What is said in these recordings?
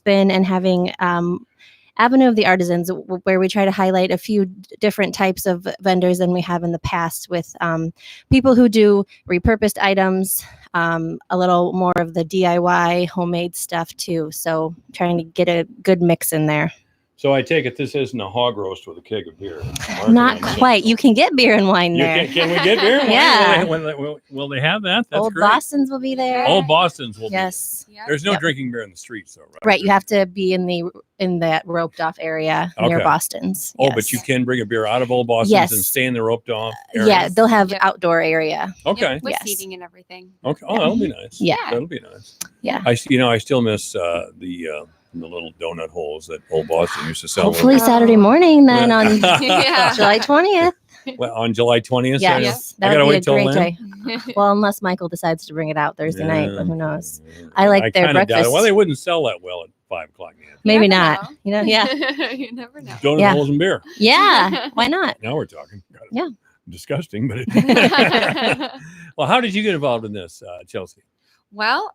open and having Avenue of the Artisans, where we try to highlight a few different types of vendors than we have in the past, with people who do repurposed items, a little more of the DIY homemade stuff too. So trying to get a good mix in there. So I take it this isn't a hog roast with a keg of beer. Not quite. You can get beer and wine there. Can we get beer and wine? Yeah. Will they have that? That's Old great. Boston's will be there. Old Boston's will yes. be there. There's no drinking beer in the streets, though, right? Right. You have to be in that roped off area near Boston's. Oh, but you can bring a beer out of Old Boston's and stay in the roped off area? Yeah, they'll have outdoor area. Okay. With seating and everything. Okay. Oh, that'll be nice. Yeah. That'll be nice. Yeah. I still miss the little donut holes that Old Boston used to sell. Hopefully Saturday morning then on July 20th. Well, on July 20th? Yes. That would be a great day. Well, unless Michael decides to bring it out Thursday night, but who knows? I like their breakfast. Well, they wouldn't sell that well at 5 o'clock in the afternoon. Maybe not. You know, yeah. You never know. Donut holes and beer. Yeah. Why not? Now we're talking. Yeah. Disgusting, but well, how did you get involved in this, Chelsea? Well,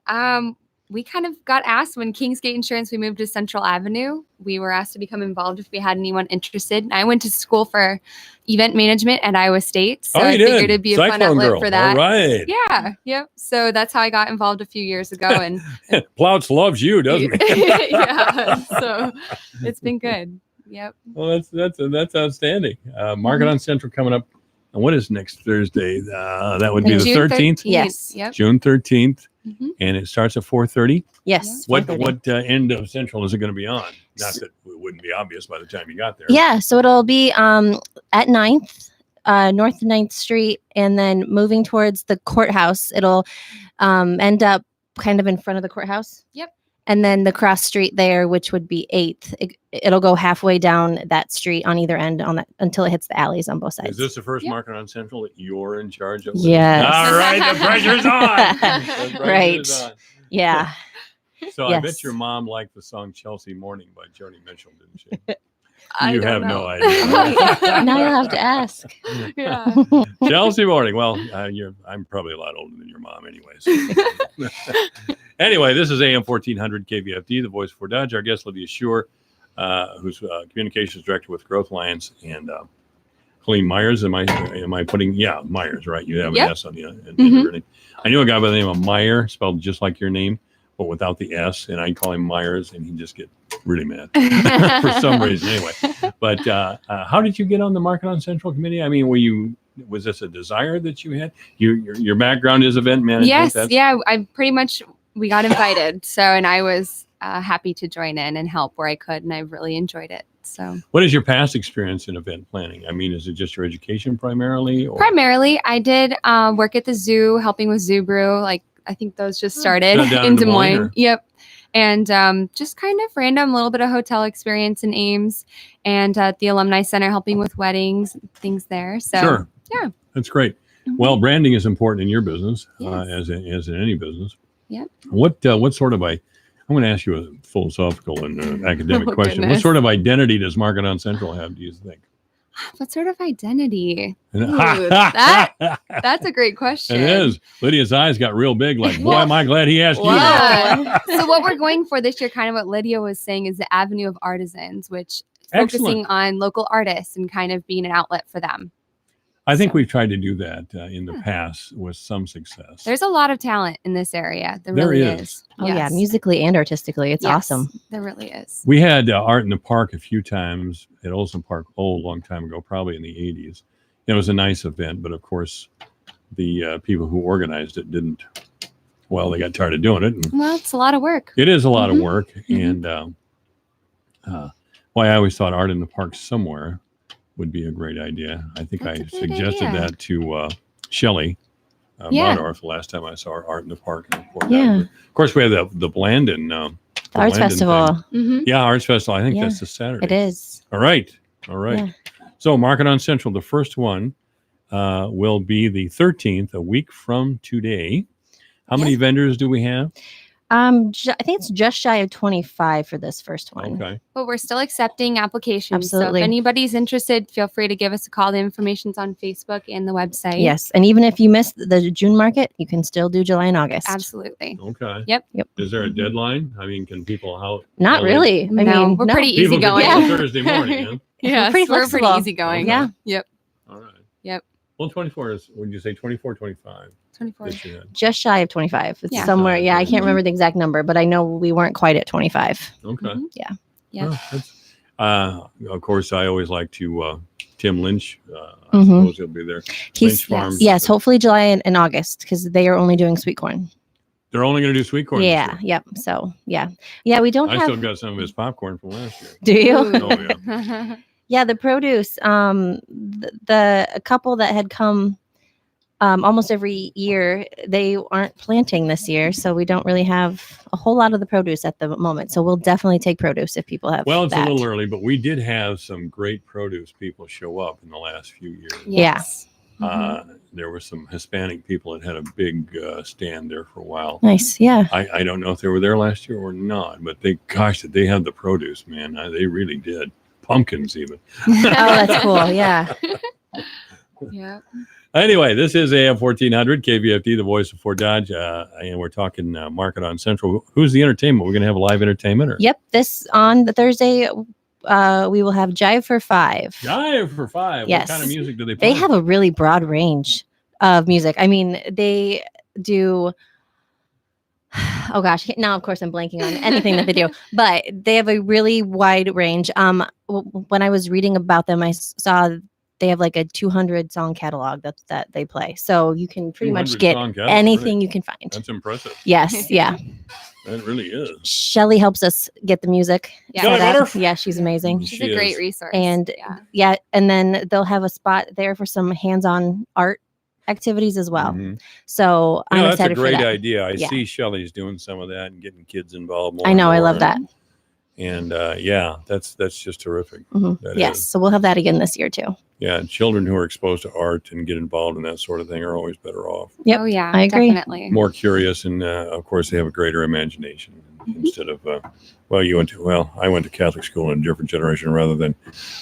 we kind of got asked when Kingsgate Insurance, we moved to Central Avenue. We were asked to become involved if we had anyone interested. I went to school for event management at Iowa State. So I figured it'd be a fun outlet for that. All right. Yeah. Yep. So that's how I got involved a few years ago. And Plouts loves you, doesn't he? Yeah. So it's been good. Yep. Well, that's outstanding. Market on Central coming up. And what is next Thursday? That would be the 13th. Yes. Yep. June 13th. Mm-hmm. And it starts at 4:30. Yes. What end of Central is it going to be on? Not that it wouldn't be obvious by the time you got there. Yeah. So it'll be at 9th, North 9th Street, and then moving towards the courthouse. It'll end up kind of in front of the courthouse. Yep. And then the cross street there, which would be 8th, it'll go halfway down that street on either end until it hits the alleys on both sides. Is this the first Market on Central that you're in charge of? Yes. All right, the pressure's on. Right. Yeah. So I bet your mom liked the song Chelsea Morning by Joni Mitchell, didn't she? You have no idea. Now you'll have to ask. Yeah. Chelsea Morning. Well, I'm probably a lot older than your mom anyway. So. Anyway, this is AM 1400 KVFD, the voice for Dodge. Our guest, Lydia Schur, who's communications director with Growth Alliance, and Colleen Myers. Am I putting? Yeah, Myers, right? You have an S on the end of your name. I knew a guy by the name of Meyer, spelled just like your name, but without the S, and I'd call him Myers, and he'd just get really mad for some reason. Anyway, but how did you get on the Market on Central committee? I mean, was this a desire that you had? Your background is event management. Yes, we got invited, and I was happy to join in and help where I could, and I really enjoyed it. So, what is your past experience in event planning? I mean, is it just your education primarily? Primarily, I did work at the zoo, helping with Zoo Brew. Like, I think those just started in Des Moines. Yep. And just kind of random, little bit of hotel experience in Ames, and at the Alumni Center, helping with weddings, things there. So, sure. Yeah. That's great. Well, branding is important in your business, as in any business. Yep. What sort of I'm going to ask you a philosophical and academic question. Goodness. What sort of identity does Market on Central have, do you think? What sort of identity? Ooh, that's a great question. It is. Lydia's eyes got real big, like, boy, am I glad he asked you. So what we're going for this year, kind of what Lydia was saying, is the Avenue of Artisans, which focusing on local artists and kind of being an outlet for them. I think we've tried to do that in the past with some success. There's a lot of talent in this area. There really is. Oh, yeah. Musically and artistically. It's awesome. There really is. We had Art in the Park a few times at Olson Park, a long time ago, probably in the 80s. It was a nice event, but of course, the people who organized it they got tired of doing it. Well, it's a lot of work. It is a lot of work. And I always thought Art in the Park somewhere would be a great idea. I think I suggested that to Shelley Bondorf the last time I saw her, Art in the Park. Of course, we have the Blandon. Arts Festival. Yeah, Arts Festival. I think that's this Saturday. It is. All right. Yeah. So Market on Central, the first one will be the 13th, a week from today. How many vendors do we have? I think it's just shy of 25 for this first one. Okay. But we're still accepting applications. So Absolutely. if anybody's interested, feel free to give us a call. The information's on Facebook and the website. Yes, and even if you missed the June market, you can still do July and August. Absolutely. Okay. Yep. Is there a deadline? I mean, can people Not how really. I No, mean, we're no. pretty People easygoing. can Yeah. go Thursday morning, huh? Yes, pretty we're pretty flexible. easygoing. Yeah. Yep. All right. Yep. Well, 24 is, would you say 24, 25? 24. That you had? Just shy of 25. It's Yeah. somewhere. Yeah, I can't Mhm. remember the exact number, but I know we weren't quite at 25. Okay. Mhm. Yeah. Yeah. Well, of course, I always like to, Tim Lynch, I Mhm. suppose he'll be there. He's Farms. yes, hopefully July and August because they are only doing sweet corn. They're only going to do sweet corn. this Yeah. year. Yep. So yeah. We don't I have. still got some of his popcorn from last year. Do you? Oh, yeah. Yeah, the produce. The a couple that had come almost every year, they aren't planting this year, so we don't really have a whole lot of the produce at the moment. So we'll definitely take produce if people have. Well, it's that. a little early, but we did have some great produce people show up in the last few years. Yes. Mhm. There were some Hispanic people that had a big stand there for a while. Nice. Yeah. I don't know if they were there last year or not, but did they have the produce, man. They really did. Pumpkins even. Oh, that's cool. Yeah. Yeah. Anyway, this is AM 1400 KVFD, the voice of Fort Dodge, and we're talking Market on Central. Who's the entertainment? We're going to have a live entertainment? Or? Yep. This on the Thursday, we will have Jive for 5. Jive for 5. Yes. What kind of music do they play? They have a really broad range of music. I mean, they do. Oh gosh, now of course I'm blanking on anything that they do, but they have a really wide range. When I was reading about them, I saw they have like a 200 song catalog that they play. So you can pretty much 200 get song catalog, anything really? you can find. That's impressive. Yes, yeah. That really is. Shelly helps us get the music. Yeah. Shelley set up. Butterf? Yeah, she's amazing. She's She a great is. resource. And yeah. yeah, and then they'll have a spot there for some hands-on art activities as well. Mhm. So You I'm know, that's a excited for great that. idea. I Yeah. see Shelley's doing some of that and getting kids involved more. I know, and I more. love that. And yeah, that's just terrific. Mhm. That Yes, is. so we'll have that again this year too. Yeah, children who are exposed to art and get involved in that sort of thing are always better off. Yep, Oh yeah. I agree. Definitely. More curious, and of course, they have a greater imagination instead of. I went to Catholic school in a different generation. Rather than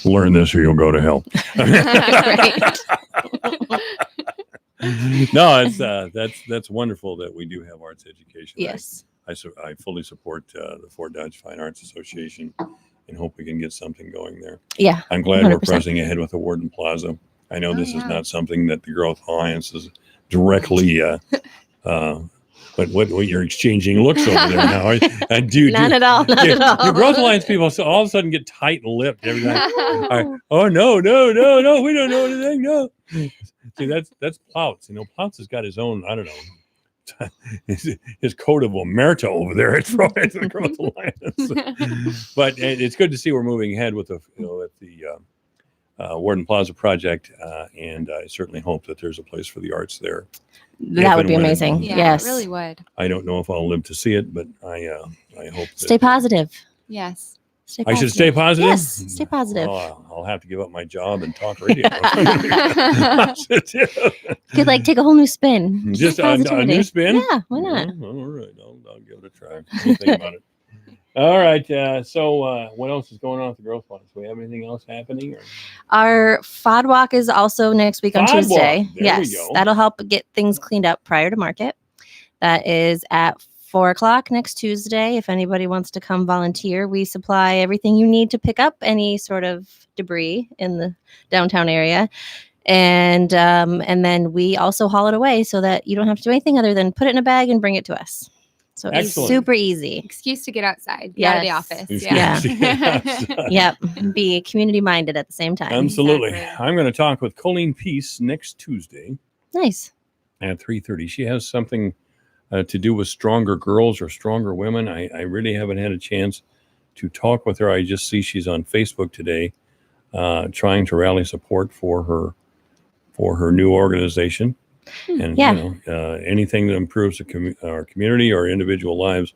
learn this or you'll go to hell. Right. No, it's that's wonderful that we do have arts education. Yes. I fully support the Fort Dodge Fine Arts Association and hope we can get something going there. Yeah. I'm glad we're 100%. pressing ahead with the Warden Plaza. I know Oh, this is yeah. not something that the Growth Alliance is directly, but what you're exchanging looks over there now. I do. Not at all. Not at all. Your Growth Alliance people all of a sudden get tight-lipped every time. Oh no, we don't know anything. No. See, that's Plouts. You know, Plouts has got his own. I don't know. His code of omerta over there at the Growth Alliance. But it's good to see we're moving ahead with the Warden Plaza project, and I certainly hope that there's a place for the arts there. That would be and when. amazing. Yeah, Yes. it really would. I don't know if I'll live to see it, but I hope. Stay positive. Yes. Stay I should stay positive. Yes, stay positive. Oh, I'll have to give up my job and talk radio. Could like take a whole new spin. Just a Positivity. new spin? Yeah, why not? All right, I'll give it a try. I'll think about it. All right. So, what else is going on at the Growth Alliance? Do we have anything else happening? Or? Our FOD walk is also next week on FOD walk. Tuesday. There Yes, we go. that'll help get things cleaned up prior to market. That is at 4:00 next Tuesday. If anybody wants to come volunteer, we supply everything you need to pick up any sort of debris in the downtown area. And then we also haul it away so that you don't have to do anything other than put it in a bag and bring it to us. So it's Excellent. super easy. Excuse to get outside. Get out of the Yes. office. Excuse Yeah. to get outside. Yep. Be community minded at the same time. Absolutely. Exactly. I'm going to talk with Colleen Peace next Tuesday Nice. at 3:30. She has something to do with stronger girls or stronger women. I really haven't had a chance to talk with her. I just see she's on Facebook today, trying to rally support for her new organization. And Yeah. you know, anything that improves our community or individual lives,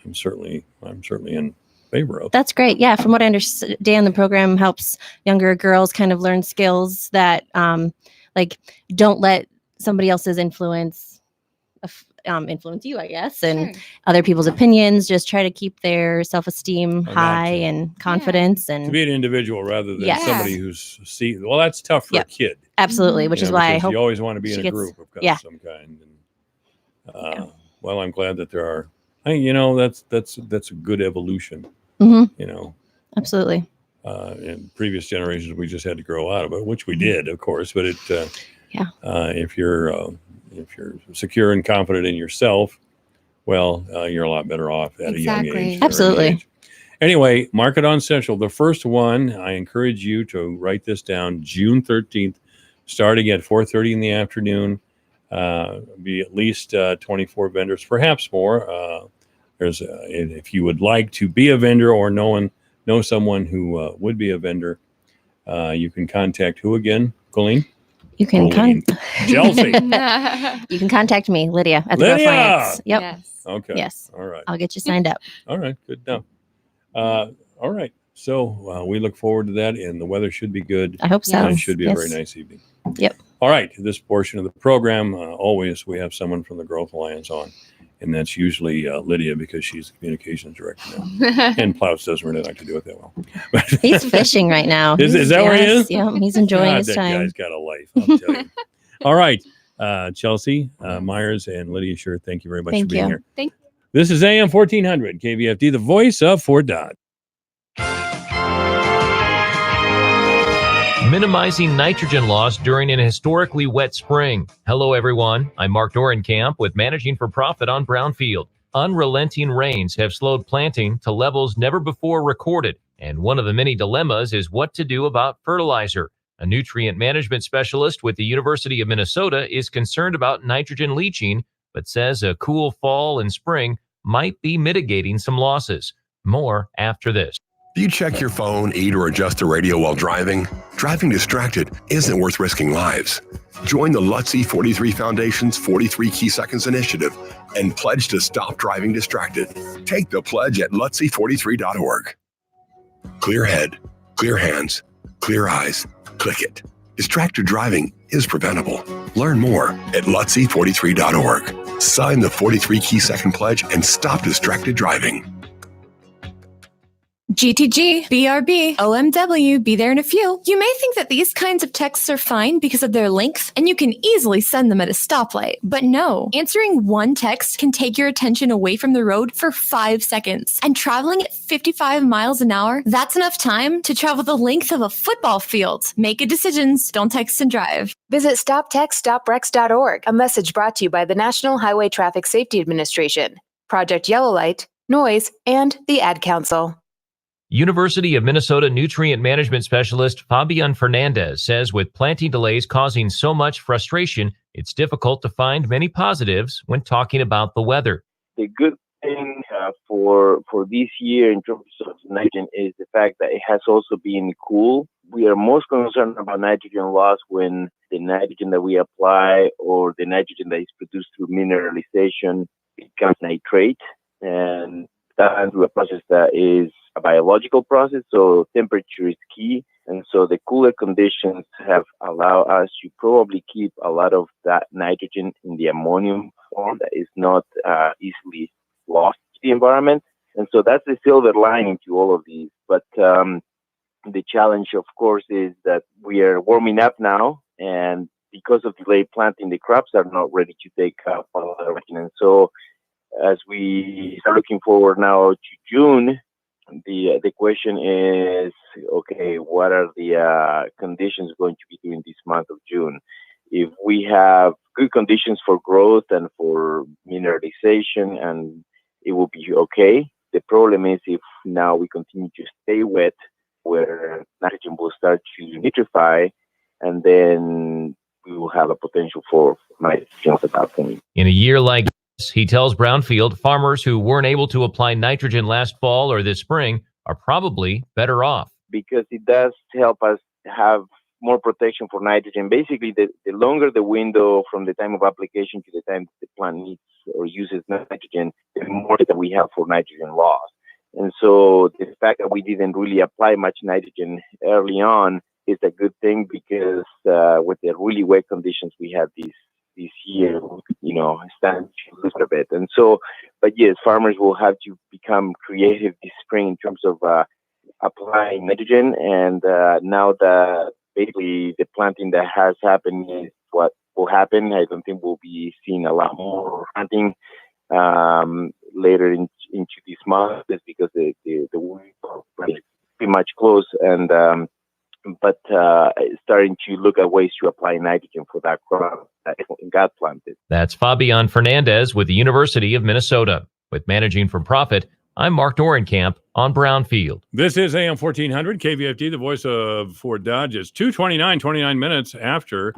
I'm certainly in favor of. That's great. Yeah. From what I understand, the program helps younger girls kind of learn skills that like don't let somebody else's influence influence you, I guess, and Sure. other people's opinions. Just try to keep their self-esteem Or not high to. and confidence, To and be an individual rather than Yes. somebody who's well, that's tough for a Yep. kid. absolutely, which You is know, why I because hope you always want to be she in a gets- group of yeah. some kind. And, well, I'm glad that there are. You know, that's a good evolution. Mhm. You know, absolutely. in previous generations, we just had to grow out of it, which we did, of course. But if you're secure and confident in yourself, well, you're a lot better off at a young Exactly. age. or any Absolutely. age. Anyway, mark it on Central. The first one, I encourage you to write this down, June 13th, starting at 4:30 in the afternoon. Be at least 24 vendors, perhaps more. If you would like to be a vendor or know someone who would be a vendor, you can contact who again, Colleen? You can Chelsea. you can contact me, Lydia, at the Lydia! Growth Alliance. Yep. Yes. Okay. Yes. All right. I'll get you signed up. All right. Good enough. All right. So we look forward to that, and the weather should be good. I hope so. And it Yes. should be a very nice evening. Yep. All right. This portion of the program, always we have someone from the Growth Alliance on, and that's usually Lydia because she's the communications director now. And Ploutz doesn't really like to do it that well. He's fishing right now. Is that where he is? Yeah, he's enjoying God, his that time. guy's got a life, I'll tell you. All right. Chelsea, Myers, and Lydia Scher, thank you very much Thank for being you. here. Thank you. This is AM 1400, KVFD, the voice of Fort Dodge. Minimizing nitrogen loss during an historically wet spring. Hello, everyone. I'm Mark Dorenkamp with Managing for Profit on Brownfield. Unrelenting rains have slowed planting to levels never before recorded, and one of the many dilemmas is what to do about fertilizer. A nutrient management specialist with the University of Minnesota is concerned about nitrogen leaching, but says a cool fall and spring might be mitigating some losses. More after this. Do you check your phone, eat, or adjust the radio while driving? Driving distracted isn't worth risking lives. Join the LUTC 43 Foundation's 43 Key Seconds initiative and pledge to stop driving distracted. Take the pledge at LUTC43.org. Clear head, clear hands, clear eyes. Click it. Distracted driving is preventable. Learn more at LUTC43.org. Sign the 43 Key Second Pledge and stop distracted driving. GTG, BRB, OMW, be there in a few. You may think that these kinds of texts are fine because of their length, and you can easily send them at a stoplight. But no, answering one text can take your attention away from the road for 5 seconds. And traveling at 55 miles an hour, that's enough time to travel the length of a football field. Make good decisions, don't text and drive. Visit StopTextStopWrecks.org, a message brought to you by the National Highway Traffic Safety Administration, Project Yellow Light, Noise, and the Ad Council. University of Minnesota nutrient management specialist Fabian Fernandez says with planting delays causing so much frustration, it's difficult to find many positives when talking about the weather. The good thing for this year in terms of nitrogen is the fact that it has also been cool. We are most concerned about nitrogen loss when the nitrogen that we apply or the nitrogen that is produced through mineralization becomes nitrate, and that through a process that is a biological process, so temperature is key. And so the cooler conditions have allowed us to probably keep a lot of that nitrogen in the ammonium form that is not easily lost to the environment. And so that's the silver lining to all of these. But the challenge, of course, is that we are warming up now, and because of delayed planting, the crops are not ready to take up a lot of nitrogen. And so as we are looking forward now to June, the question is, okay, what are the conditions going to be during this month of June? If we have good conditions for growth and for mineralization, and it will be okay. The problem is if now we continue to stay wet, where nitrogen will start to nitrify, and then we will have a potential for nitrogen at that point. In a year like this, he tells Brownfield farmers who weren't able to apply nitrogen last fall or this spring are probably better off. Because it does help us have more protection for nitrogen. Basically, the longer the window from the time of application to the time the plant needs or uses nitrogen, the more that we have for nitrogen loss. And so the fact that we didn't really apply much nitrogen early on is a good thing, because with the really wet conditions we had this this year, stand to lose a bit. And so, but yes, farmers will have to become creative this spring in terms of applying nitrogen. And now that basically the planting that has happened is what will happen. I don't think we'll be seeing a lot more planting later into this month, just because the winter are pretty much close, and but starting to look at ways to apply nitrogen for that crop that got planted. That's Fabian Fernandez with the University of Minnesota. With Managing for Profit, I'm Mark Dorenkamp on Brownfield. This is AM 1400 KVFD, the voice of Ford Dodge. It's 29 minutes after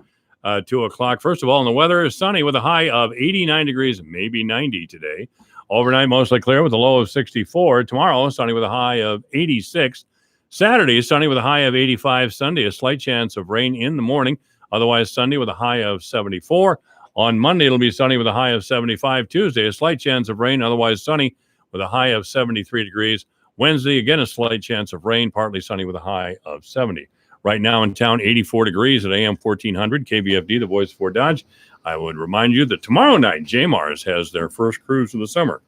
2 o'clock. First of all, and the weather is sunny with a high of 89 degrees, maybe 90 today. Overnight, mostly clear with a low of 64. Tomorrow, sunny with a high of 86. Saturday, sunny with a high of 85. Sunday, a slight chance of rain in the morning. Otherwise, Sunday with a high of 74. On Monday, it'll be sunny with a high of 75. Tuesday, a slight chance of rain. Otherwise, sunny with a high of 73 degrees. Wednesday, again, a slight chance of rain. Partly sunny with a high of 70. Right now in town, 84 degrees at AM 1400, KVFD, the voice for Dodge. I would remind you that tomorrow night, JMARS has their first cruise of the summer,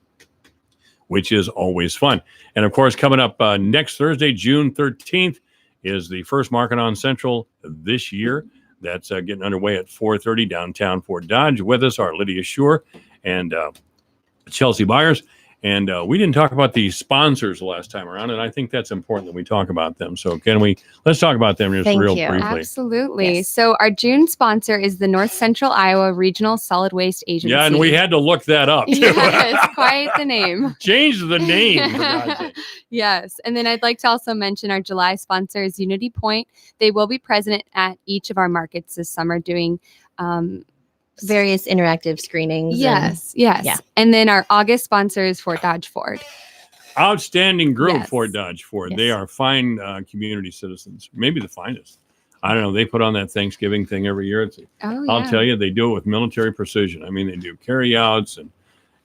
which is always fun. And, of course, coming up next Thursday, June 13th, is the first Market on Central this year. That's getting underway at 4:30 downtown Fort Dodge. With us are Lydia Schur and Chelsea Byers. And we didn't talk about the sponsors last time around, and I think that's important that we talk about them. So let's talk about them just briefly. Absolutely. Yes. So our June sponsor is the North Central Iowa Regional Solid Waste Agency. Yeah, and we had to look that up, too. Yes, quite the name. Change the name, for God's sake. Yes. And then I'd like to also mention our July sponsor is Unity Point. They will be present at each of our markets this summer doing various interactive screenings. Yes. Yeah. And then our August sponsor is Fort Dodge Ford. Outstanding group, Yes. Fort Dodge Ford. Yes. They are fine community citizens, maybe the finest. I don't know. They put on that Thanksgiving thing every year. I'll tell you, they do it with military precision. I mean, they do carryouts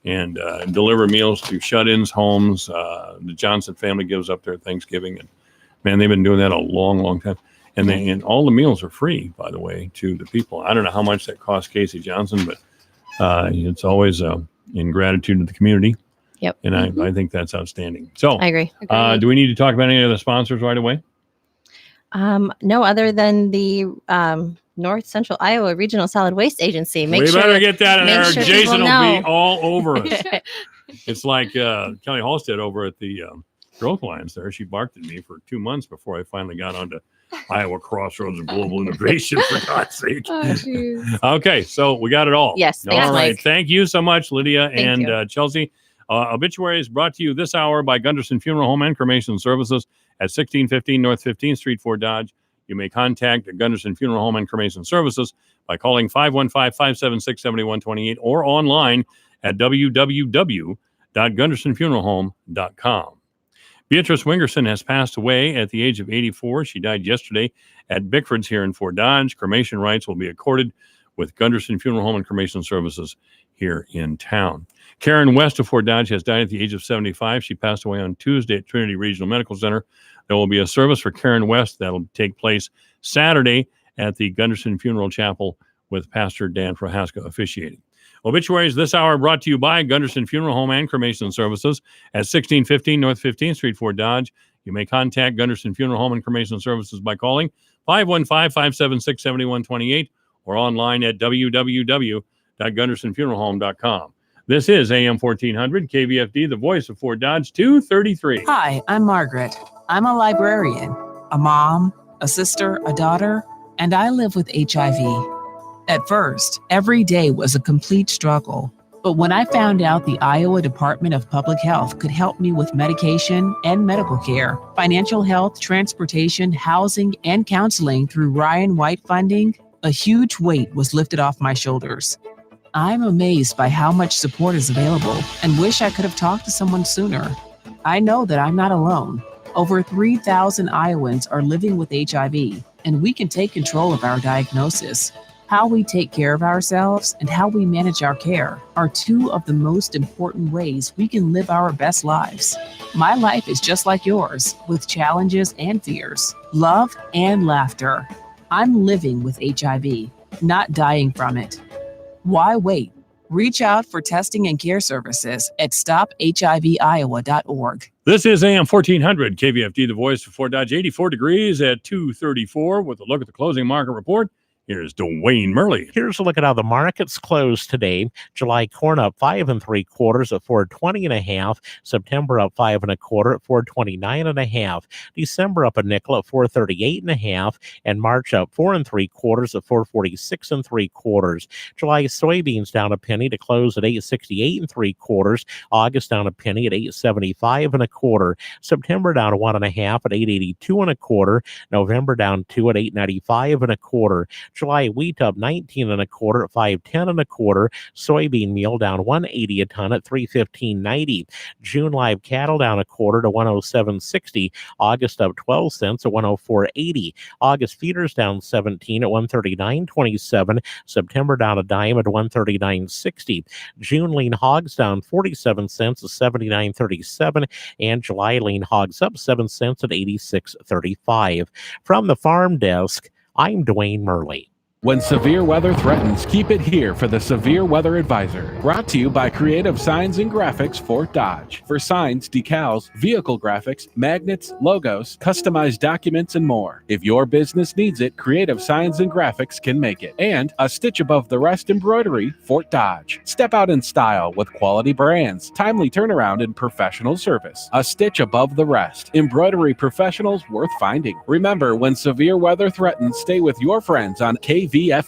and deliver meals to shut-ins homes. The Johnson family gives up their Thanksgiving, and man, they've been doing that a long, long time. And all the meals are free, by the way, to the people. I don't know how much that costs Casey Johnson, but it's always in gratitude to the community. Yep. And I think that's outstanding. So I agree. do we need to talk about any of the sponsors right away? No, other than the North Central Iowa Regional Solid Waste Agency. We better get that in there. sure Jason people will be know. all over us. It's like Kelly Halstead over at the Growth Alliance there. She barked at me for 2 months before I finally got onto Iowa Crossroads of Global Innovation, for God's sake. Oh, geez. Okay, so we got it all. Yes, thanks, all right. Mike. Thank you so much, Lydia Thank you. and Chelsea. Obituary is brought to you this hour by Gunderson Funeral Home and Cremation Services at 1615 North 15th Street, Fort Dodge. You may contact Gunderson Funeral Home and Cremation Services by calling 515-576-7128 or online at www.gundersonfuneralhome.com. Beatrice Wingerson has passed away at the age of 84. She died yesterday at Bickford's here in Fort Dodge. Cremation rights will be accorded with Gunderson Funeral Home and Cremation Services here in town. Karen West of Fort Dodge has died at the age of 75. She passed away on Tuesday at Trinity Regional Medical Center. There will be a service for Karen West that will take place Saturday at the Gunderson Funeral Chapel with Pastor Dan Prohaska officiating. Obituaries this hour brought to you by Gunderson Funeral Home and Cremation Services at 1615 North 15th Street, Fort Dodge. You may contact Gunderson Funeral Home and Cremation Services by calling 515-576-7128 or online at www.gundersonfuneralhome.com. This is AM 1400 KVFD, the voice of Fort Dodge, 233. Hi, I'm Margaret. I'm a librarian, a mom, a sister, a daughter, and I live with HIV. At first, every day was a complete struggle. But when I found out the Iowa Department of Public Health could help me with medication and medical care, financial health, transportation, housing, and counseling through Ryan White funding, a huge weight was lifted off my shoulders. I'm amazed by how much support is available and wish I could have talked to someone sooner. I know that I'm not alone. Over 3,000 Iowans are living with HIV, and we can take control of our diagnosis. How we take care of ourselves and how we manage our care are two of the most important ways we can live our best lives. My life is just like yours, with challenges and fears, love and laughter. I'm living with HIV, not dying from it. Why wait? Reach out for testing and care services at stophiviowa.org. This is AM 1400 KVFD, the voice of Fort Dodge. 84 degrees at 2:34 with a look at the closing market report. Here's Dwayne Murley. Here's a look at how the markets closed today. July corn up 5 3/4 at $4.20.5. September up 5 1/4 at $4.29.5. December up a nickel at $4.38.5, and March up 4 3/4 at $4.46 3/4. July soybeans down a penny to close at $8.68 3/4. August down a penny at $8.75 1/4. September down 1 1/2 at $8.82 1/4. November down 2 at $8.95 1/4. July wheat up 19 1/4 at $5.10 1/4. Soybean meal down $1.80 a ton at $3.15.90. June live cattle down 1/4 to $107.60. August up 12 cents at $104.80. August feeders down 17 at $139.27. September down a dime at $139.60. June lean hogs down 47 cents at $79.37. And July lean hogs up 7 cents at $86.35. From the farm desk, I'm Dwayne Murley. When severe weather threatens, keep it here for the Severe Weather Advisor. Brought to you by Creative Signs and Graphics, Fort Dodge. For signs, decals, vehicle graphics, magnets, logos, customized documents, and more. If your business needs it, Creative Signs and Graphics can make it. And a stitch above the rest embroidery, Fort Dodge. Step out in style with quality brands, timely turnaround, and professional service. A stitch above the rest. Embroidery professionals worth finding. Remember, when severe weather threatens, stay with your friends on KVFD. I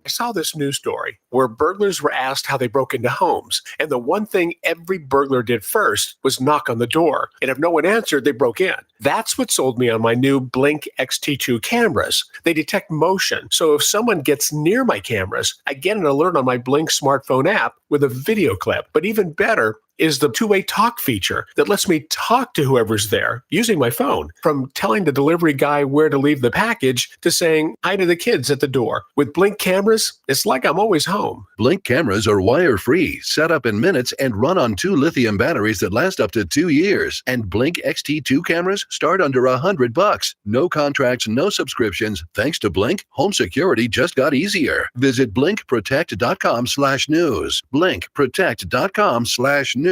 saw this news story where burglars were asked how they broke into homes. And the one thing every burglar did first was knock on the door. And if no one answered, they broke in. That's what sold me on my new Blink XT2 cameras. They detect motion. So if someone gets near my cameras, I get an alert on my Blink smartphone app with a video clip. But even better is the two-way talk feature that lets me talk to whoever's there using my phone. From telling the delivery guy where to leave the package to saying hi to the kids at the door. With Blink cameras, it's like I'm always home. Blink cameras are wire-free, set up in minutes, and run on 2 lithium batteries that last up to 2 years. And Blink XT2 cameras start under $100. No contracts, no subscriptions. Thanks to Blink, home security just got easier. Visit blinkprotect.com/news. blinkprotect.com/news.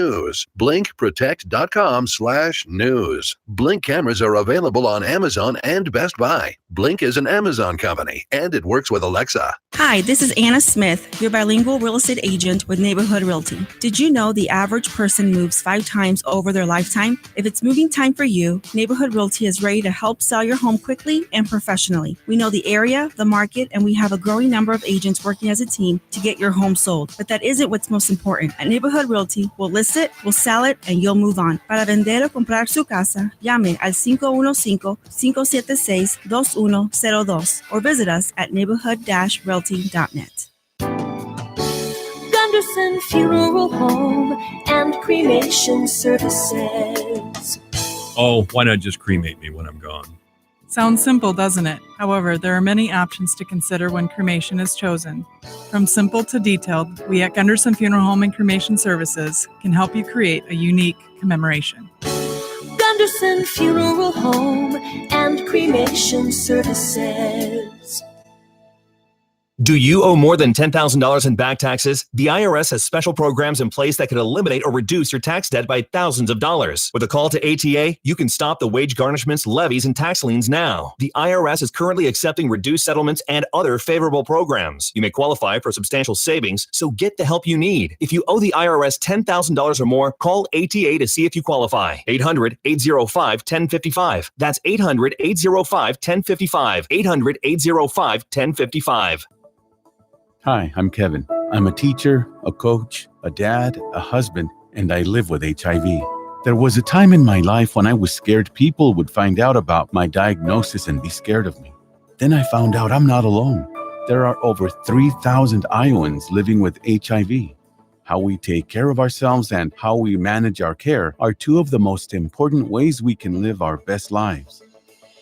blinkprotect.com/news. Blink cameras are available on Amazon and Best Buy. Blink is an Amazon company, and it works with Alexa. Hi, this is Anna Smith, your bilingual real estate agent with Neighborhood Realty. Did you know the average person moves 5 times over their lifetime? If it's moving time for you, Neighborhood Realty is ready to help sell your home quickly and professionally. We know the area, the market, and we have a growing number of agents working as a team to get your home sold. But that isn't what's most important. At Neighborhood Realty, we'll list it, we'll sell it, and you'll move on. Para vender o comprar su casa, llame al 515-576-2102 or visit us at neighborhood-realty.net. Gunderson Funeral Home and Cremation Services. Oh, why not just cremate me when I'm gone? Sounds simple, doesn't it? However, there are many options to consider when cremation is chosen. From simple to detailed, we at Gunderson Funeral Home and Cremation Services can help you create a unique commemoration. Gunderson Funeral Home and Cremation Services. Do you owe more than $10,000 in back taxes? The IRS has special programs in place that could eliminate or reduce your tax debt by thousands of dollars. With a call to ATA, you can stop the wage garnishments, levies, and tax liens now. The IRS is currently accepting reduced settlements and other favorable programs. You may qualify for substantial savings, so get the help you need. If you owe the IRS $10,000 or more, call ATA to see if you qualify. 800-805-1055. That's 800-805-1055. 800-805-1055. Hi, I'm Kevin. I'm a teacher, a coach, a dad, a husband, and I live with HIV. There was a time in my life when I was scared people would find out about my diagnosis and be scared of me. Then I found out I'm not alone. There are over 3,000 Iowans living with HIV. How we take care of ourselves and how we manage our care are two of the most important ways we can live our best lives.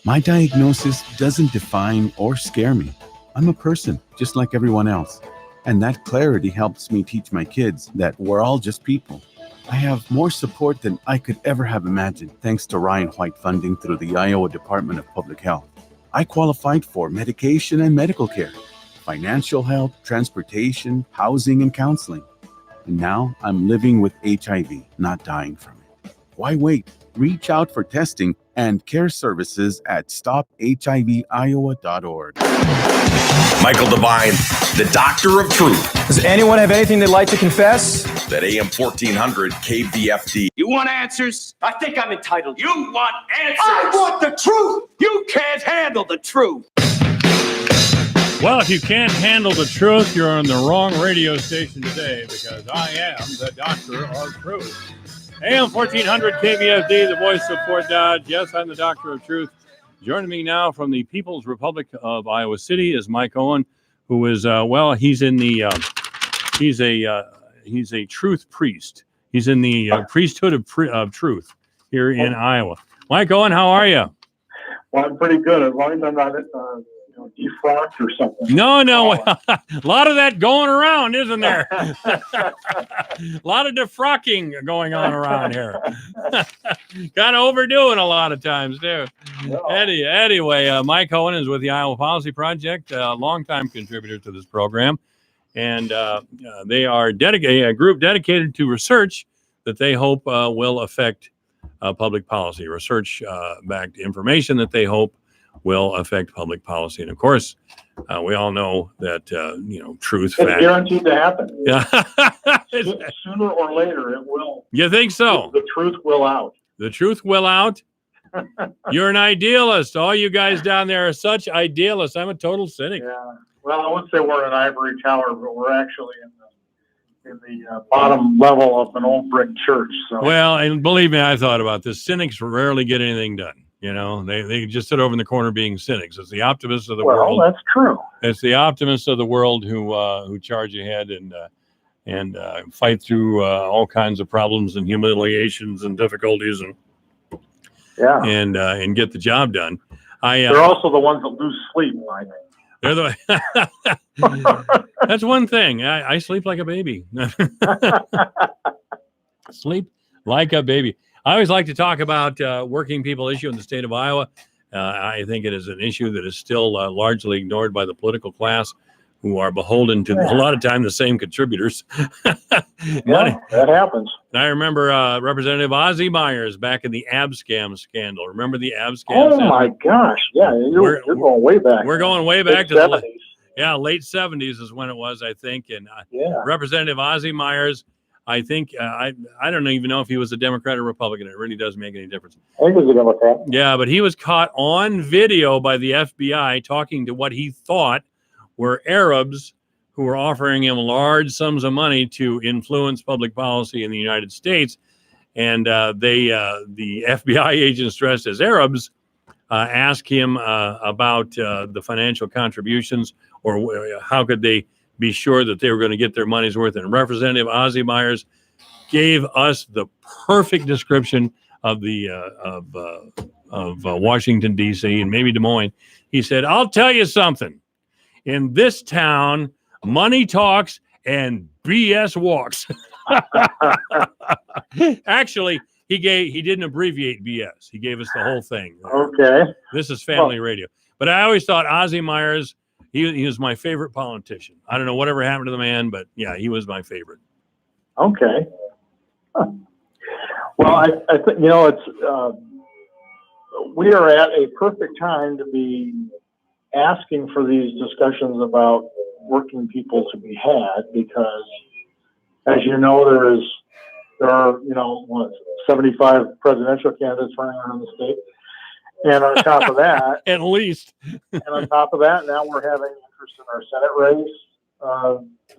My diagnosis doesn't define or scare me. I'm a person, just like everyone else. And that clarity helps me teach my kids that we're all just people. I have more support than I could ever have imagined, thanks to Ryan White funding through the Iowa Department of Public Health. I qualified for medication and medical care, financial help, transportation, housing, and counseling. And now I'm living with HIV, not dying from it. Why wait? Reach out for testing and care services at stophiviowa.org. Michael Devine, the Doctor of Truth. Does anyone have anything they'd like to confess? That AM 1400 KVFD. You want answers? I think I'm entitled. You want answers? I want the truth. You can't handle the truth. Well, if you can't handle the truth, you're on the wrong radio station today, because I am the Doctor of Truth. AM 1400 KVFD, the voice of Fort Dodge. Yes, I'm the Doctor of Truth. Joining me now from the People's Republic of Iowa City is Mike Owen, who is he's in the he's a truth priest. He's in the priesthood of truth here in Iowa. Mike Owen, how are you? Well, I'm pretty good, as long as I'm not defrocked or something. No, a lot of that going around, isn't there? A lot of defrocking going on around here. Kind of overdoing a lot of times, too. No. Anyway, Mike Owen is with the Iowa Policy Project, a longtime contributor to this program. And they are a group dedicated to research that they hope will affect public policy, research-backed information that they hope will affect public policy. And of course, we all know that, truth. It's guaranteed to happen. Yeah. Sooner or later, it will. You think so? The truth will out. The truth will out? You're an idealist. All you guys down there are such idealists. I'm a total cynic. Yeah. Well, I wouldn't say we're in an ivory tower, but we're actually in the bottom level of an old brick church. So. Well, and believe me, I thought about this. Cynics rarely get anything done. They just sit over in the corner being cynics. It's the optimists of the world. Well, that's true. It's the optimists of the world who charge ahead and fight through all kinds of problems and humiliations and difficulties and get the job done. They're also the ones that lose sleep, I think. They're the That's one thing. I sleep like a baby. Sleep like a baby. I always like to talk about working people issue in the state of Iowa. I think it is an issue that is still largely ignored by the political class, who are beholden to a lot of time the same contributors. Yeah, that happens. I remember Representative Ozzie Myers back in the Abscam scandal. Remember the Abscam scandal? Oh, my gosh. Yeah, you're going way back. We're going way back to the late 70s is when it was, I think. And Representative Ozzie Myers, I think, I don't even know if he was a Democrat or Republican. It really doesn't make any difference. I think he was a Democrat. Yeah, but he was caught on video by the FBI talking to what he thought were Arabs who were offering him large sums of money to influence public policy in the United States. And the FBI agents dressed as Arabs asked him about the financial contributions, or how could they be sure that they were going to get their money's worth. And Representative Ozzie Myers gave us the perfect description of the of Washington, D.C., and maybe Des Moines. He said, "I'll tell you something. In this town, money talks and BS walks." Actually, he didn't abbreviate BS. He gave us the whole thing. Okay. This is family radio. But I always thought Ozzie Myers, he was my favorite politician. I don't know whatever happened to the man, but yeah, he was my favorite. Okay. Huh. Well, I think, it's we are at a perfect time to be asking for these discussions about working people to be had, because, as you know, there are 75 presidential candidates running around the state, and on top of that, at least, and on top of that, now we're having interest in our Senate race.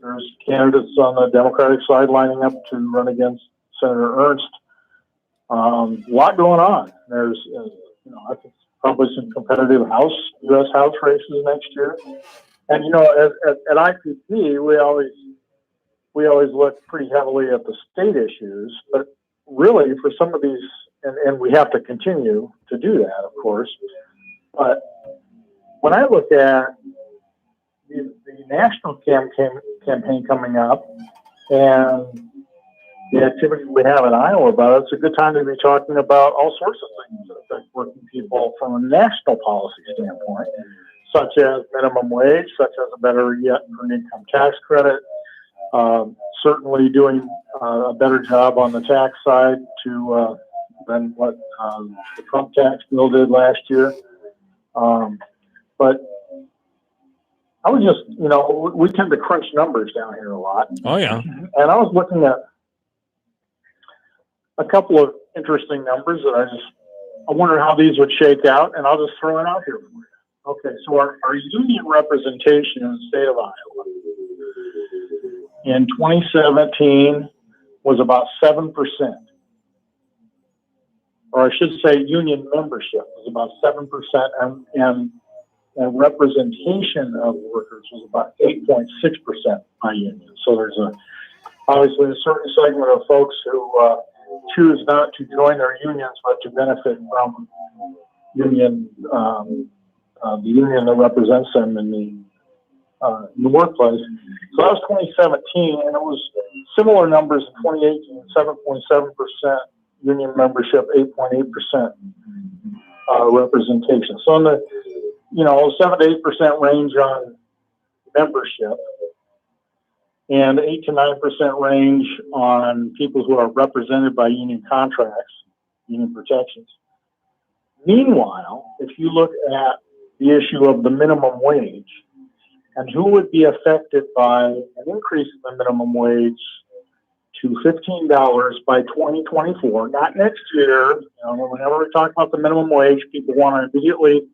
There's candidates on the Democratic side lining up to run against Senator Ernst. A lot going on. There's, I think probably some competitive U.S. House races next year. And at IPP, we always look pretty heavily at the state issues, but really for some of these, and we have to continue to do that, of course. But when I look at the national campaign coming up and the activity we have in Iowa about it, it's a good time to be talking about all sorts of things that affect working people from a national policy standpoint. such as minimum wage, such as a better yet earned income tax credit. Certainly doing a better job on the tax side than what the Trump tax bill did last year. But I was just, we tend to crunch numbers down here a lot. Oh, yeah. And I was looking at a couple of interesting numbers that I wonder how these would shake out, and I'll just throw it out here for you. Okay, so our union representation in the state of Iowa in 2017 was about 7%. Or I should say union membership was about 7%, and representation of workers was about 8.6% by union. So there's obviously a certain segment of folks who choose not to join their unions, but to benefit from union, the union that represents them in the workplace. So that was 2017, and it was similar numbers in 2018, 7.7% union membership, 8.8% representation. So in the 7 to 8% range on membership, and 8 to 9% range on people who are represented by union contracts, union protections. Meanwhile, if you look at the issue of the minimum wage and who would be affected by an increase in the minimum wage to $15 by 2024, not next year. Whenever we talk about the minimum wage, people want to immediately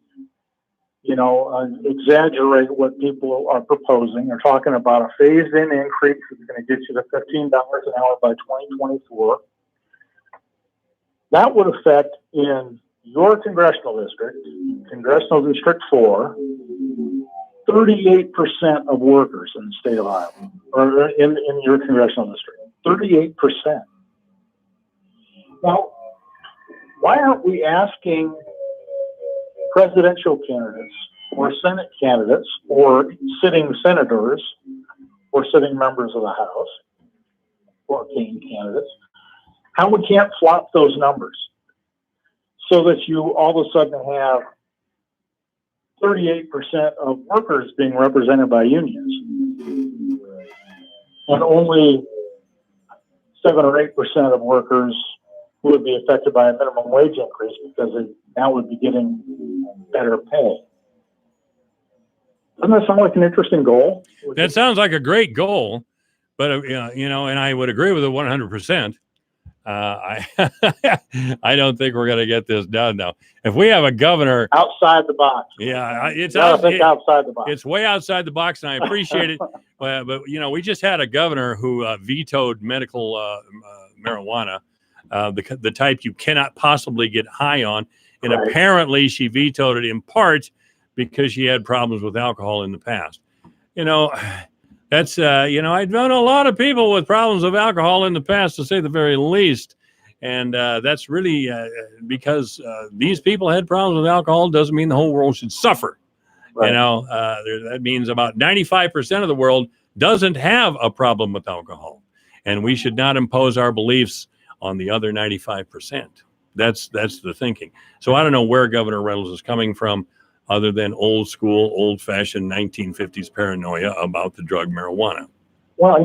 exaggerate what people are proposing. They're talking about a phased-in increase that's going to get you to $15 an hour by 2024. That would affect in your congressional district, Congressional District 4, 38% of workers in the state of Iowa, or in your congressional district. 38%. Now, why aren't we asking presidential candidates or Senate candidates or sitting senators or sitting members of the House or Kane candidates how we can't flop those numbers so that you all of a sudden have 38% of workers being represented by unions and only 7 or 8% of workers who would be affected by a minimum wage increase because they now would be getting better pay. Doesn't that sound like an interesting goal? That sounds like a great goal, but and I would agree with it 100%. I don't think we're going to get this done now. If we have a governor outside the box, it's outside the box. It's way outside the box, and I appreciate it. But we just had a governor who vetoed medical marijuana, the type you cannot possibly get high on, and apparently she vetoed it in part because she had problems with alcohol in the past. That's, I've known a lot of people with problems with alcohol in the past, to say the very least. And that's really because these people had problems with alcohol doesn't mean the whole world should suffer. Right. That means about 95% of the world doesn't have a problem with alcohol. And we should not impose our beliefs on the other 95%. That's the thinking. So I don't know where Governor Reynolds is coming from, other than old school, old-fashioned 1950s paranoia about the drug marijuana. Well, I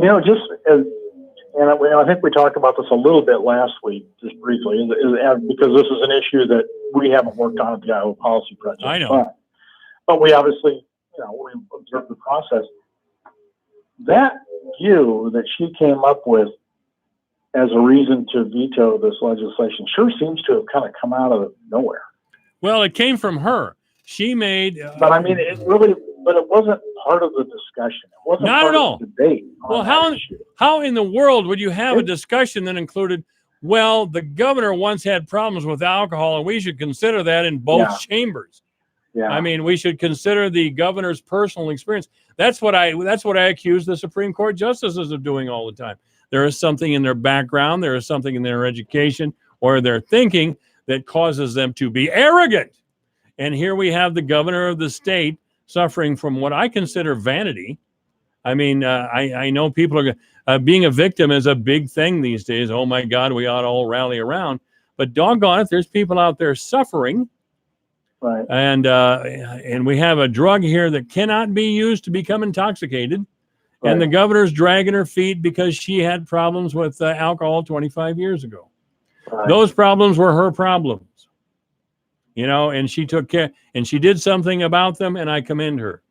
think we talked about this a little bit last week, just briefly, because this is an issue that we haven't worked on at the Iowa Policy Project. I know. But we obviously, we observed the process. That view that she came up with as a reason to veto this legislation sure seems to have kind of come out of nowhere. Well, it came from her. She made, but I mean, it wasn't part of the discussion. It wasn't not part at all. Of the debate. Well, how in the world would you have a discussion that included, well, the governor once had problems with alcohol, and we should consider that in both chambers. Yeah. I mean, we should consider the governor's personal experience. That's what I accuse the Supreme Court justices of doing all the time. There is something in their background, there is something in their education or their thinking that causes them to be arrogant. And here we have the governor of the state suffering from what I consider vanity. I mean, I know people are being a victim is a big thing these days. Oh, my God, we ought to all rally around. But doggone it, there's people out there suffering Right. And we have a drug here that cannot be used to become intoxicated. Right. And the governor's dragging her feet because she had problems with alcohol 25 years ago. Right. Those problems were her problems, and she took care and she did something about them, and I commend her.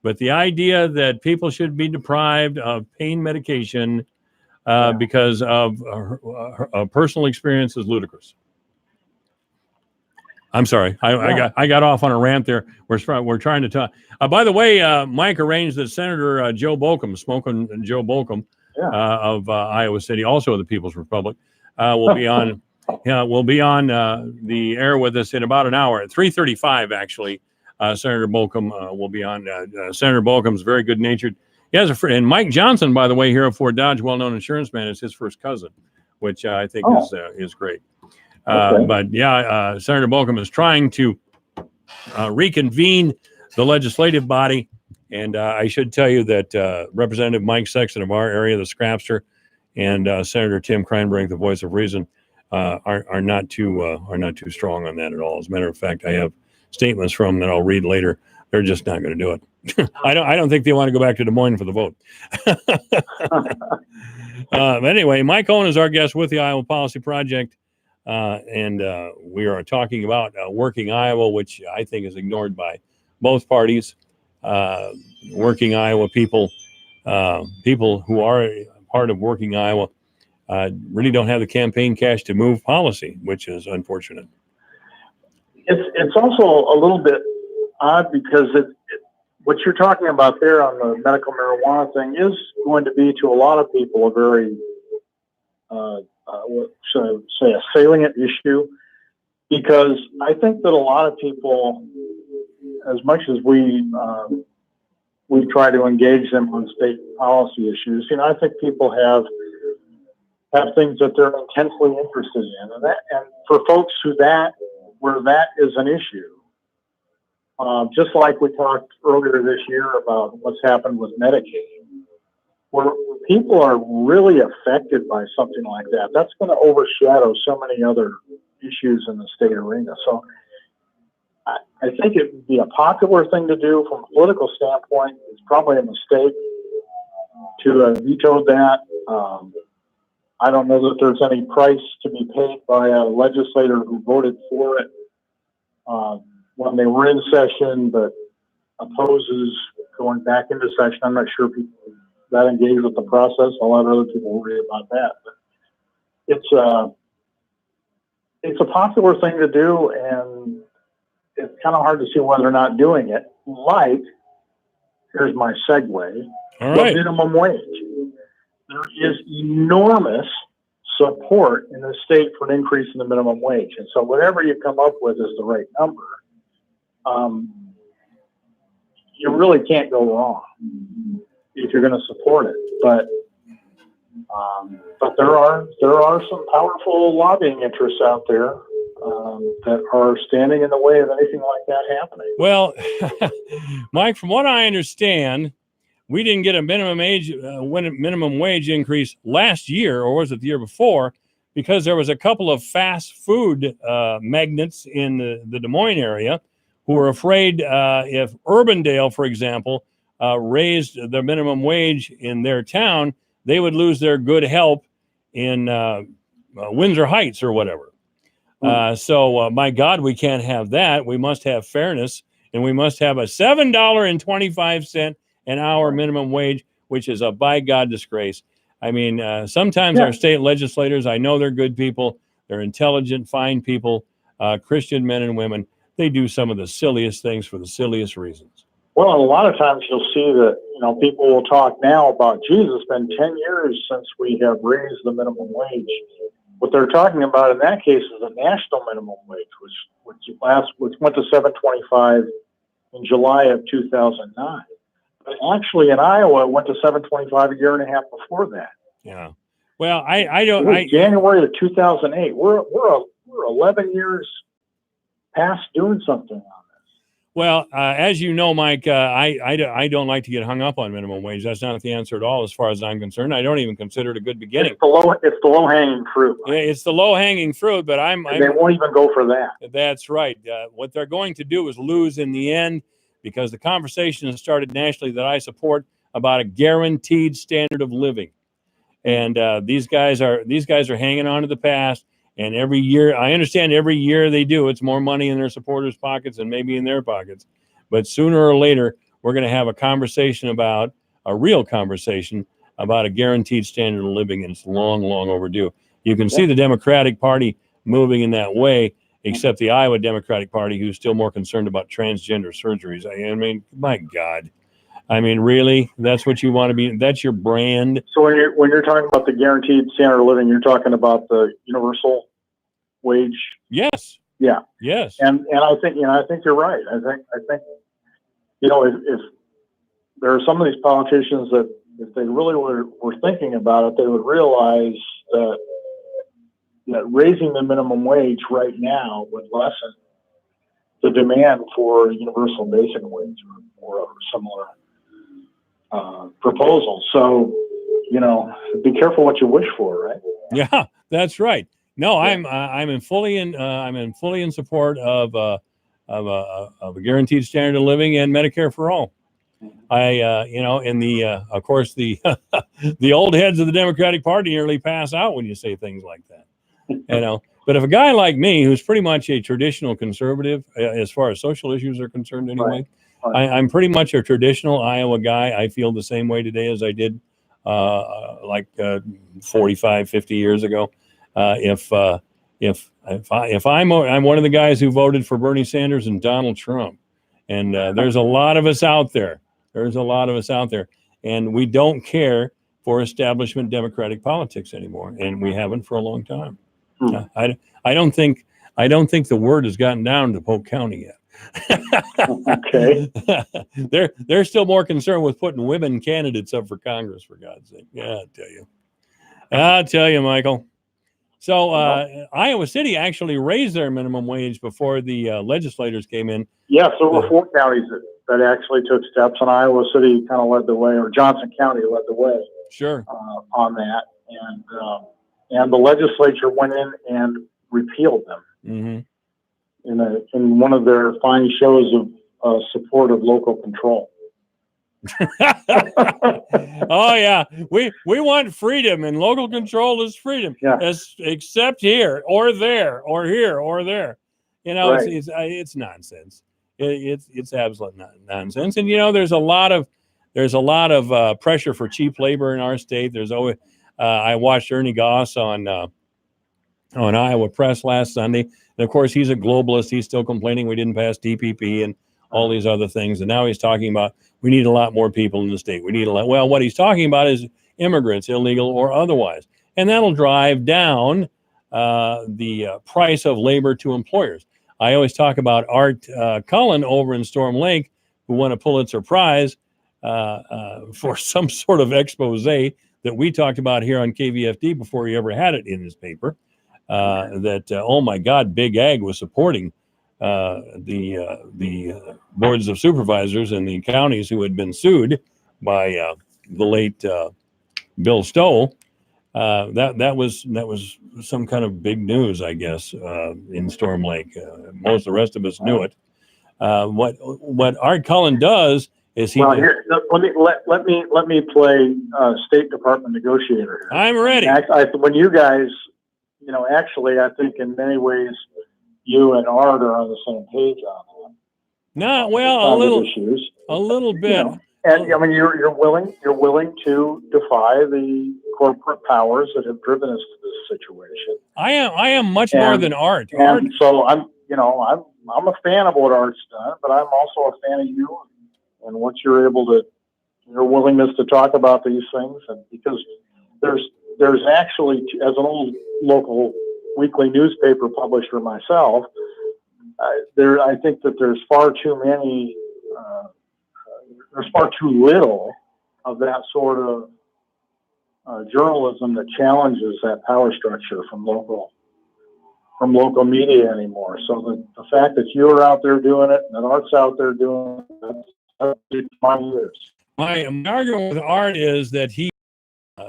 But the idea that people should be deprived of pain medication because of a personal experience is ludicrous. I'm sorry. I got off on a rant there. We're trying to talk. By the way, Mike arranged that Senator Joe Bolcom, Smoking Joe Bolcom of Iowa City, also of the People's Republic, will be on. Will be on the air with us in about an hour at 3:35. Actually, Senator Bolcom will be on. Senator Bolcom's very good natured. He has a friend, and Mike Johnson, by the way, here at Fort Dodge, well-known insurance man, is his first cousin, which I think is great. But yeah, Senator Bolcom is trying to reconvene the legislative body. And I should tell you that Representative Mike Sexton of our area, the Scrapster, and Senator Tim Kreinbrink, the voice of reason, are not too strong on that at all. As a matter of fact, I have statements from them that I'll read later. They're just not going to do it. I don't think they want to go back to Des Moines for the vote. But anyway, Mike Owen is our guest with the Iowa Policy Project. And we are talking about Working Iowa, which I think is ignored by both parties. Working Iowa people who are part of Working Iowa really don't have the campaign cash to move policy, which is unfortunate. It's also a little bit odd because what you're talking about there on the medical marijuana thing is going to be to a lot of people a very what should I say, a salient issue, because I think that a lot of people, as much as we try to engage them on state policy issues, I think people have things that they're intensely interested in, and for folks where that is an issue, just like we talked earlier this year about what's happened with Medicaid. Where people are really affected by something like that, that's going to overshadow so many other issues in the state arena. So I think it would be a popular thing to do from a political standpoint. It's probably a mistake to have vetoed that. I don't know that there's any price to be paid by a legislator who voted for it when they were in session, but opposes going back into session. I'm not sure people that engaged with the process. I'll let other people worry about that. But it's a popular thing to do, and it's kind of hard to see why they're not doing it. Like, here's my segue, All right. The minimum wage. There is enormous support in the state for an increase in the minimum wage. And so whatever you come up with is the right number. You really can't go wrong if you're going to support it, but there are some powerful lobbying interests out there that are standing in the way of anything like that happening. Well, Mike, from what I understand, we didn't get a minimum wage increase last year, or was it the year before, because there was a couple of fast food magnates in the Des Moines area who were afraid if Urbandale, for example, raised the minimum wage in their town, they would lose their good help in Windsor Heights or whatever. So, my God, we can't have that. We must have fairness, and we must have a $7.25 an hour minimum wage, which is a by God disgrace. I mean, sometimes our state legislators, I know they're good people, they're intelligent, fine people, Christian men and women. They do some of the silliest things for the silliest reasons. Well, and a lot of times you'll see that, people will talk now about, geez, it's been 10 years since we have raised the minimum wage. What they're talking about in that case is a national minimum wage, which went to $7.25 in July of 2009. But actually in Iowa, it went to $7.25 a year and a half before that. Yeah. Well, January of 2008. We're 11 years past doing something on this. Well, as you know, Mike, I don't like to get hung up on minimum wage. That's not the answer at all, as far as I'm concerned. I don't even consider it a good beginning. It's the low hanging fruit. Yeah, it's the low hanging fruit, but they won't even go for that. That's right. What they're going to do is lose in the end, because the conversation has started nationally that I support about a guaranteed standard of living, and these guys are hanging on to the past. And every year, I understand every year they do, it's more money in their supporters' pockets and maybe in their pockets. But sooner or later, we're going to have a real conversation about a guaranteed standard of living, and it's long, long overdue. You can see the Democratic Party moving in that way, except the Iowa Democratic Party, who's still more concerned about transgender surgeries. I mean, my God. I mean, really? That's what you want to be? That's your brand? So when you're talking about the guaranteed standard of living, you're talking about the universal wage? Yes. Yeah. Yes. And I think you're right. I think if there are some of these politicians that if they really were thinking about it, they would realize that raising the minimum wage right now would lessen the demand for universal basic wage or a similar proposal. So, be careful what you wish for, right? Yeah, that's right. No, I'm fully in support of a guaranteed standard of living and Medicare for all. Of course the the old heads of the Democratic Party nearly pass out when you say things like that. But if a guy like me, who's pretty much a traditional conservative as far as social issues are concerned anyway, right. I'm pretty much a traditional Iowa guy. I feel the same way today as I did 45, 50 years ago. If I'm one of the guys who voted for Bernie Sanders and Donald Trump, and there's a lot of us out there. And we don't care for establishment Democratic politics anymore, and we haven't for a long time. I don't think the word has gotten down to Polk County yet. Okay. They're still more concerned with putting women candidates up for Congress, for God's sake. Yeah, I'll tell you, Michael. So Iowa City actually raised their minimum wage before the legislators came in. Yes, there were 4 counties that actually took steps, and Iowa City kind of led the way, or Johnson County led the way. Sure. On that, and the legislature went in and repealed them. Mm-hmm. In one of their fine shows of support of local control. Oh yeah, we want freedom, and local control is freedom. Yeah. Except here or there or here or there. Right. It's nonsense. It's absolute nonsense. And there's a lot of pressure for cheap labor in our state. There's always I watched Ernie Goss on Iowa Press last Sunday. And of course, he's a globalist. He's still complaining we didn't pass DPP and all these other things. And now he's talking about we need a lot more people in the state. We need a lot. Well, what he's talking about is immigrants, illegal or otherwise. And that'll drive down the price of labor to employers. I always talk about Art Cullen over in Storm Lake, who won a Pulitzer Prize for some sort of expose that we talked about here on KVFD before he ever had it in his paper. Oh my God, Big Ag was supporting the boards of supervisors in the counties who had been sued by the late Bill Stoll. That was some kind of big news, I guess, in Storm Lake. Most of the rest of us knew it. What Art Cullen does is he. Well, here, let me play State Department negotiator here. I'm ready. When you guys. Actually, I think in many ways, you and Art are on the same page on that. No, well, a little bit. And I mean, you're willing to defy the corporate powers that have driven us to this situation. I am much more than Art. And so I'm a fan of what Art's done, but I'm also a fan of you and what your willingness to talk about these things, and because there's actually, as an old local weekly newspaper publisher myself, I think that there's far too little of that sort of journalism that challenges that power structure from local from local media anymore. So the fact that you're out there doing it and that Art's out there doing it, that's 5 years. My argument with Art is that he,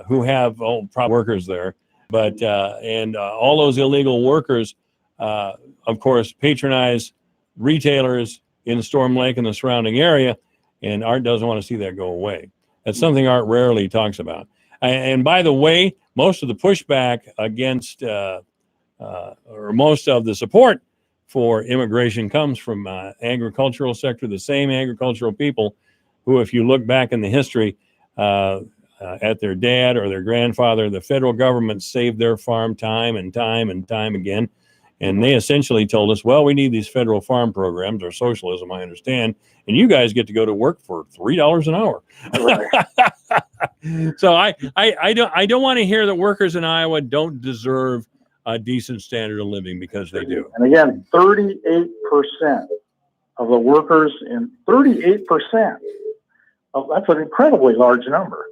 who have prop workers there, but and all those illegal workers, of course, patronize retailers in Storm Lake and the surrounding area, and Art doesn't want to see that go away. That's something Art rarely talks about. And by the way, most of the pushback against, or most of the support for immigration comes from agricultural sector, the same agricultural people who, if you look back in the history, at their dad or their grandfather, the federal government saved their farm time and time and time again. And they essentially told us, well, we need these federal farm programs, or socialism, I understand, and you guys get to go to work for $3 an hour. Right. So I don't want to hear that workers in Iowa don't deserve a decent standard of living, because they do. And again, 38% of the workers in 38% of, that's an incredibly large number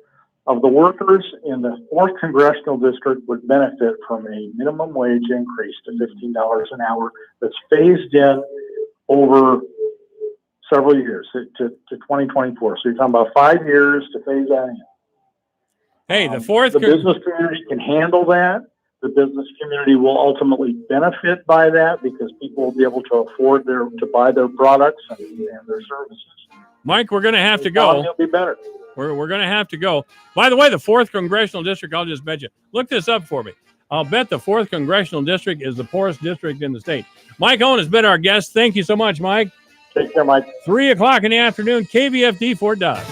of the workers in the 4th Congressional District would benefit from a minimum wage increase to $15 an hour that's phased in over several years to 2024. So you're talking about 5 years to phase that in. Hey, the fourth... The business community can handle that. The business community will ultimately benefit by that, because people will be able to afford to buy their products and their services. Mike, we're going to have to go. It'll be better. We're going to have to go. By the way, the 4th Congressional District, I'll just bet you. Look this up for me. I'll bet the 4th Congressional District is the poorest district in the state. Mike Owen has been our guest. Thank you so much, Mike. Take care, Mike. 3 o'clock in the afternoon, KVFD Fort Dodge.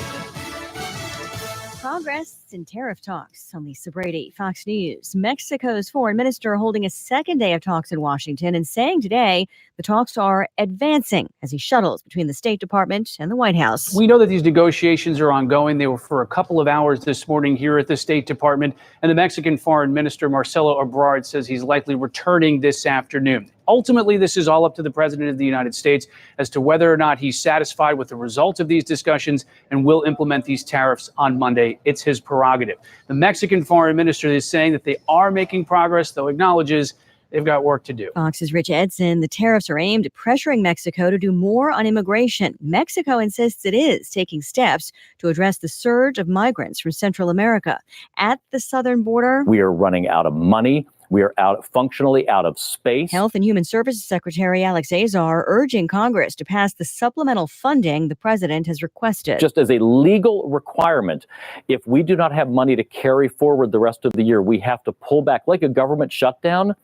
Progress in tariff talks. I'm Lisa Brady, Fox News. Mexico's foreign minister holding a second day of talks in Washington and saying today the talks are advancing as he shuttles between the State Department and the White House. We know that these negotiations are ongoing. They were for a couple of hours this morning here at the State Department, and the Mexican foreign minister, Marcelo Ebrard, says he's likely returning this afternoon. Ultimately, this is all up to the President of the United States as to whether or not he's satisfied with the results of these discussions and will implement these tariffs on Monday. It's his prerogative. The Mexican foreign minister is saying that they are making progress, though acknowledges they've got work to do. Fox's Rich Edson. The tariffs are aimed at pressuring Mexico to do more on immigration. Mexico insists it is taking steps to address the surge of migrants from Central America. At the southern border, we are running out of money. We are functionally out of space. Health and Human Services Secretary Alex Azar urging Congress to pass the supplemental funding the president has requested. Just as a legal requirement, if we do not have money to carry forward the rest of the year, we have to pull back, like a government shutdown,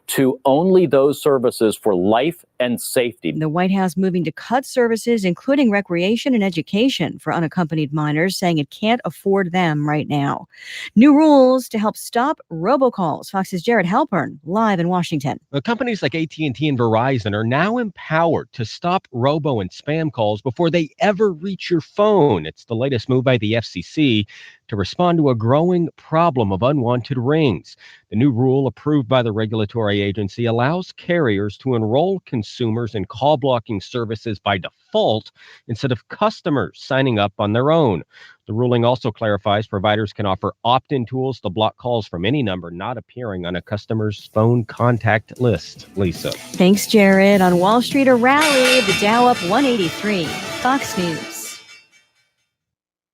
to only those services for life and safety. The White House moving to cut services, including recreation and education for unaccompanied minors, saying it can't afford them right now. New rules to help stop robocalls. Fox's Jared Halpern, live in Washington. Companies like AT&T and Verizon are now empowered to stop robo and spam calls before they ever reach your phone. It's the latest move by the FCC to respond to a growing problem of unwanted rings. The new rule, approved by the regulatory agency, allows carriers to enroll consumers in call blocking services by default instead of customers signing up on their own. The ruling also clarifies providers can offer opt-in tools to block calls from any number not appearing on a customer's phone contact list. Lisa. Thanks, Jared. On Wall Street, a rally, the Dow up 183. Fox News.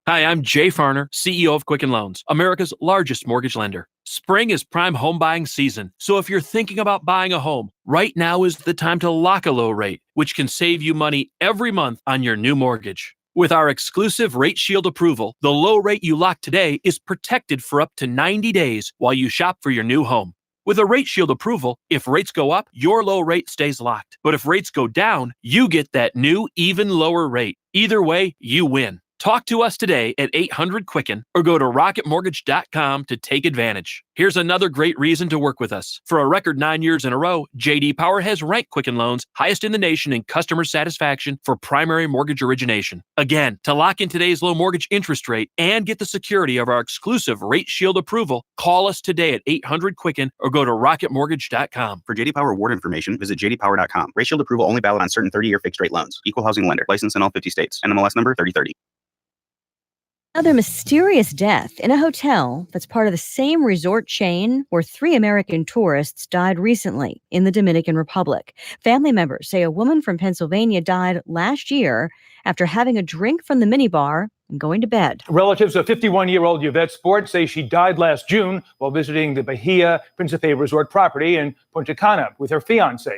Hi, I'm Jay Farner, CEO of Quicken Loans, America's largest mortgage lender. Spring is prime home buying season, so if you're thinking about buying a home, right now is the time to lock a low rate, which can save you money every month on your new mortgage. With our exclusive Rate Shield approval, the low rate you lock today is protected for up to 90 days while you shop for your new home. With a Rate Shield approval, if rates go up, your low rate stays locked. But if rates go down, you get that new, even lower rate. Either way, you win. Talk to us today at 800-QUICKEN or go to rocketmortgage.com to take advantage. Here's another great reason to work with us. For a record 9 years in a row, J.D. Power has ranked Quicken Loans highest in the nation in customer satisfaction for primary mortgage origination. Again, to lock in today's low mortgage interest rate and get the security of our exclusive Rate Shield approval, call us today at 800-QUICKEN or go to rocketmortgage.com. For J.D. Power award information, visit jdpower.com. Rate Shield approval only valid on certain 30-year fixed-rate loans. Equal housing lender. Licensed in all 50 states. NMLS number 3030. Another mysterious death in a hotel that's part of the same resort chain where 3 American tourists died recently in the Dominican Republic. Family members say a woman from Pennsylvania died last year after having a drink from the minibar and going to bed. Relatives of 51-year-old Yvette Sport say she died last June while visiting the Bahia Principe Resort property in Punta Cana with her fiancé.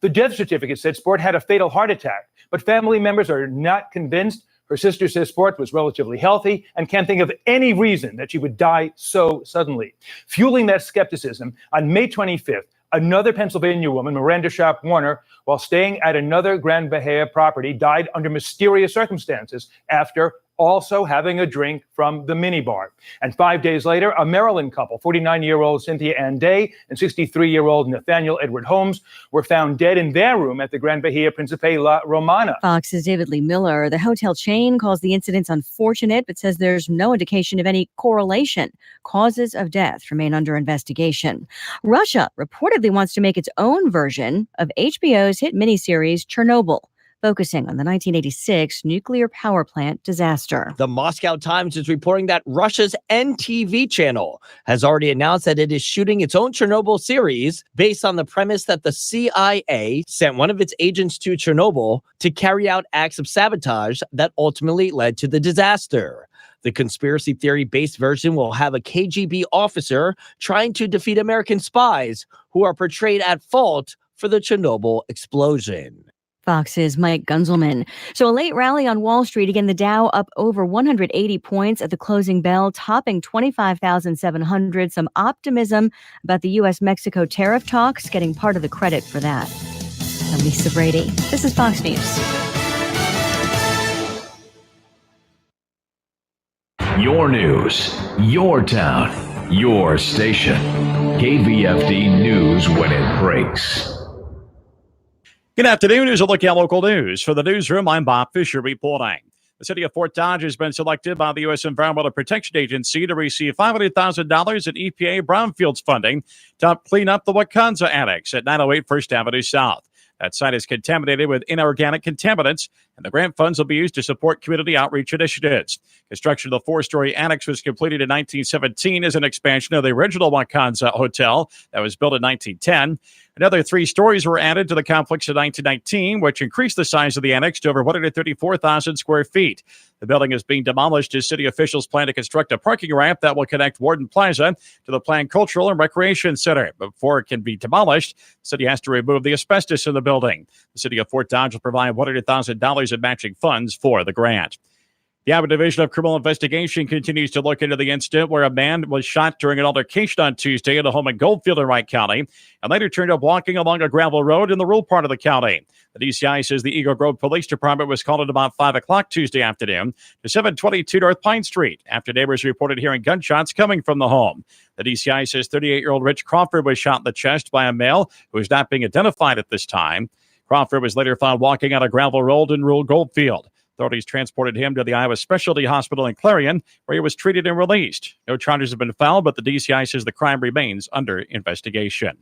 The death certificate said Sport had a fatal heart attack, but family members are not convinced. Her sister says Sport was relatively healthy and can't think of any reason that she would die so suddenly. Fueling that skepticism, on May 25th, another Pennsylvania woman, Miranda Sharp Warner, while staying at another Grand Bahia property, died under mysterious circumstances after also having a drink from the minibar. And 5 days later, a Maryland couple, 49-year-old Cynthia Ann Day and 63-year-old Nathaniel Edward Holmes, were found dead in their room at the Grand Bahia Principe La Romana. Fox's David Lee Miller. The hotel chain calls the incidents unfortunate, but says there's no indication of any correlation. Causes of death remain under investigation. Russia reportedly wants to make its own version of HBO's hit miniseries Chernobyl, focusing on the 1986 nuclear power plant disaster. The Moscow Times is reporting that Russia's NTV channel has already announced that it is shooting its own Chernobyl series based on the premise that the CIA sent one of its agents to Chernobyl to carry out acts of sabotage that ultimately led to the disaster. The conspiracy theory-based version will have a KGB officer trying to defeat American spies who are portrayed at fault for the Chernobyl explosion. Fox's Mike Gunzelman. So a late rally on Wall Street. Again, the Dow up over 180 points at the closing bell, topping 25,700. Some optimism about the U.S.-Mexico tariff talks, getting part of the credit for that. I'm Lisa Brady. This is Fox News. Your news, your town, your station. KVFD News when it breaks. Good afternoon. Here's a look at local news. For the newsroom, I'm Bob Fisher reporting. The city of Fort Dodge has been selected by the U.S. Environmental Protection Agency to receive $500,000 in EPA brownfields funding to help clean up the Wakanza Annex at 908 First Avenue South. That site is contaminated with inorganic contaminants, and the grant funds will be used to support community outreach initiatives. Construction of the 4-story annex was completed in 1917 as an expansion of the original Wakanza Hotel that was built in 1910. Another 3 stories were added to the complex in 1919, which increased the size of the annex to over 134,000 square feet. The building is being demolished as city officials plan to construct a parking ramp that will connect Warden Plaza to the planned Cultural and Recreation Center. Before it can be demolished, the city has to remove the asbestos in the building. The city of Fort Dodge will provide $100,000 in matching funds for the grant. The Iowa Division of Criminal Investigation continues to look into the incident where a man was shot during an altercation on Tuesday at a home in Goldfield in Wright County and later turned up walking along a gravel road in the rural part of the county. The DCI says the Eagle Grove Police Department was called at about 5 o'clock Tuesday afternoon to 722 North Pine Street after neighbors reported hearing gunshots coming from the home. The DCI says 38-year-old Rich Crawford was shot in the chest by a male who is not being identified at this time. Crawford was later found walking on a gravel road in rural Goldfield. Authorities transported him to the Iowa Specialty Hospital in Clarion, where he was treated and released. No charges have been filed, but the DCI says the crime remains under investigation.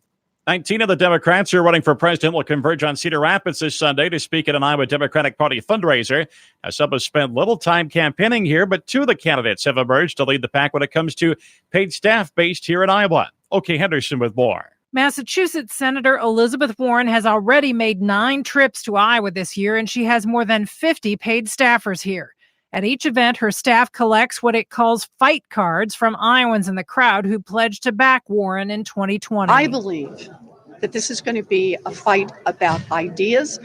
19 of the Democrats who are running for president will converge on Cedar Rapids this Sunday to speak at an Iowa Democratic Party fundraiser. Now, some have spent little time campaigning here, but 2 of the candidates have emerged to lead the pack when it comes to paid staff based here in Iowa. OK Henderson with more. Massachusetts Senator Elizabeth Warren has already made 9 trips to Iowa this year, and she has more than 50 paid staffers here. At each event, her staff collects what it calls fight cards from Iowans in the crowd who pledged to back Warren in 2020. I believe that this is going to be a fight about ideas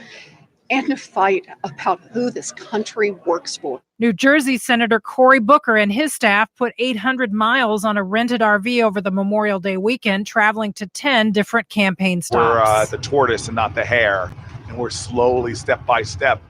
and a fight about who this country works for. New Jersey Senator Cory Booker and his staff put 800 miles on a rented RV over the Memorial Day weekend, traveling to 10 different campaign stops. We're the tortoise and not the hare, and we're slowly, step by step,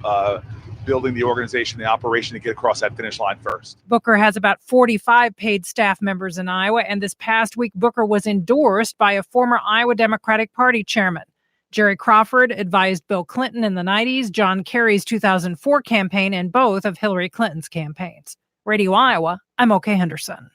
building the organization, the operation to get across that finish line first. Booker has about 45 paid staff members in Iowa, and this past week, Booker was endorsed by a former Iowa Democratic Party chairman. Jerry Crawford advised Bill Clinton in the 90s, John Kerry's 2004 campaign, and both of Hillary Clinton's campaigns. Radio Iowa, I'm OK Henderson.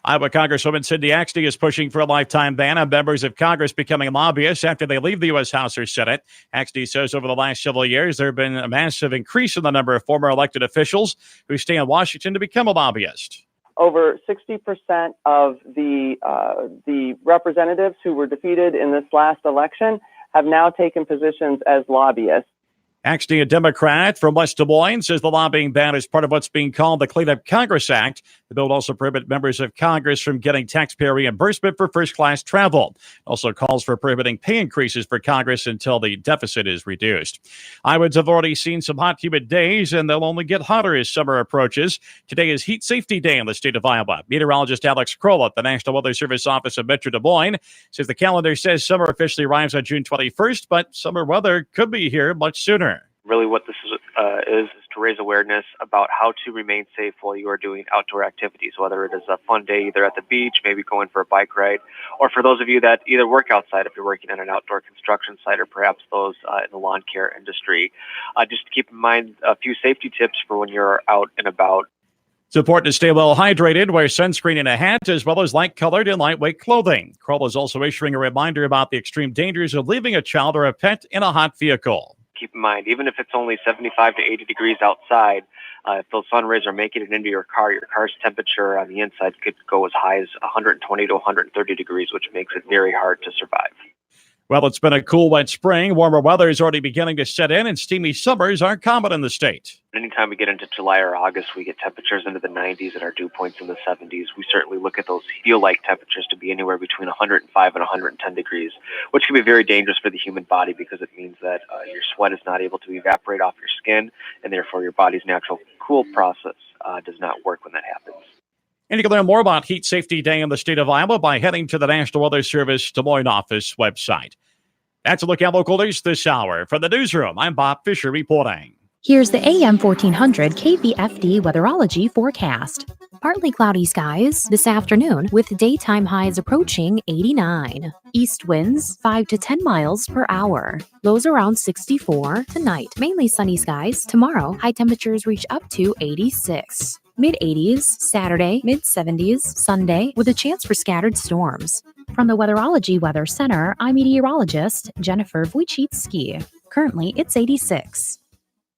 Iowa Congresswoman Cindy Axne is pushing for a lifetime ban on members of Congress becoming lobbyists after they leave the U.S. House or Senate. Axne says over the last several years, there have been a massive increase in the number of former elected officials who stay in Washington to become a lobbyist. Over 60% of the representatives who were defeated in this last election have now taken positions as lobbyists. Axne, a Democrat from West Des Moines, says the lobbying ban is part of what's being called the Clean Up Congress Act. The bill also prohibits members of Congress from getting taxpayer reimbursement for first-class travel. Also calls for prohibiting pay increases for Congress until the deficit is reduced. Iowans have already seen some hot, humid days, and they'll only get hotter as summer approaches. Today is Heat Safety Day in the state of Iowa. Meteorologist Alex Kroll at the National Weather Service office of Metro Des Moines says the calendar says summer officially arrives on June 21st, but summer weather could be here much sooner. Really what this is to raise awareness about how to remain safe while you are doing outdoor activities, whether it is a fun day either at the beach, maybe going for a bike ride, or for those of you that either work outside if you're working at an outdoor construction site, or perhaps those in the lawn care industry. Just keep in mind a few safety tips for when you're out and about. It's important to stay well hydrated, wear sunscreen and a hat, as well as light-colored and lightweight clothing. Kroll is also issuing a reminder about the extreme dangers of leaving a child or a pet in a hot vehicle. Keep in mind, even if it's only 75 to 80 degrees outside, if those sun rays are making it into your car's temperature on the inside could go as high as 120 to 130 degrees, which makes it very hard to survive. Well, it's been a cool, wet spring. Warmer weather is already beginning to set in, and steamy summers are common in the state. Anytime we get into July or August, we get temperatures into the 90s and our dew points in the 70s. We certainly look at those feel-like temperatures to be anywhere between 105 and 110 degrees, which can be very dangerous for the human body because it means that your sweat is not able to evaporate off your skin, and therefore your body's natural cool process does not work when that happens. And you can learn more about Heat Safety Day in the state of Iowa by heading to the National Weather Service Des Moines office website. That's a look at local news this hour. From the newsroom, I'm Bob Fisher reporting. Here's the AM 1400 KVFD weatherology forecast. Partly cloudy skies this afternoon with daytime highs approaching 89. East winds 5 to 10 miles per hour. Lows around 64 tonight. Mainly sunny skies. Tomorrow, high temperatures reach up to 86. Mid-80s Saturday, mid-70s Sunday with a chance for scattered storms. From the Weatherology Weather Center, I'm meteorologist Jennifer Wojcicki. Currently, it's 86.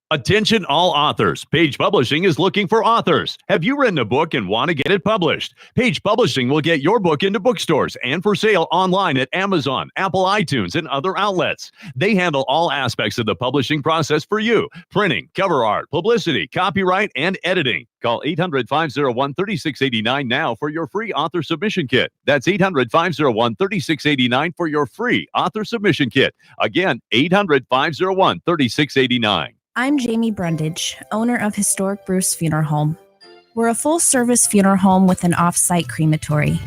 Attention all authors. Page Publishing is looking for authors. Have you written a book and want to get it published? Page Publishing will get your book into bookstores and for sale online at Amazon, Apple iTunes, and other outlets. They handle all aspects of the publishing process for you. Printing, cover art, publicity, copyright, and editing. Call 800-501-3689 now for your free author submission kit. That's 800-501-3689 for your free author submission kit. Again, 800-501-3689. I'm Jamie Brundage, owner of Historic Bruce Funeral Home. We're a full-service funeral home with an off-site crematory.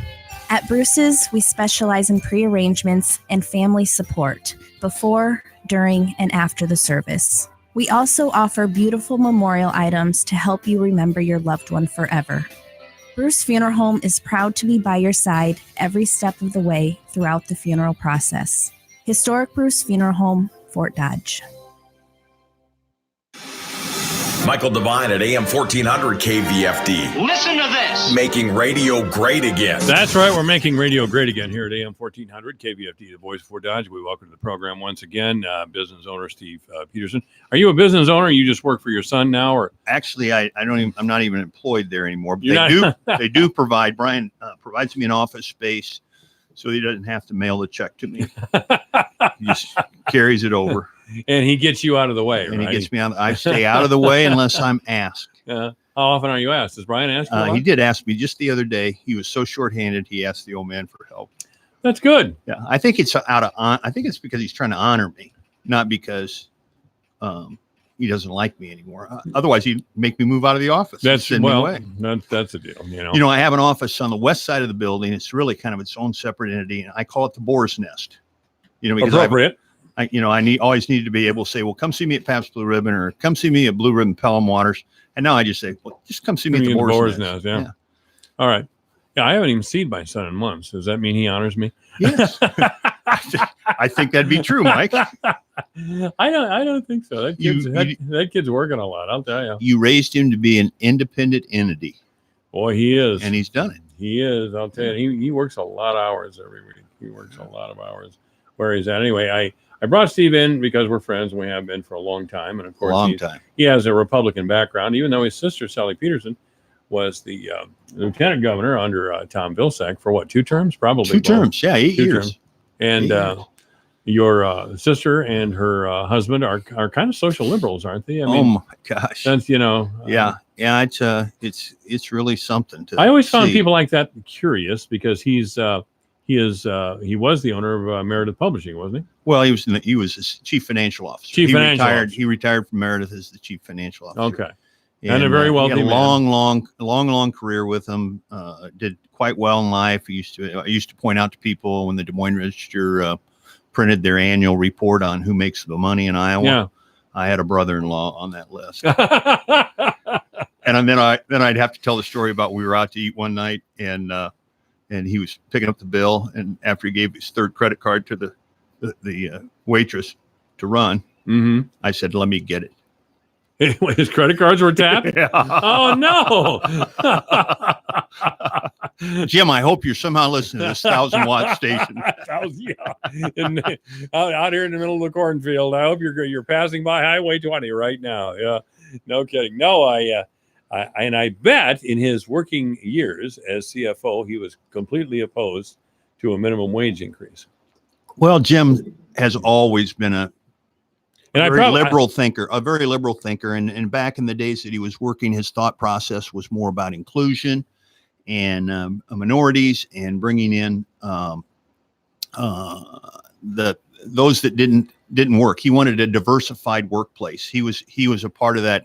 At Bruce's, we specialize in pre-arrangements and family support before, during, and after the service. We also offer beautiful memorial items to help you remember your loved one forever. Bruce Funeral Home is proud to be by your side every step of the way throughout the funeral process. Historic Bruce Funeral Home, Fort Dodge. Michael Devine at AM 1400 KVFD. Listen to this. Making radio great again. That's right. We're making radio great again here at AM 1400 KVFD, the voice for Dodge. We welcome to the program once again, business owner Steve Peterson. Are you a business owner? Or you just work for your son now, or actually, I'm not even employed there anymore. But they do provide. Brian provides me an office space, so he doesn't have to mail the check to me. He just carries it over. And he gets you out of the way, and right? He gets me out. I stay out of the way unless I'm asked. How often are you asked? Does Brian ask you? He did ask me just the other day. He was so shorthanded, he asked the old man for help. That's good. Yeah, I think it's I think it's because he's trying to honor me, not because he doesn't like me anymore. Otherwise, he'd make me move out of the office. That's send me away. That's a deal. You know, I have an office on the west side of the building. It's really kind of its own separate entity, and I call it the Boar's Nest. You know, because appropriate. I always need to be able to say, well, come see me at Pabst Blue Ribbon, or come see me at Blue Ribbon Pelham Waters. And now I just say, well, just come see me at the Boar's Nest. Yeah. All right. Yeah, I haven't even seen my son in months. Does that mean he honors me? Yes. I think that'd be true, Mike. I don't think so. That kid's working a lot, I'll tell you. You raised him to be an independent entity. Boy, he is. And he's done it. He is. I'll tell you, he works a lot of hours every week. He works a lot of hours where he's at. Anyway, I brought Steve in because we're friends and we have been for a long time. And of course, he has a Republican background, even though his sister, Sally Peterson, was the lieutenant governor under Tom Vilsack for what, 2 terms? Probably 2 terms. Yeah, 8 years. Terms. And your sister and her husband are kind of social liberals, aren't they? I mean, oh my gosh. That's, yeah. It's really something to I always found see. people like that curious because he was the owner of Meredith Publishing, wasn't he? Well, he was a chief financial officer. He retired from Meredith as the chief financial officer. Okay. And a very wealthy he had a man. long career with him. Did quite well in life. I used to point out to people when the Des Moines Register printed their annual report on who makes the money in Iowa. Yeah. I had a brother-in-law on that list. And then I'd have to tell the story about we were out to eat one night and he was picking up the bill, and after he gave his 3rd credit card to the waitress to run, I said, "Let me get it." Anyway, his credit cards were tapped? Yeah. Oh, no. Jim, I hope you're somehow listening to this 1,000-watt station. Out here in the middle of the cornfield. I hope you're passing by Highway 20 right now. Yeah, no kidding. No, I bet in his working years as CFO, he was completely opposed to a minimum wage increase. Well, Jim has always been a very liberal thinker. And back in the days that he was working, his thought process was more about inclusion and minorities and bringing in those that didn't work. He wanted a diversified workplace. He was a part of that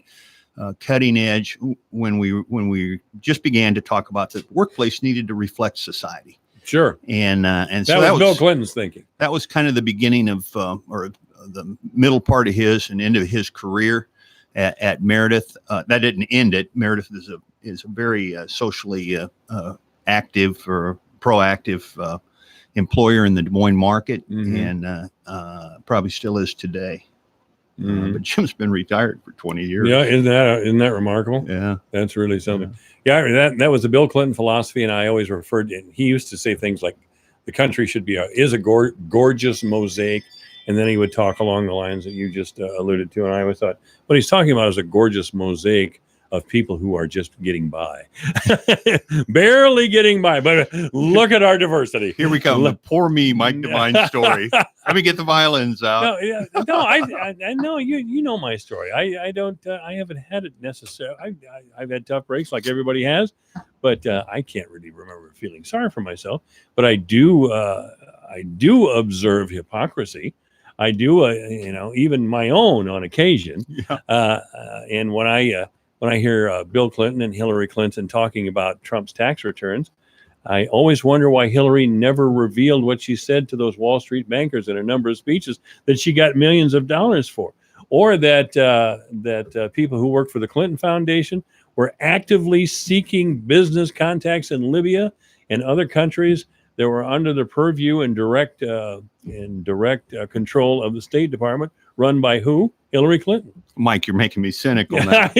cutting edge when we just began to talk about the workplace needed to reflect society. Sure. And so that was Bill Clinton's thinking. That was kind of the beginning of or the middle part of his and end of his career at Meredith. That didn't end it. Meredith is a very socially active or proactive employer in the Des Moines market, and probably still is today. But Jim's been retired for 20 years. Yeah, isn't that remarkable? Yeah, that's really something. Yeah, that was the Bill Clinton philosophy, and I always referred to it. He used to say things like, "The country should be is a gorgeous mosaic," and then he would talk along the lines that you just alluded to. And I always thought what he's talking about is a gorgeous mosaic of people who are just getting by, barely getting by. But look at our diversity. Here we come. The poor me, Mike Devine story. Let me get the violins out. I know you know my story. I don't. I haven't had it necessarily. I've had tough breaks like everybody has, but I can't really remember feeling sorry for myself. But I do observe hypocrisy. I do, even my own on occasion. Yeah. And when I hear Bill Clinton and Hillary Clinton talking about Trump's tax returns, I always wonder why Hillary never revealed what she said to those Wall Street bankers in a number of speeches that she got millions of dollars for, or that people who work for the Clinton Foundation were actively seeking business contacts in Libya and other countries that were under the purview and direct control of the State Department, run by who? Hillary Clinton. Mike, you're making me cynical now.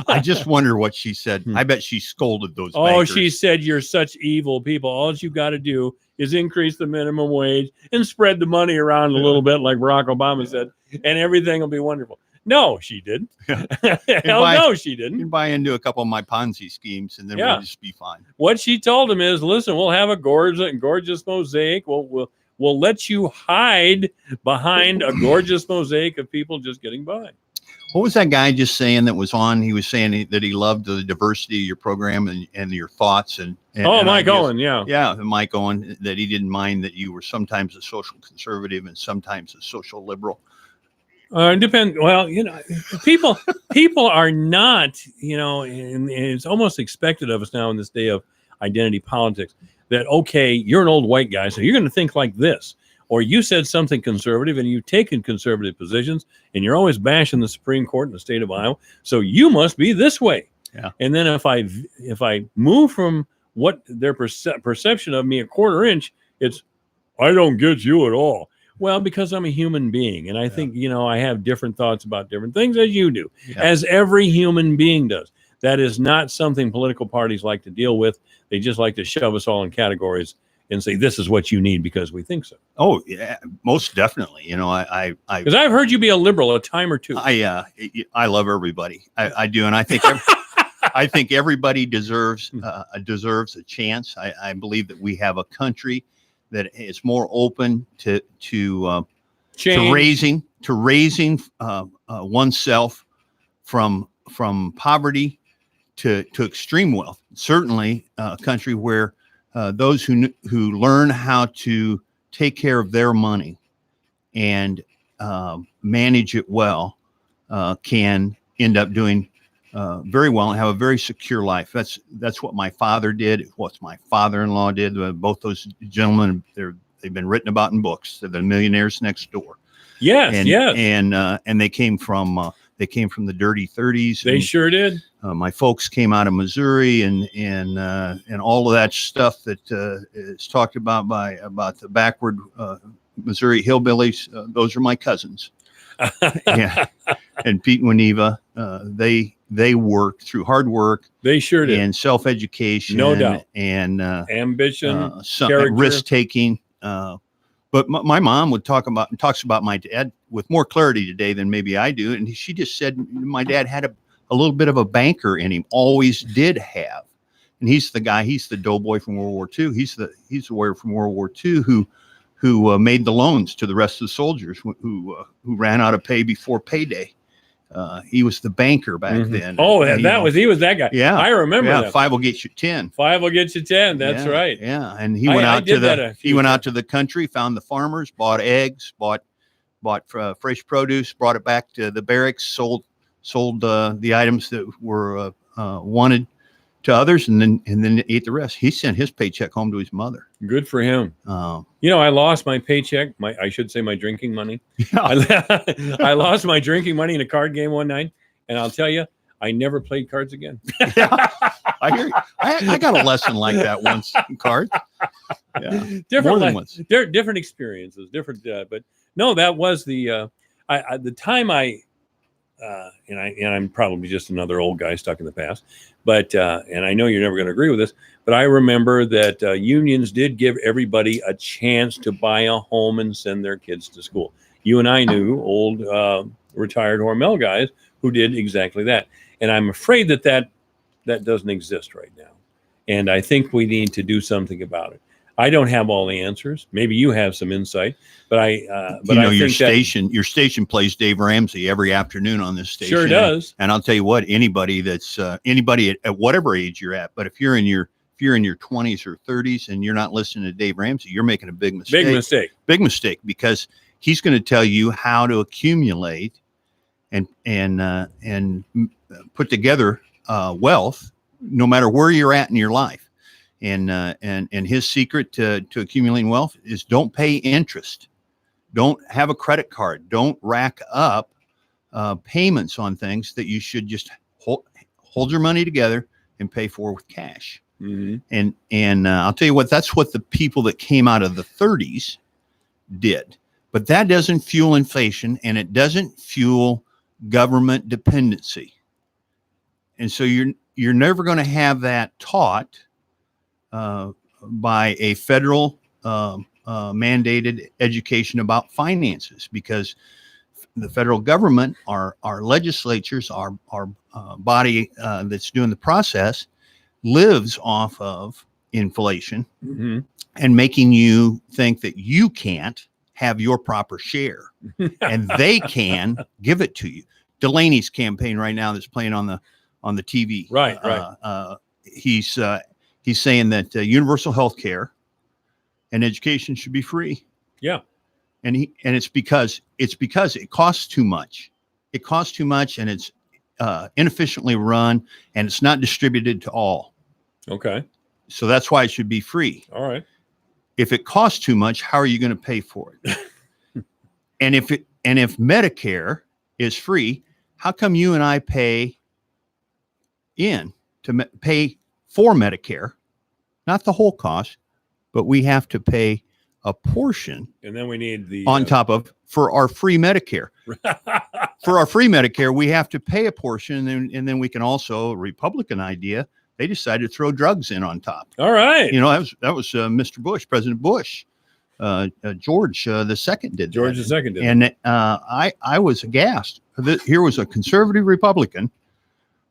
I just wonder what she said. I bet she scolded those bankers. She said, "You're such evil people. All you got to do is increase the minimum wage and spread the money around a little bit," like Barack Obama said, "and everything will be wonderful." No, she didn't. No, she didn't. You buy into a couple of my Ponzi schemes, and then we'll just be fine. What she told him is, "Listen, we'll have a gorgeous mosaic. We'll let you hide behind a gorgeous mosaic of people just getting by." What was that guy just saying that was on? He was saying that he loved the diversity of your program and your thoughts and Mike Owen, yeah, Mike Owen, that he didn't mind that you were sometimes a social conservative and sometimes a social liberal. Depend. Well, people are not, and it's almost expected of us now in this day of identity politics that, okay, you're an old white guy, so you're going to think like this, or you said something conservative and you've taken conservative positions and you're always bashing the Supreme Court in the state of Iowa, so you must be this way. Yeah. And then if I move from what their perception of me a quarter inch, it's, I don't get you at all. Well, because I'm a human being, and I think, I have different thoughts about different things, as you do, as every human being does. That is not something political parties like to deal with. They just like to shove us all in categories and say, this is what you need because we think so. Oh, yeah, most definitely. You know, Because I've heard you be a liberal a time or two. I love everybody. I do. And I think, I think everybody deserves a chance. I believe that we have a country that is more open to raising oneself from poverty to extreme wealth. Certainly a country where those who learn how to take care of their money and manage it well can end up doing very well and have a very secure life. That's what my father did. What my father-in-law did. Both those gentlemen, they've been written about in books. They're the millionaires next door. Yes, and they came from the dirty 30s. They sure did. My folks came out of Missouri, and all of that stuff that is talked about the backward Missouri hillbillies. Those are my cousins. Yeah, and Pete and Winiva, they worked through hard work. They sure did. And self-education, no doubt, and ambition, risk taking. But my mom talks about my dad with more clarity today than maybe I do. And she just said my dad had a little bit of a banker in him, always did have. And he's the doughboy from World War II. He's the warrior from World War II who made the loans to the rest of the soldiers who ran out of pay before payday. He was the banker back then. Oh, he was that guy. Yeah, I remember that. 5 will get you 10. 5 will get you 10. That's right. Yeah, and he went out to the country, found the farmers, bought eggs, bought fresh produce, brought it back to the barracks, sold the items that were wanted to others, and then ate the rest. He sent his paycheck home to his mother. Good for him. I lost my paycheck. I should say my drinking money. I lost my drinking money in a card game one night, and I'll tell you, I never played cards again. I hear you. I got a lesson like that once in cards. Yeah, different experiences, but no, that was the time and I'm probably just another old guy stuck in the past, but and I know you're never going to agree with this, but I remember that unions did give everybody a chance to buy a home and send their kids to school. You and I knew old retired Hormel guys who did exactly that, and I'm afraid that doesn't exist right now, and I think we need to do something about it. I don't have all the answers. Maybe you have some insight, but I your station plays Dave Ramsey every afternoon on this station. Sure does. And I'll tell you what, anybody at whatever age you're at, but if you're in your 20s or 30s and you're not listening to Dave Ramsey, you're making a big mistake. Big mistake, because he's going to tell you how to accumulate and put together wealth, no matter where you're at in your life. And his secret to accumulating wealth is don't pay interest. Don't have a credit card. Don't rack up payments on things that you should just hold your money together and pay for with cash. Mm-hmm. And I'll tell you what, that's what the people that came out of the 30s did. But that doesn't fuel inflation, and it doesn't fuel government dependency. And so you're never going to have that taught by a federal mandated education about finances, because the federal government, our legislatures, our body that's doing the process, lives off of inflation and making you think that you can't have your proper share and they can give it to you. Delaney's campaign right now that's playing on the TV. Right. He's saying that universal health care and education should be free. Yeah. And it's because it costs too much. It costs too much, and it's inefficiently run, and it's not distributed to all. Okay. So that's why it should be free. All right. If it costs too much, how are you going to pay for it? and if Medicare is free, how come you and I pay pay for Medicare, not the whole cost, but we have to pay a portion And then we need the on top of for our free Medicare. For our free Medicare, we have to pay a portion, and then we can also, Republican idea, they decided to throw drugs in on top. All right. You know, that was Mr. Bush, President Bush. George the second did George that. the second did. And I was aghast. Here was a conservative Republican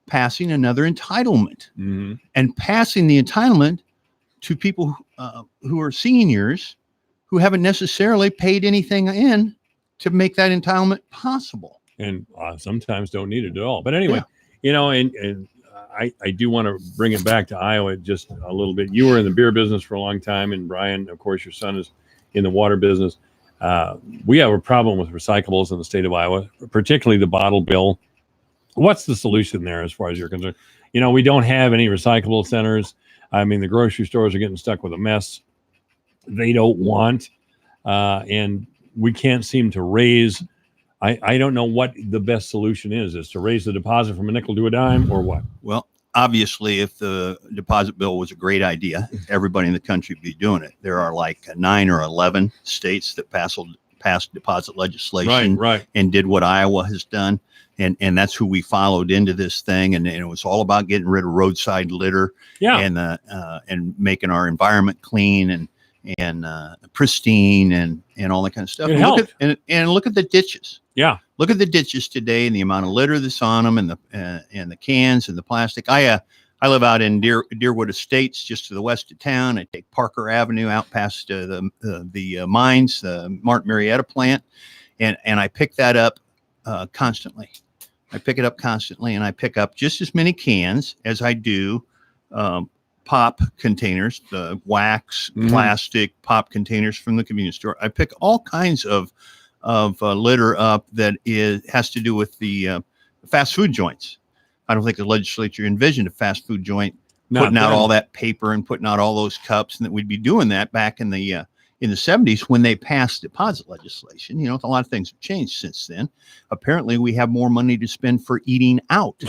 passing another entitlement, and passing the entitlement to people who are seniors who haven't necessarily paid anything in to make that entitlement possible. And sometimes don't need it at all. But anyway, you know, and I do want to bring it back to Iowa just a little bit. You were in the beer business for a long time, and Brian, of course, your son is in the water business. We have a problem with recyclables in the state of Iowa, particularly the bottle bill. What's the solution there as far as you're concerned? You know, we don't have any recyclable centers. I mean, the grocery stores are getting stuck with a mess they don't want. And we can't seem to raise. I don't know what the best solution is to raise the deposit from a nickel to a dime or what? Well, obviously, if the deposit bill was a great idea, everybody in the country would be doing it. There are like 9 or 11 states that passed deposit legislation right. and did what Iowa has done. And that's who we followed into this thing. And it was all about getting rid of roadside litter and making our environment clean and pristine and all that kind of stuff. And look at the ditches. Yeah. Look at the ditches today and the amount of litter that's on them and the cans and the plastic. I live out in Deerwood Estates, just to the west of town. I take Parker Avenue out past the mines, the Martin Marietta plant, and I pick that up constantly. I pick it up constantly, and I pick up just as many cans as I do pop containers, the wax, plastic pop containers from the convenience store. I pick all kinds of litter up that has to do with the fast food joints. I don't think the legislature envisioned a fast food joint putting out all that paper and putting out all those cups, and that we'd be doing that back in the 70s when they passed deposit legislation. You know, a lot of things have changed since then. Apparently, we have more money to spend for eating out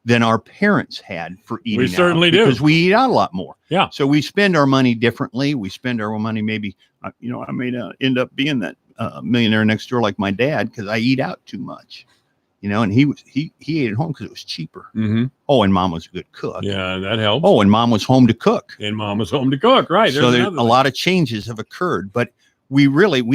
than our parents had for eating out. We certainly do. Because we eat out a lot more. Yeah. So we spend our money differently. We spend our money maybe, I may end up being that millionaire next door like my dad because I eat out too much. You know, and he ate at home because it was cheaper. Oh, and mom was a good cook. Yeah, that helps. Oh, and mom was home to cook. Right. So a lot of changes have occurred, but we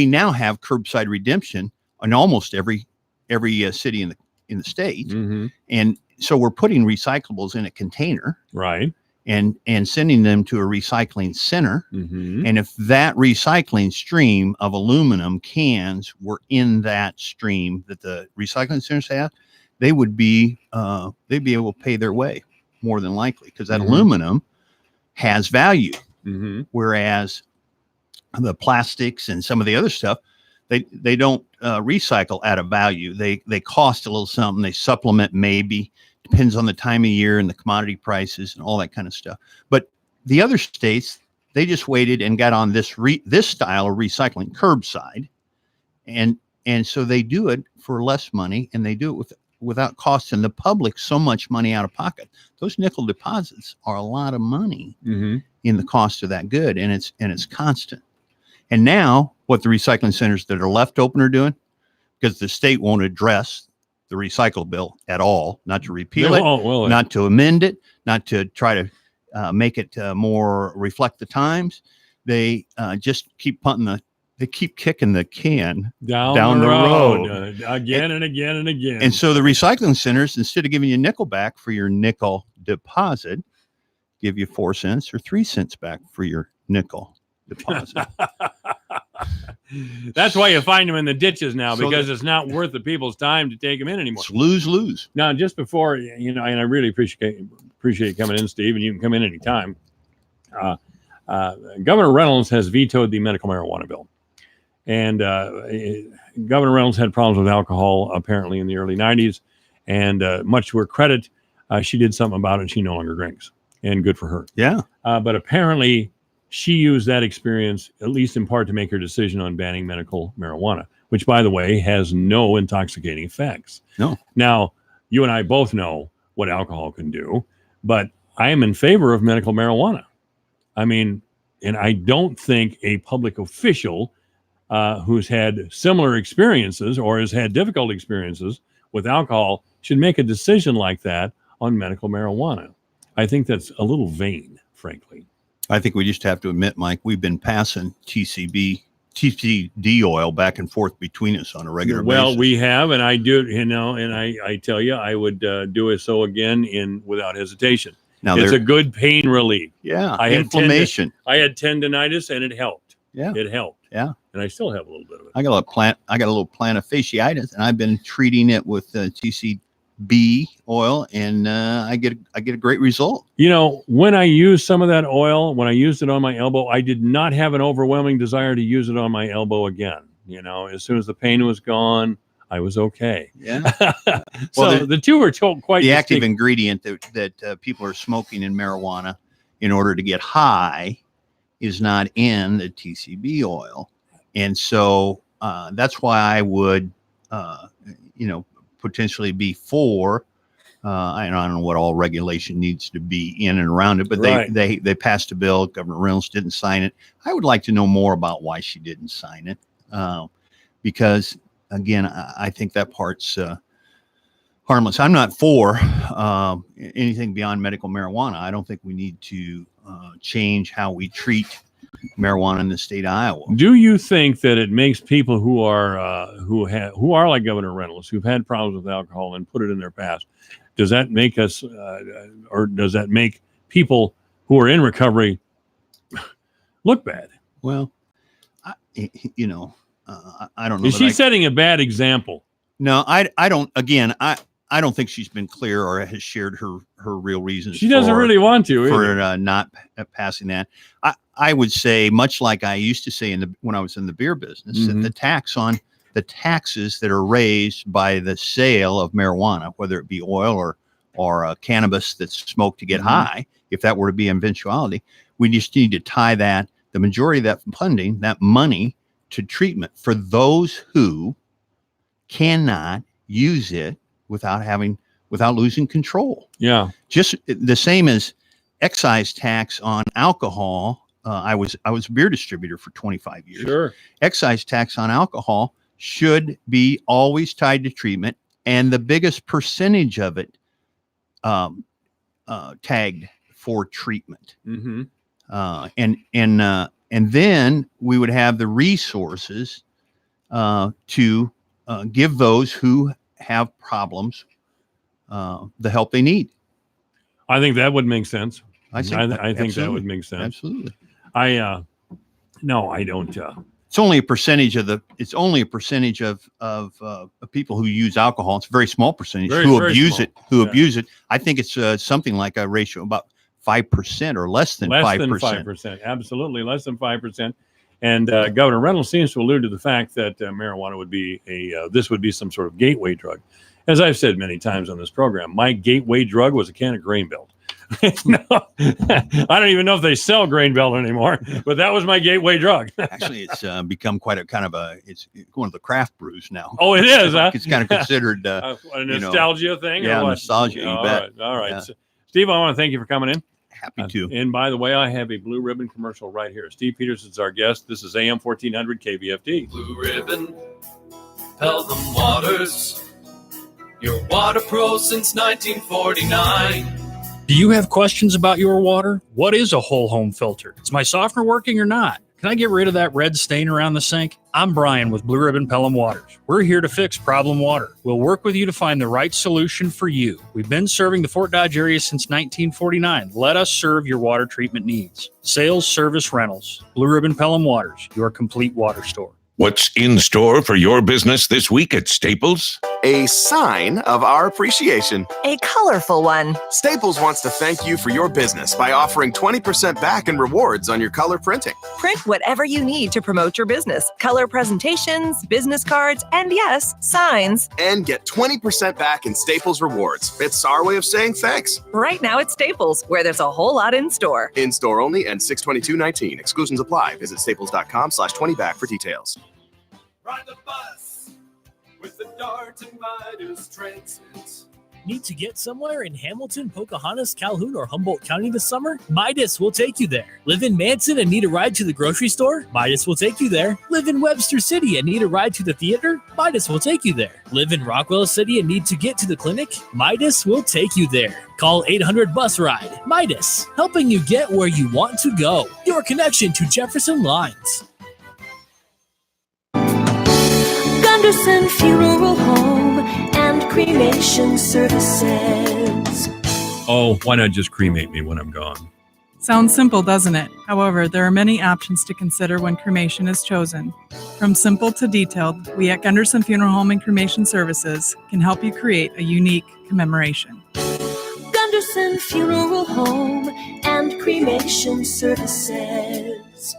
now have curbside redemption in almost every city in the state, and so we're putting recyclables in a container, right, and sending them to a recycling center. And if that recycling stream of aluminum cans were in that stream that the recycling centers have, they would be they'd be able to pay their way more than likely, because that aluminum has value, whereas the plastics and some of the other stuff, they don't recycle at a value. They cost a little something. They supplement, maybe depends on the time of year and the commodity prices and all that kind of stuff. But the other states, they just waited and got on this style of recycling, curbside, and so they do it for less money, and they do it without costing the public so much money out of pocket. Those nickel deposits are a lot of money in the cost of that good, and it's constant. And now what the recycling centers that are left open are doing, because the state won't address the recycle bill at all, not to repeal it, not to amend it, not to try to make it more reflect the times. They just keep they keep kicking the can down the road again and again and again. And so the recycling centers, instead of giving you a nickel back for your nickel deposit, give you 4 cents or 3 cents back for your nickel deposit. That's why you find them in the ditches now, because it's not worth the people's time to take them in anymore. It's lose-lose. Now, just before, and I really appreciate you coming in, Steve, and you can come in anytime. Governor Reynolds has vetoed the medical marijuana bill. And Governor Reynolds had problems with alcohol apparently in the early 90s. And much to her credit, she did something about it. She no longer drinks, and good for her. Yeah. But apparently she used that experience, at least in part, to make her decision on banning medical marijuana, which, by the way, has no intoxicating effects. No. Now, you and I both know what alcohol can do, but I am in favor of medical marijuana. I mean, And I don't think a public official who's had similar experiences or has had difficult experiences with alcohol should make a decision like that on medical marijuana. I think that's a little vain, frankly. I think we just have to admit, Mike, we've been passing TCD oil back and forth between us on a regular basis. Well, we have, and I do, and I tell you, I would do it so again without hesitation. Now it's a good pain relief. Yeah, I inflammation. I had tendonitis, and it helped. Yeah, it helped. Yeah, and I still have a little bit of it. I got a little plantar fasciitis, and I've been treating it with TCB oil, and I get a great result. When I used some of that oil, when I used it on my elbow, I did not have an overwhelming desire to use it on my elbow again. As soon as the pain was gone, I was okay. Yeah. So the two are quite the distinct. active ingredient that people are smoking in marijuana in order to get high is not in the TCB oil, and so that's why I would, potentially be for. I don't know what all regulation needs to be in and around it, but they passed a bill. Governor Reynolds didn't sign it. I would like to know more about why she didn't sign it, because again, I think that part's harmless. I'm not for anything beyond medical marijuana. I don't think we need to change how we treat marijuana in the state of Iowa. Do you think that it makes people who are like Governor Reynolds, who've had problems with alcohol and put it in their past, does that make us, or does that make people who are in recovery look bad? Well, I don't know. Is she setting a bad example? No, I don't. Again, I don't think she's been clear or has shared her real reasons. She doesn't really want to for not passing that. I would say, much like I used to say when I was in the beer business, that the taxes that are raised by the sale of marijuana, whether it be oil or cannabis that's smoked to get high, if that were to be an eventuality, we just need to tie the majority of that funding, that money, to treatment for those who cannot use it without losing control. Yeah. Just the same as excise tax on alcohol. I was a beer distributor for 25 years. Sure. Excise tax on alcohol should be always tied to treatment, and the biggest percentage of it tagged for treatment. Mm-hmm. And then we would have the resources to give those who have problems the help they need. I think that would make sense. I think that would make sense. Absolutely. No, I don't. It's only a percentage of people who use alcohol. It's a very small percentage who abuse it. I think it's something like a ratio about 5% or less than 5%. Less than 5%. Absolutely, less than 5%. And Governor Reynolds seems to allude to the fact that marijuana would be this would be some sort of gateway drug. As I've said many times on this program, my gateway drug was a can of Grain Belt. No, I don't even know if they sell Grain Belt anymore, but that was my gateway drug. Actually, it's become quite it's one of the craft brews now. Oh, it is, huh? It's kind of considered a nostalgia thing. Yeah, or what? nostalgia. You bet. All right. Yeah. So, Steve, I want to thank you for coming in. Happy to. And by the way, I have a Blue Ribbon commercial right here. Steve Peterson's our guest. This is AM 1400 KVFD. Blue Ribbon, Pelham Waters, your water pro since 1949. Do you have questions about your water? What is a whole home filter? Is my softener working or not? Can I get rid of that red stain around the sink? I'm Brian with Blue Ribbon Pelham Waters. We're here to fix problem water. We'll work with you to find the right solution for you. We've been serving the Fort Dodge area since 1949. Let us serve your water treatment needs. Sales, service, rentals. Blue Ribbon Pelham Waters, your complete water store. What's in store for your business this week at Staples? A sign of our appreciation. A colorful one. Staples wants to thank you for your business by offering 20% back in rewards on your color printing. Print whatever you need to promote your business. Color presentations, business cards, and yes, signs. And get 20% back in Staples rewards. It's our way of saying thanks. Right now at Staples, where there's a whole lot in store. In store only and 6/22/19. Exclusions apply. Visit staples.com/20back for details. Ride the bus with the Dart and Midas transit. Need to get somewhere in Hamilton, Pocahontas, Calhoun, or Humboldt County this summer? Midas will take you there. Live in Manson and need a ride to the grocery store? Midas will take you there. Live in Webster City and need a ride to the theater? Midas will take you there. Live in Rockwell City and need to get to the clinic? Midas will take you there. Call 800 Bus Ride. Midas, helping you get where you want to go. Your connection to Jefferson Lines. Gunderson Funeral Home and Cremation Services. Oh, why not just cremate me when I'm gone? Sounds simple, doesn't it? However, there are many options to consider when cremation is chosen. From simple to detailed, we at Gunderson Funeral Home and Cremation Services can help you create a unique commemoration. Gunderson Funeral Home and Cremation Services.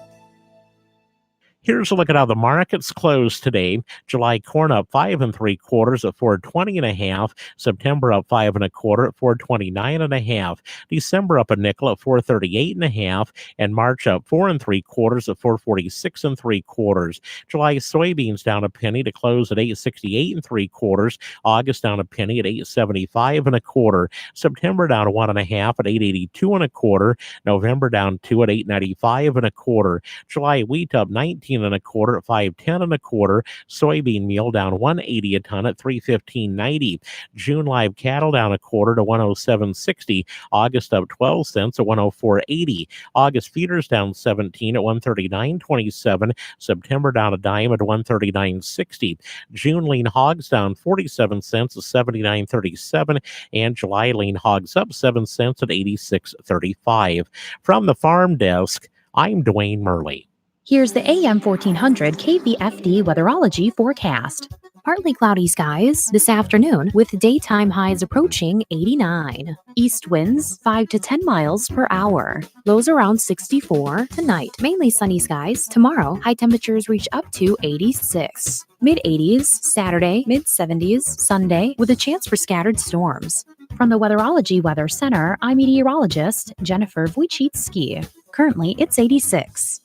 Here's a look at how the markets closed today. July corn up 5 3/4 at $4.20.5. September up 5 1/4 at $4.29.5. December up a nickel at $4.38.5, and March up 4 3/4 at $4.46 3/4. July soybeans down a penny to close at $8.68 3/4. August down a penny at $8.75 1/4. September down 1 1/2 at $8.82 1/4. November down 2 at $8.95 1/4. July wheat up 19 1/4 at $5.10 1/4. Soybean meal down $1.80 a ton at $3.15.90. June live cattle down 1/4 to $107.60. August up 12 cents at $104.80. August feeders down 17 at $139.27. September down a dime at $139.60. June lean hogs down 47 cents at $79.37, and July lean hogs up 7 cents at $86.35. From the farm desk, I'm Dwayne Murley. Here's the AM 1400 KVFD weatherology forecast. Partly cloudy skies this afternoon with daytime highs approaching 89. East winds 5 to 10 miles per hour. Lows around 64 tonight. Mainly sunny skies. Tomorrow, high temperatures reach up to 86. Mid-80s Saturday, mid-70s Sunday with a chance for scattered storms. From the Weatherology Weather Center, I'm meteorologist Jennifer Wojcicki. Currently, it's 86.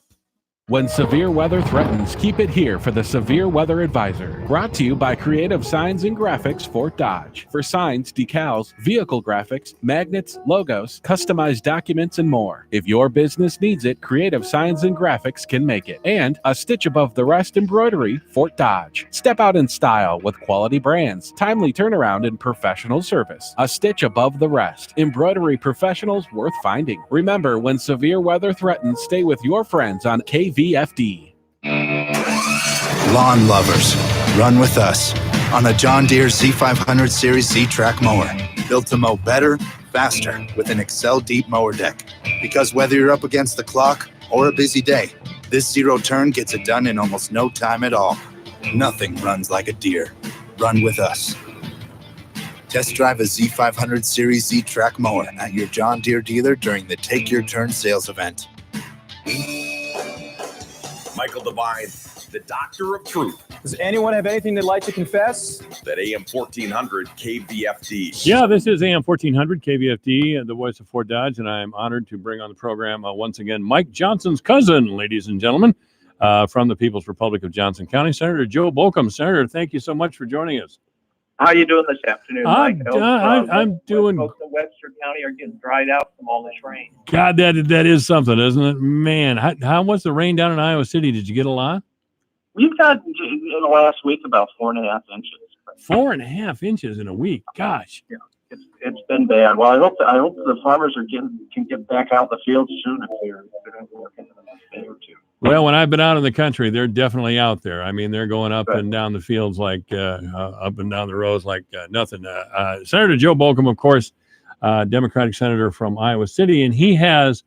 When severe weather threatens, keep it here for the Severe Weather Advisor. Brought to you by Creative Signs and Graphics Fort Dodge. For signs, decals, vehicle graphics, magnets, logos, customized documents, and more. If your business needs it, Creative Signs and Graphics can make it. And a stitch above the rest embroidery, Fort Dodge. Step out in style with quality brands, timely turnaround, and professional service. A stitch above the rest. Embroidery professionals worth finding. Remember, when severe weather threatens, stay with your friends on KVFD. Lawn lovers, run with us on the John Deere Z500 Series Z-Track mower. Built to mow better, faster with an Excel Deep mower deck. Because whether you're up against the clock or a busy day, this zero turn gets it done in almost no time at all. Nothing runs like a Deere. Run with us. Test drive a Z500 Series Z-Track mower at your John Deere dealer during the Take Your Turn sales event. Michael Devine, the Doctor of Truth. Does anyone have anything they'd like to confess? That AM 1400 KVFD. Yeah, this is AM 1400 KVFD, the voice of Fort Dodge, and I'm honored to bring on the program once again Mike Johnson's cousin, ladies and gentlemen, from the People's Republic of Johnson County, Senator Joe Bolcom. Senator, thank you so much for joining us. How you doing this afternoon, Mike? I'm doing. Folks in Webster County are getting dried out from all this rain. God, that is something, isn't it? Man, how was the rain down in Iowa City? Did you get a lot? We've got in the last week about 4.5 inches. 4.5 inches in a week. Gosh. Yeah, it's been bad. Well, I hope the farmers can get back out in the fields soon if they're working in the next day or two. Well, when I've been out in the country, they're definitely out there. I mean, they're going up and down the fields like up and down the rows like nothing. Senator Joe Bolcom, of course, Democratic senator from Iowa City, and he has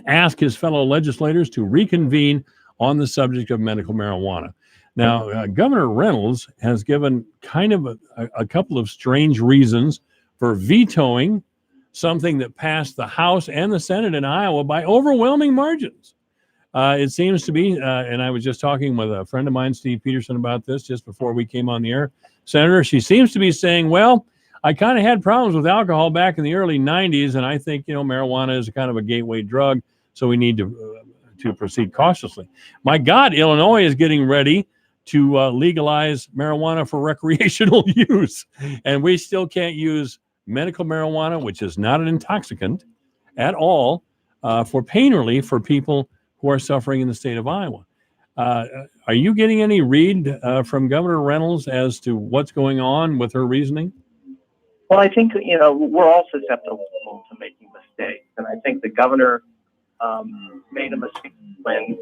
asked his fellow legislators to reconvene on the subject of medical marijuana. Now, Governor Reynolds has given kind of a couple of strange reasons for vetoing something that passed the House and the Senate in Iowa by overwhelming margins. It seems to be, and I was just talking with a friend of mine, Steve Peterson, about this just before we came on the air. Senator, she seems to be saying, well, I kind of had problems with alcohol back in the early 90s, and I think, marijuana is kind of a gateway drug, so we need to proceed cautiously. My God, Illinois is getting ready to legalize marijuana for recreational use. And we still can't use medical marijuana, which is not an intoxicant at all, for pain relief for people who are suffering in the state of Iowa. Are you getting any read from Governor Reynolds as to what's going on with her reasoning? Well, I think, we're all susceptible to making mistakes. And I think the governor made a mistake when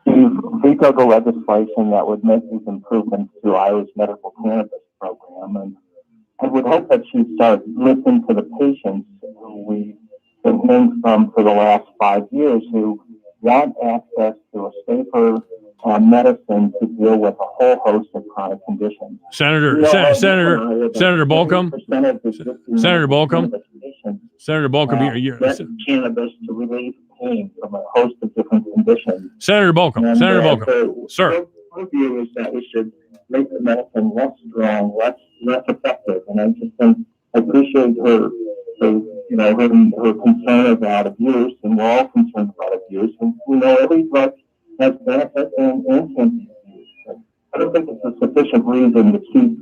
he vetoed the legislation that would make these improvements to Iowa's medical cannabis program. And I would hope that she'd start listening to the patients who we've been hearing from for the last 5 years who want access to a safer medicine to deal with a whole host of chronic conditions. Senator Bolcom, you're cannabis to relieve pain from a host of different conditions. Senator Bolcom, sir. My view is that we should make the medicine less strong, less effective, and I just think I appreciate her concern about abuse, and we're all concerned about abuse, and every drug has benefits and can be abused. I don't think it's a sufficient reason to keep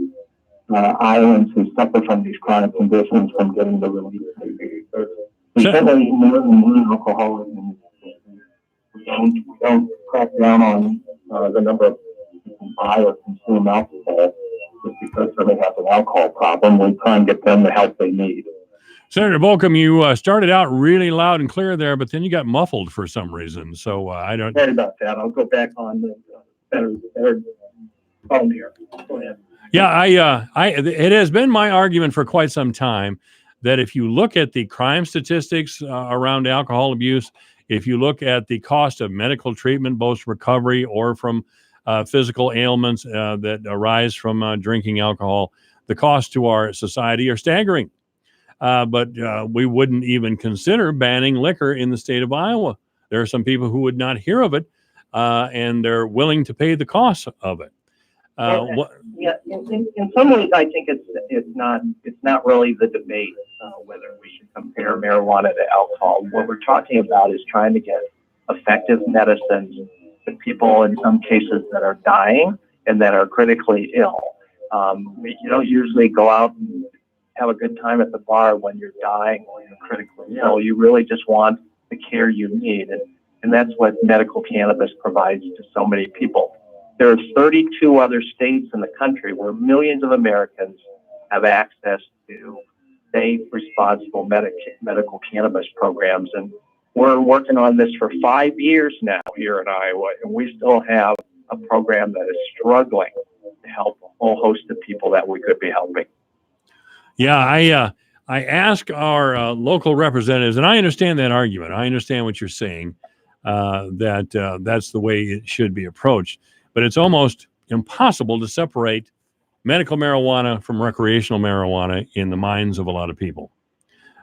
Iowans who suffer from these chronic conditions from getting the relief they need. There's certainly more than one alcoholism. We don't crack down on the number of people who buy or consume alcohol just because they have an alcohol problem. We try and get them the help they need. Senator Bolcom, you started out really loud and clear there, but then you got muffled for some reason. So I don't. Sorry about that. I'll go back on the better phone here. Go ahead. Yeah, it has been my argument for quite some time that if you look at the crime statistics around alcohol abuse, if you look at the cost of medical treatment, both recovery or from physical ailments that arise from drinking alcohol, the costs to our society are staggering. But we wouldn't even consider banning liquor in the state of Iowa. There are some people who would not hear of it, and they're willing to pay the cost of it. In some ways, I think it's not really the debate whether we should compare marijuana to alcohol. What we're talking about is trying to get effective medicines to people in some cases that are dying and that are critically ill. You don't usually go out and have a good time at the bar when you're dying or you're critically ill. You really just want the care you need. And that's what medical cannabis provides to so many people. There are 32 other states in the country where millions of Americans have access to safe, responsible medical cannabis programs. And we're working on this for 5 years now here in Iowa, and we still have a program that is struggling to help a whole host of people that we could be helping. Yeah, I ask our local representatives, and I understand that argument. I understand what you're saying, that that's the way it should be approached. But it's almost impossible to separate medical marijuana from recreational marijuana in the minds of a lot of people.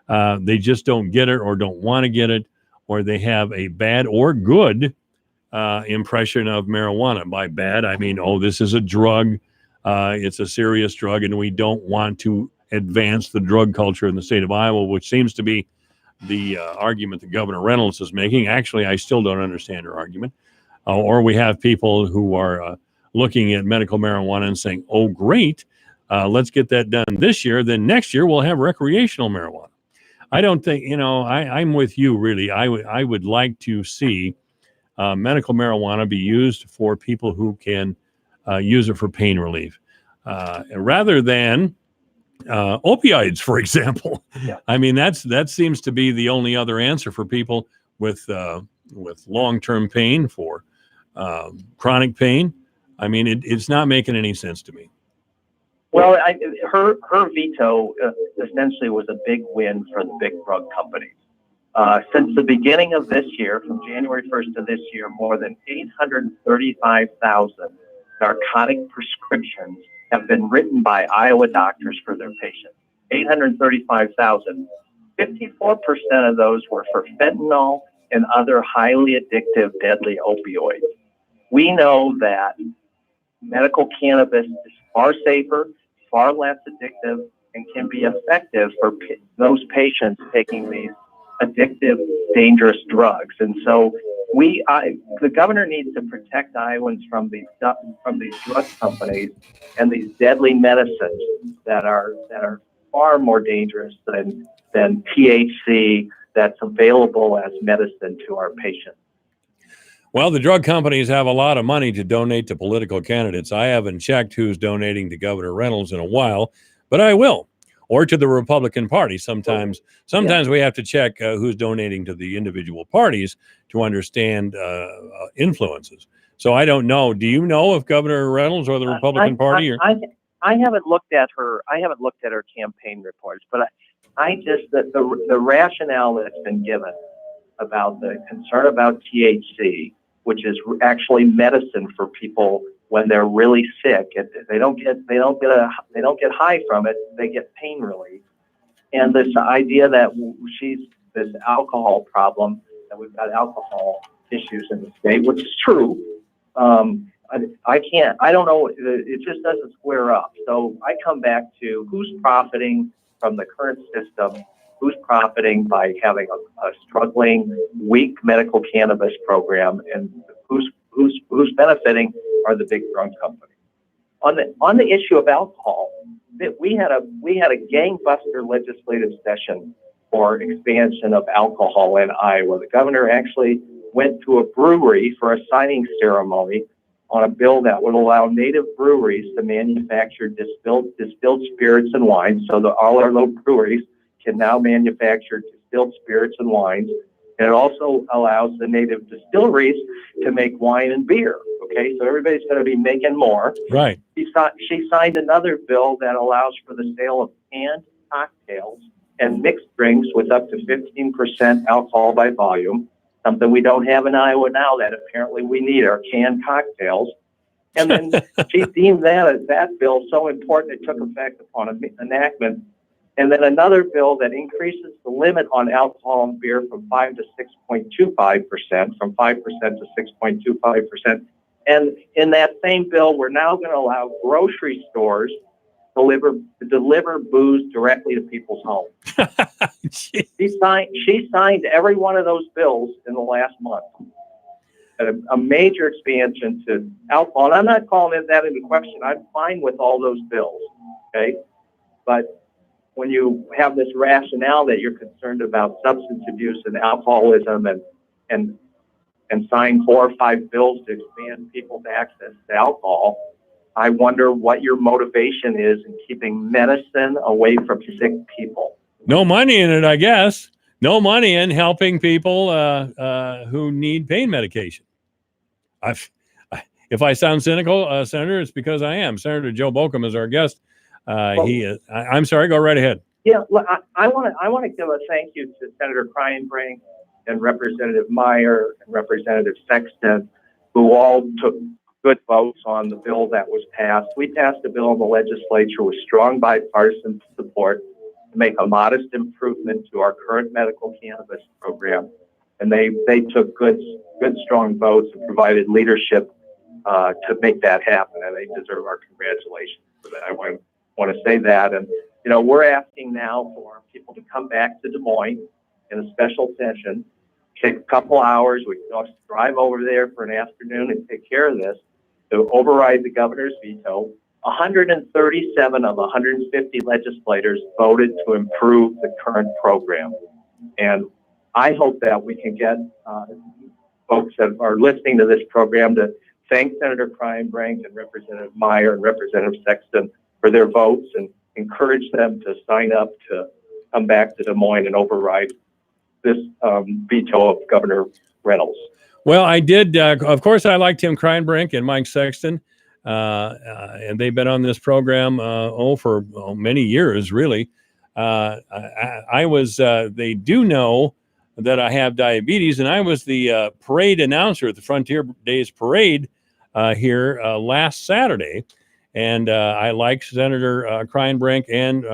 They just don't get it or don't want to get it, or they have a bad or good impression of marijuana. By bad, I mean, this is a drug. It's a serious drug, and we don't want to advance the drug culture in the state of Iowa, which seems to be the argument that Governor Reynolds is making. Actually, I still don't understand her argument. Or we have people who are looking at medical marijuana and saying, oh, great, let's get that done this year. Then next year we'll have recreational marijuana. I don't think, I'm with you, really. I would like to see medical marijuana be used for people who can use it for pain relief rather than opioids, for example. Yeah. I mean, that seems to be the only other answer for people with long-term pain, for chronic pain. I mean, it's not making any sense to me. Well, her veto essentially was a big win for the big drug companies. Since the beginning of this year, from January 1st of this year, more than 835,000 narcotic prescriptions have been written by Iowa doctors for their patients. 835,000. 54% of those were for fentanyl and other highly addictive, deadly opioids. We know that medical cannabis is far safer, far less addictive, and can be effective for those patients taking these addictive, dangerous drugs. And so the governor needs to protect Iowans from these drug companies and these deadly medicines that are far more dangerous than THC that's available as medicine to our patients. Well, the drug companies have a lot of money to donate to political candidates. I haven't checked who's donating to Governor Reynolds in a while, but I will. Or to the Republican Party. Sometimes we have to check who's donating to the individual parties to understand influences. So I don't know. Do you know if Governor Reynolds or the Republican Party? I haven't looked at her. I haven't looked at her campaign reports, but I just the rationale that's been given about the concern about THC, which is actually medicine for people when they're really sick. They don't get high from it. They get pain relief. And this idea that this alcohol problem, that we've got alcohol issues in the state, which is true. I don't know. It just doesn't square up. So I come back to who's profiting from the current system, who's profiting by having a struggling, weak medical cannabis program, and who's benefiting are the big drug companies. On the issue of alcohol, we had a gangbuster legislative session for expansion of alcohol in Iowa. The governor actually went to a brewery for a signing ceremony on a bill that would allow native breweries to manufacture distilled spirits and wines, so that all our local breweries can now manufacture distilled spirits and wines. And it also allows the native distilleries to make wine and beer. Okay, so everybody's going to be making more. Right. She signed another bill that allows for the sale of canned cocktails and mixed drinks with up to 15% alcohol by volume, something we don't have in Iowa now that apparently we need, our canned cocktails. And then she deemed that bill so important it took effect upon enactment. And then another bill that increases the limit on alcohol and beer from 5 to 6.25%, from 5% to 6.25%. And in that same bill, we're now going to allow grocery stores to deliver booze directly to people's homes. She signed every one of those bills in the last month. A major expansion to alcohol. And I'm not calling that into question. I'm fine with all those bills. Okay. But when you have this rationale that you're concerned about substance abuse and alcoholism and sign 4 or 5 bills to expand people's access to alcohol, I wonder what your motivation is in keeping medicine away from sick people. No money in it, I guess. No money in helping people who need pain medication. If I sound cynical, Senator, it's because I am. Senator Joe Bolcom is our guest. I'm sorry. Go right ahead. Yeah, look, I want to give a thank you to Senator Kreinbrink and Representative Meyer and Representative Sexton, who all took good votes on the bill that was passed. We passed a bill in the legislature with strong bipartisan support to make a modest improvement to our current medical cannabis program, and they took good strong votes and provided leadership to make that happen, and they deserve our congratulations for that. I want to say that. And we're asking now for people to come back to Des Moines in a special session, take a couple hours. We can just drive over there for an afternoon and take care of this, to override the governor's veto. 137 of 150 legislators voted to improve the current program. And I hope that we can get folks that are listening to this program to thank Senator Kreinbrink and Representative Meyer and Representative Sexton for their votes and encourage them to sign up to come back to Des Moines and override this veto of Governor Reynolds. Well, I did. Of course, I like Tim Kreinbrink and Mike Sexton, and they've been on this program for many years, really. They do know that I have diabetes, and I was the parade announcer at the Frontier Days Parade here last Saturday. And I like Senator Kreinbrink and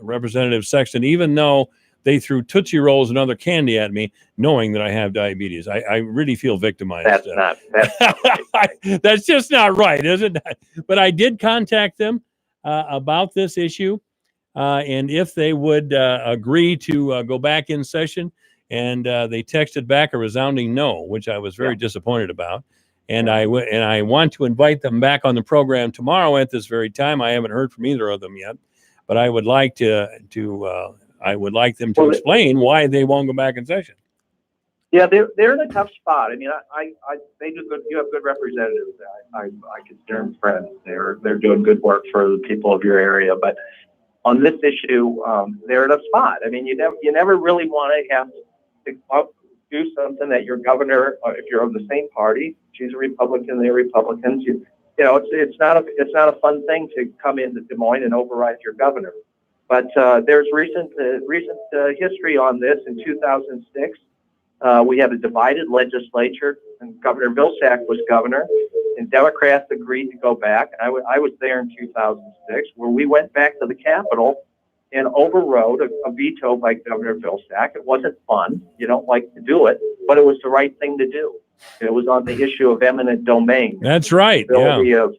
Representative Sexton, even though they threw Tootsie Rolls and other candy at me, knowing that I have diabetes. I really feel victimized. That's not right. That's just not right, is it? But I did contact them about this issue, and if they would agree to go back in session and they texted back a resounding no, which I was very disappointed about. And I want to invite them back on the program tomorrow at this very time. I haven't heard from either of them yet, but I would like I would like them to explain why they won't go back in session. Yeah, they're in a tough spot. I mean, they do good. You have good representatives. I consider them friends. They're doing good work for the people of your area. But on this issue, they're in a spot. I mean, you never really want to have to do something that your governor, if you're of the same party, she's a Republican, they're Republicans. It's not a fun thing to come into Des Moines and override your governor. But there's recent history on this. In 2006, we had a divided legislature, and Governor Vilsack was governor, and Democrats agreed to go back. I was there in 2006, where we went back to the Capitol and overrode a veto by Governor Vilsack. It wasn't fun. You don't like to do it, but it was the right thing to do. It was on the issue of eminent domain. That's right. The ability of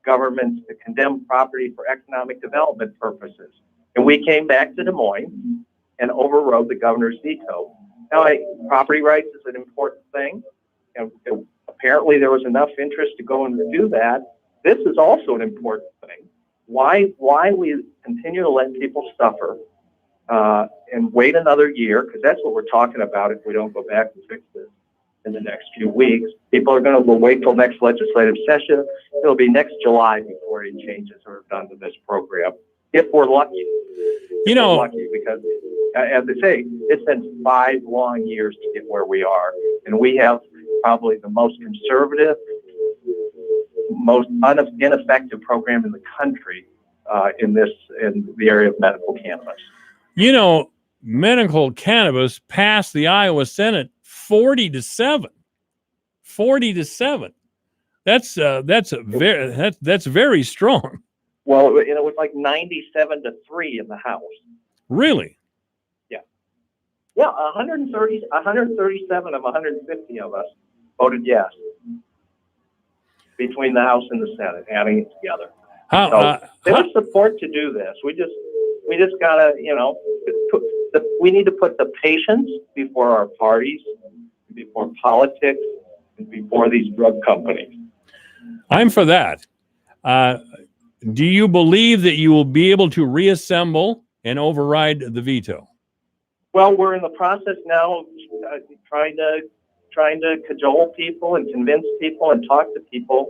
governments to condemn property for economic development purposes. And we came back to Des Moines and overrode the governor's veto. Now, property rights is an important thing. And apparently there was enough interest to go and do that. This is also an important thing. Why we continue to let people suffer and wait another year, because that's what we're talking about if we don't go back and fix this in the next few weeks. People are going to wait till next legislative session. It'll be next July before any changes are done to this program, if we're lucky. We're lucky, because as I say, it's been 5 long years to get where we are, and we have probably the most conservative, most ineffective program in the country in the area of medical cannabis. Medical cannabis passed the Iowa Senate 40-7. 40-7. That's very strong. Well, it was like 97-3 in the House. Really? Yeah. Yeah, 137 of 150 of us voted yes between the House and the Senate, adding it together. There's support to do this. We just gotta, we need to put the patients before our parties, before politics, and before these drug companies. I'm for that. Do you believe that you will be able to reassemble and override the veto? Well, we're in the process now of trying to cajole people and convince people and talk to people.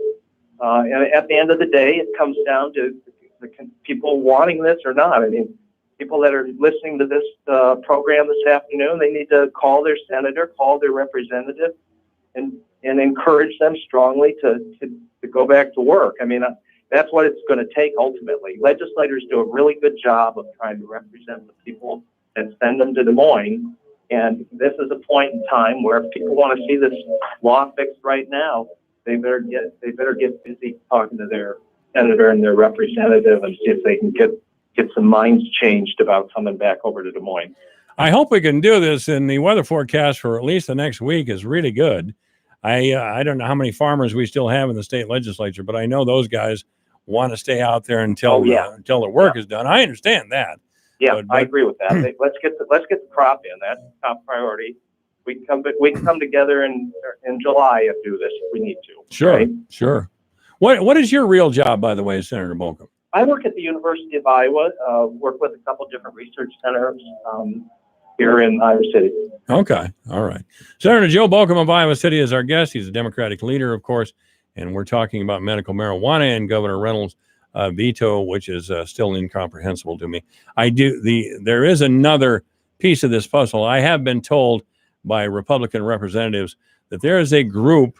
And at the end of the day, it comes down to the people wanting this or not. I mean, people that are listening to this program this afternoon, they need to call their senator, call their representative, and encourage them strongly to go back to work. I mean, that's what it's going to take ultimately. Legislators do a really good job of trying to represent the people and send them to Des Moines. And this is a point in time where if people want to see this law fixed right now, they better get busy talking to their senator and their representative and see if they can get some minds changed about coming back over to Des Moines. I hope we can do this, and the weather forecast for at least the next week is really good. I don't know how many farmers we still have in the state legislature, but I know those guys want to stay out there until the work is done. I understand that. Yeah, I agree with that. Let's get the crop in. That's top priority. We can come together in July and do this if we need to. Sure, right? Sure. What is your real job, by the way, Senator Bolcom? I work at the University of Iowa. Work with a couple different research centers here in Iowa City. Okay, all right. Senator Joe Bolcom of Iowa City is our guest. He's a Democratic leader, of course, and we're talking about medical marijuana and Governor Reynolds' veto, which is still incomprehensible to me. There is another piece of this puzzle. I have been told by Republican representatives that there is a group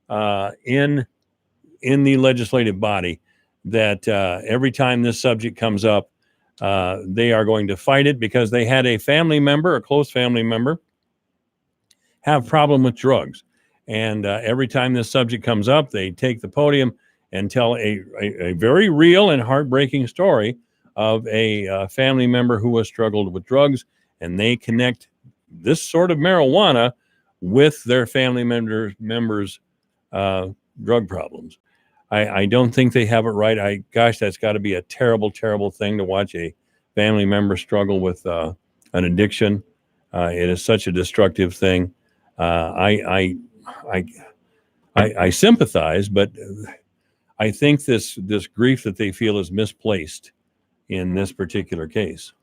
in the legislative body that every time this subject comes up, they are going to fight it because they had a family member, a close family member, have a problem with drugs. And every time this subject comes up, they take the podium and tell a very real and heartbreaking story of a family member who has struggled with drugs, and they connect this sort of marijuana with their family members' drug problems. I don't think they have it right. Gosh, that's got to be a terrible, terrible thing to watch a family member struggle with an addiction. It is such a destructive thing. I sympathize, but I think this grief that they feel is misplaced in this particular case.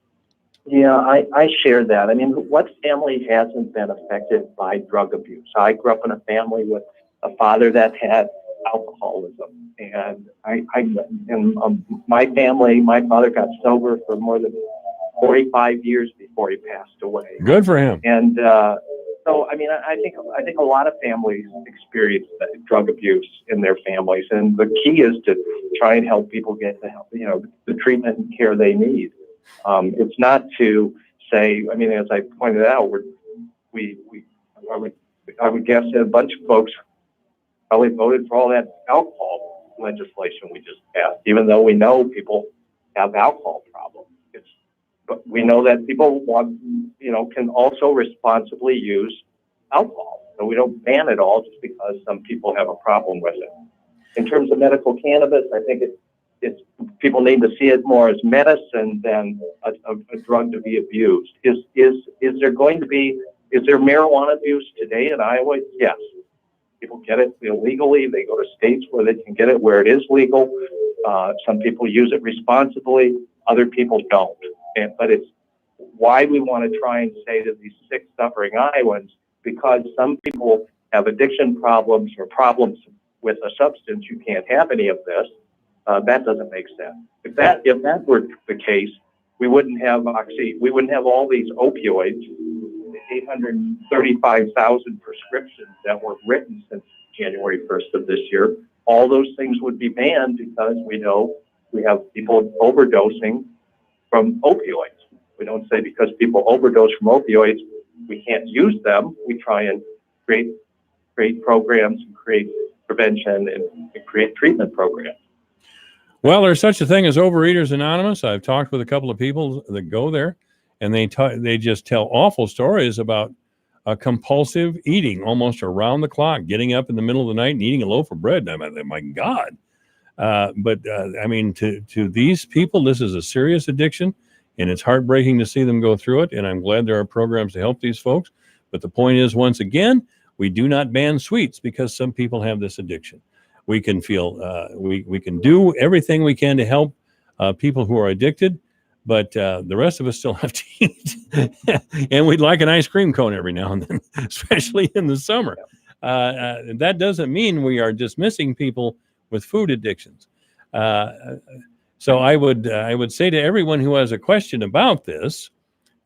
Yeah, I share that. I mean, what family hasn't been affected by drug abuse? I grew up in a family with a father that had alcoholism, and my family, my father got sober for more than 45 years before he passed away. Good for him. And so, I mean, I think a lot of families experience drug abuse in their families, and the key is to try and help people get the help, the treatment and care they need. It's not to say, I mean, as I pointed out, I would guess that a bunch of folks probably voted for all that alcohol legislation we just passed, even though we know people have alcohol problems. But we know that people can also responsibly use alcohol. So we don't ban it all just because some people have a problem with it. In terms of medical cannabis, I think it's people need to see it more as medicine than a drug to be abused. Is there marijuana abuse today in Iowa? Yes. People get it illegally. They go to states where they can get it where it is legal. Some people use it responsibly. Other people don't. But it's why we want to try and say to these sick, suffering Iowans, because some people have addiction problems or problems with a substance, you can't have any of this. That doesn't make sense. If that were the case, we wouldn't have we wouldn't have all these opioids, 835,000 prescriptions that were written since January 1st of this year. All those things would be banned because we know we have people overdosing from opioids. We don't say because people overdose from opioids, we can't use them. We try and create programs, and create prevention, and create treatment programs. Well, there's such a thing as Overeaters Anonymous. I've talked with a couple of people that go there, and they just tell awful stories about compulsive eating, almost around the clock, getting up in the middle of the night and eating a loaf of bread. I mean, my God. But I mean, to these people, this is a serious addiction, and it's heartbreaking to see them go through it. And I'm glad there are programs to help these folks. But the point is, once again, we do not ban sweets because some people have this addiction. We can we can do everything we can to help people who are addicted, but the rest of us still have to eat. And we'd like an ice cream cone every now and then, especially in the summer. That doesn't mean we are dismissing people with food addictions. So I would say to everyone who has a question about this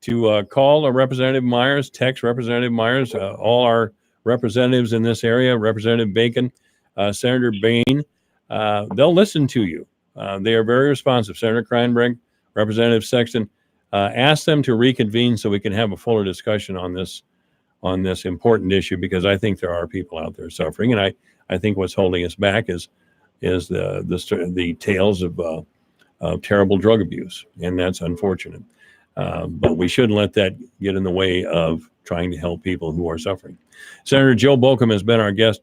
to call a Representative Myers, text Representative Myers, all our representatives in this area, Representative Bacon, Senator Bain, they'll listen to you. They are very responsive. Senator Kreinberg, Representative Sexton, ask them to reconvene so we can have a fuller discussion on this important issue, because I think there are people out there suffering, and I think what's holding us back is the tales of terrible drug abuse, and that's unfortunate. But we shouldn't let that get in the way of trying to help people who are suffering. Senator Joe Bolcom has been our guest.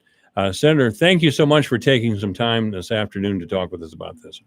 Senator, thank you so much for taking some time this afternoon to talk with us about this.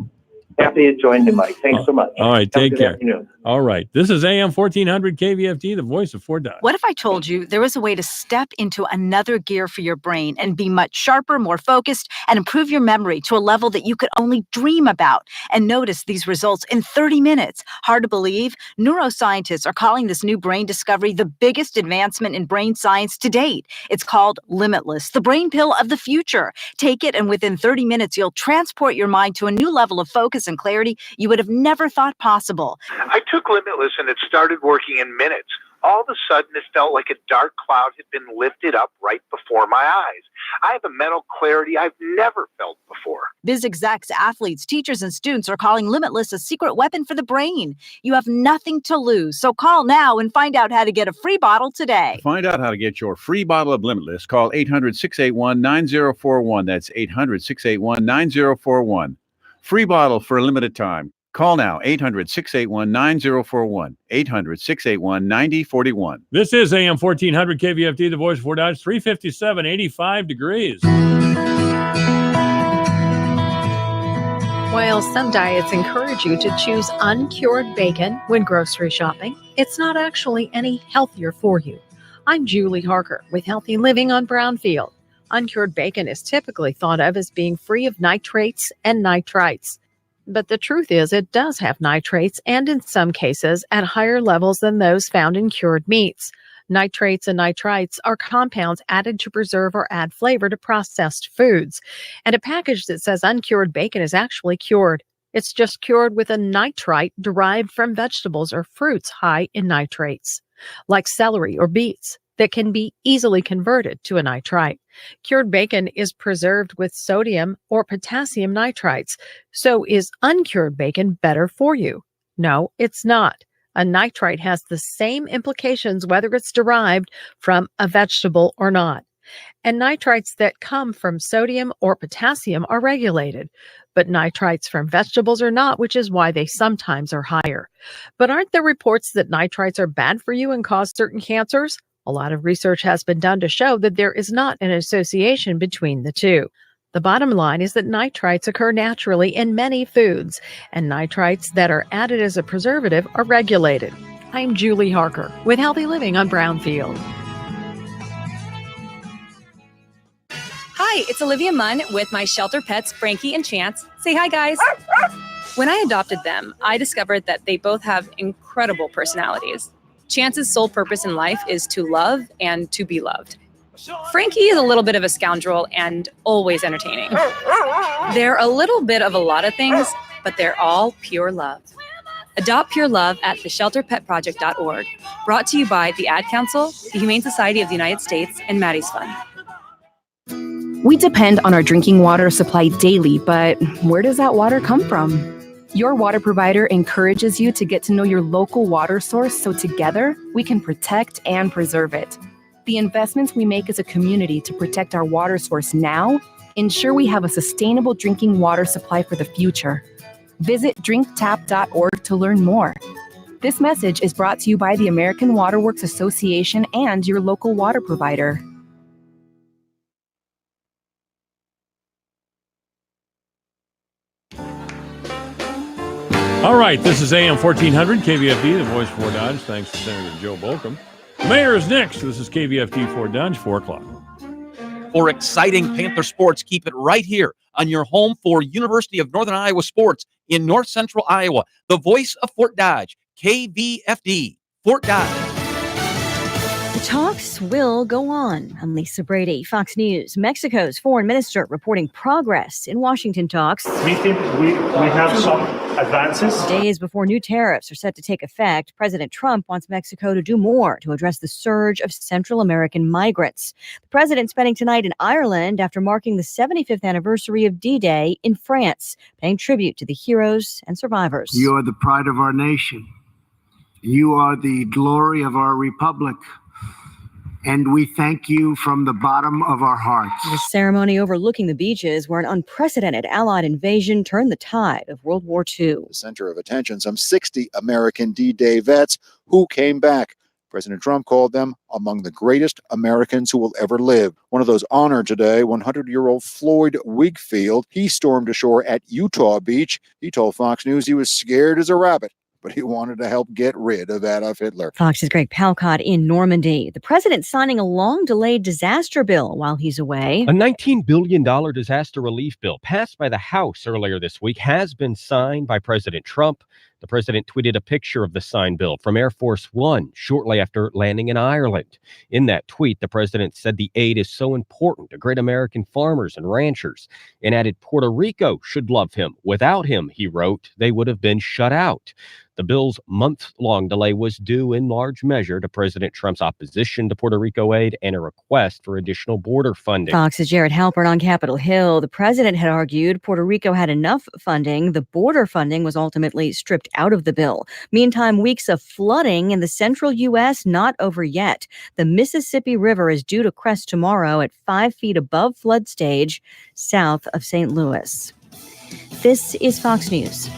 Happy to join you, Mike. Thanks so much. All right, take care. Afternoon. All right. This is AM 1400 KVFD, the voice of Fort Dodge. What if I told you there was a way to step into another gear for your brain and be much sharper, more focused, and improve your memory to a level that you could only dream about, and notice these results in 30 minutes? Hard to believe? Neuroscientists are calling this new brain discovery the biggest advancement in brain science to date. It's called Limitless, the brain pill of the future. Take it, and within 30 minutes, you'll transport your mind to a new level of focus and clarity you would have never thought possible. I took Limitless and it started working in minutes. All of a sudden, it felt like a dark cloud had been lifted up right before my eyes. I have a mental clarity I've never felt before. Biz execs, athletes, teachers, and students are calling Limitless a secret weapon for the brain. You have nothing to lose, so call now and find out how to get a free bottle today. To find out how to get your free bottle of Limitless, call 800-681-9041. That's 800-681-9041. Free bottle for a limited time. Call now, 800-681-9041, 800-681-9041. This is AM 1400 KVFD, the voice of Fort Dodge, 357, 85 degrees. While some diets encourage you to choose uncured bacon when grocery shopping, it's not actually any healthier for you. I'm Julie Harker with Healthy Living on Brownfield. Uncured bacon is typically thought of as being free of nitrates and nitrites. But the truth is it does have nitrates, and in some cases at higher levels than those found in cured meats. Nitrates and nitrites are compounds added to preserve or add flavor to processed foods. And a package that says uncured bacon is actually cured. It's just cured with a nitrite derived from vegetables or fruits high in nitrates, like celery or beets, that can be easily converted to a nitrite. Cured bacon is preserved with sodium or potassium nitrites. So is uncured bacon better for you? No, it's not. A nitrite has the same implications whether it's derived from a vegetable or not. And nitrites that come from sodium or potassium are regulated, but nitrites from vegetables are not, which is why they sometimes are higher. But aren't there reports that nitrites are bad for you and cause certain cancers? A lot of research has been done to show that there is not an association between the two. The bottom line is that nitrites occur naturally in many foods, and nitrites that are added as a preservative are regulated. I'm Julie Harker with Healthy Living on Brownfield. Hi, it's Olivia Munn with my shelter pets, Frankie and Chance. Say hi, guys. When I adopted them, I discovered that they both have incredible personalities. Chance's sole purpose in life is to love and to be loved. Frankie is a little bit of a scoundrel and always entertaining. They're a little bit of a lot of things, but they're all pure love. Adopt pure love at theshelterpetproject.org. Brought to you by the Ad Council, the Humane Society of the United States, and Maddie's Fund. We depend on our drinking water supply daily, but where does that water come from? Your water provider encourages you to get to know your local water source so together we can protect and preserve it. The investments we make as a community to protect our water source now ensure we have a sustainable drinking water supply for the future. Visit drinktap.org to learn more. This message is brought to you by the American Water Works Association and your local water provider. All right, this is AM 1400, KVFD, the voice for Dodge. Thanks to Senator Joe Bolcom. The mayor is next. This is KVFD for Dodge, 4 o'clock. For exciting Panther sports, keep it right here on your home for University of Northern Iowa sports in North Central Iowa. The voice of Fort Dodge, KVFD, Fort Dodge. The talks will go on. I'm Lisa Brady, Fox News. Mexico's foreign minister reporting progress in Washington talks. We think we have some advances. Days before new tariffs are set to take effect, President Trump wants Mexico to do more to address the surge of Central American migrants. The president spending tonight in Ireland after marking the 75th anniversary of D-Day in France, paying tribute to the heroes and survivors. You are the pride of our nation. You are the glory of our republic. And we thank you from the bottom of our hearts. The ceremony overlooking the beaches where an unprecedented Allied invasion turned the tide of World War II. The center of attention, some 60 American D-Day vets who came back. President Trump called them among the greatest Americans who will ever live. One of those honored today, 100-year-old Floyd Wigfield. He stormed ashore at Utah Beach. He told Fox News he was scared as a rabbit, but he wanted to help get rid of Adolf Hitler. Fox's Greg Palcott in Normandy. The president signing a long-delayed disaster bill while he's away. A $19 billion disaster relief bill passed by the House earlier this week has been signed by President Trump. The president tweeted a picture of the signed bill from Air Force One shortly after landing in Ireland. In that tweet, the president said the aid is so important to great American farmers and ranchers, and added Puerto Rico should love him. Without him, he wrote, they would have been shut out. The bill's month-long delay was due in large measure to President Trump's opposition to Puerto Rico aid and a request for additional border funding. Fox's Jared Halpern on Capitol Hill. The president had argued Puerto Rico had enough funding. The border funding was ultimately stripped out of the bill. Meantime, weeks of flooding in the central U.S. not over yet. The Mississippi River is due to crest tomorrow at 5 feet above flood stage south of St. Louis. This is Fox News.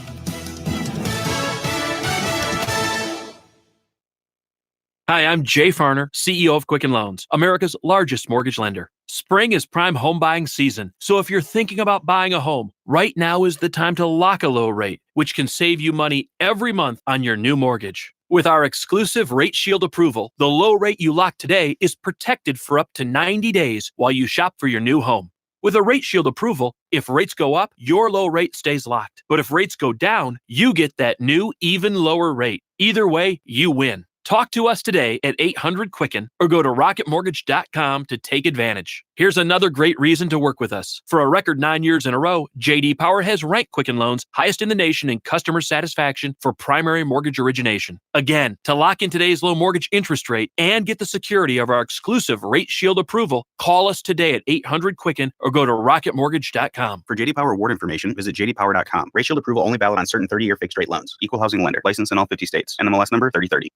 Hi, I'm Jay Farner, CEO of Quicken Loans, America's largest mortgage lender. Spring is prime home buying season, so if you're thinking about buying a home, right now is the time to lock a low rate, which can save you money every month on your new mortgage. With our exclusive Rate Shield approval, the low rate you lock today is protected for up to 90 days while you shop for your new home. With a Rate Shield approval, if rates go up, your low rate stays locked. But if rates go down, you get that new, even lower rate. Either way, you win. Talk to us today at 800-QUICKEN or go to rocketmortgage.com to take advantage. Here's another great reason to work with us. For a record 9 years in a row, J.D. Power has ranked Quicken Loans highest in the nation in customer satisfaction for primary mortgage origination. Again, to lock in today's low mortgage interest rate and get the security of our exclusive Rate Shield approval, call us today at 800-QUICKEN or go to rocketmortgage.com. For J.D. Power award information, visit jdpower.com. Rate Shield approval only valid on certain 30-year fixed-rate loans. Equal housing lender. Licensed in all 50 states. NMLS number 3030.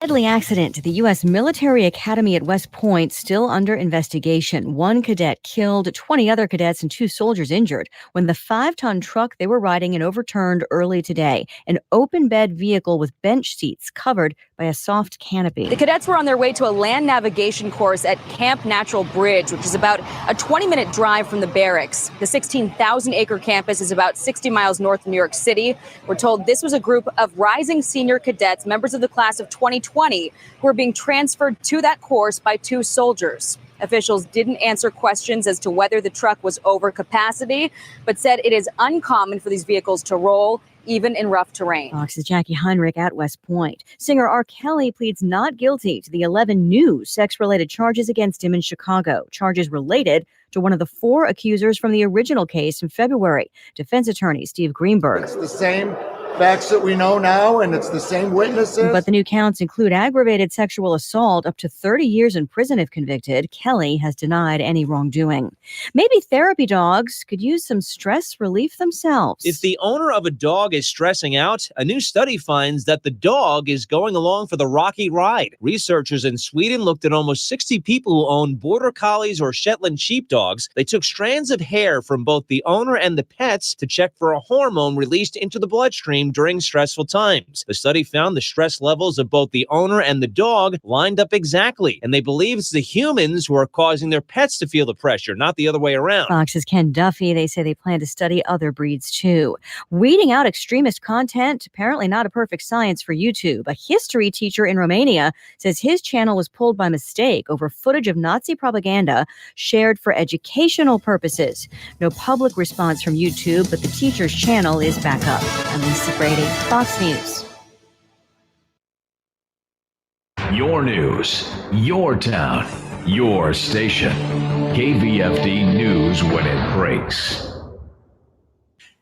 Deadly accident at the U.S. Military Academy at West Point still under investigation. One cadet killed, 20 other cadets and 2 soldiers injured when the 5-ton truck they were riding in overturned early today. An open bed vehicle with bench seats covered by a soft canopy. The cadets were on their way to a land navigation course at Camp Natural Bridge, which is about a 20-minute drive from the barracks. The 16,000-acre campus is about 60 miles north of New York City. We're told this was a group of rising senior cadets, members of the class of 2020, who were being transferred to that course by 2 soldiers. Officials didn't answer questions as to whether the truck was over capacity, but said it is uncommon for these vehicles to roll, even in rough terrain. Fox's Jackie Heinrich at West Point. Singer R. Kelly pleads not guilty to the 11 new sex-related charges against him in Chicago. Charges related to one of the 4 accusers from the original case in February. Defense attorney Steve Greenberg. It's the same facts that we know now, and it's the same witnesses. But the new counts include aggravated sexual assault, up to 30 years in prison if convicted. Kelly has denied any wrongdoing. Maybe therapy dogs could use some stress relief themselves. If the owner of a dog is stressing out, a new study finds that the dog is going along for the rocky ride. Researchers in Sweden looked at almost 60 people who own border collies or Shetland sheepdogs. They took strands of hair from both the owner and the pets to check for a hormone released into the bloodstream during stressful times. The study found the stress levels of both the owner and the dog lined up exactly, and they believe it's the humans who are causing their pets to feel the pressure, not the other way around. Fox's Ken Duffy, they say they plan to study other breeds too. Weeding out extremist content, apparently not a perfect science for YouTube. A history teacher in Romania says his channel was pulled by mistake over footage of Nazi propaganda shared for educational purposes. No public response from YouTube, but the teacher's channel is back up. I'm Lisa Brady, Fox News. Your news, your town, your station. KVFD News when it breaks.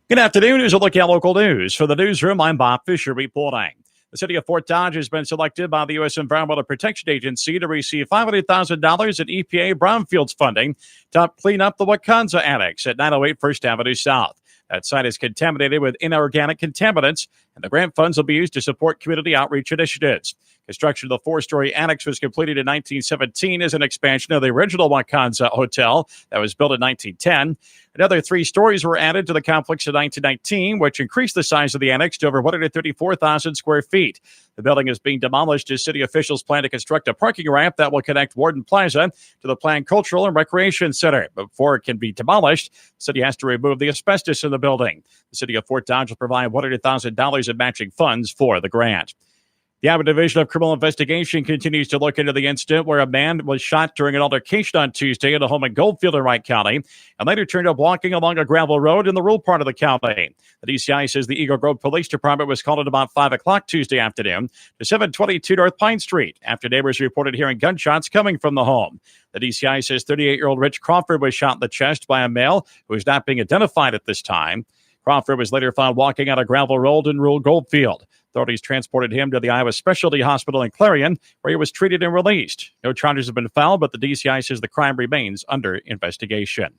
Good afternoon. Here's a look at local news. For the newsroom, I'm Bob Fisher reporting. The city of Fort Dodge has been selected by the U.S. Environmental Protection Agency to receive $500,000 in EPA brownfields funding to clean up the Wakanza Annex at 908 First Avenue South. That site is contaminated with inorganic contaminants, and the grant funds will be used to support community outreach initiatives. Construction of the 4-story annex was completed in 1917 as an expansion of the original Wakanza Hotel that was built in 1910. Another 3 stories were added to the complex in 1919, which increased the size of the annex to over 134,000 square feet. The building is being demolished as city officials plan to construct a parking ramp that will connect Warden Plaza to the planned Cultural and Recreation Center. Before it can be demolished, the city has to remove the asbestos in the building. The city of Fort Dodge will provide $100,000 in matching funds for the grant. The Iowa Division of Criminal Investigation continues to look into the incident where a man was shot during an altercation on Tuesday at a home in Goldfield in Wright County and later turned up walking along a gravel road in the rural part of the county. The DCI says the Eagle Grove Police Department was called at about 5 o'clock Tuesday afternoon to 722 North Pine Street after neighbors reported hearing gunshots coming from the home. The DCI says 38-year-old Rich Crawford was shot in the chest by a male who is not being identified at this time. Crawford was later found walking on a gravel road in rural Goldfield. Authorities transported him to the Iowa Specialty Hospital in Clarion, where he was treated and released. No charges have been filed, but the DCI says the crime remains under investigation.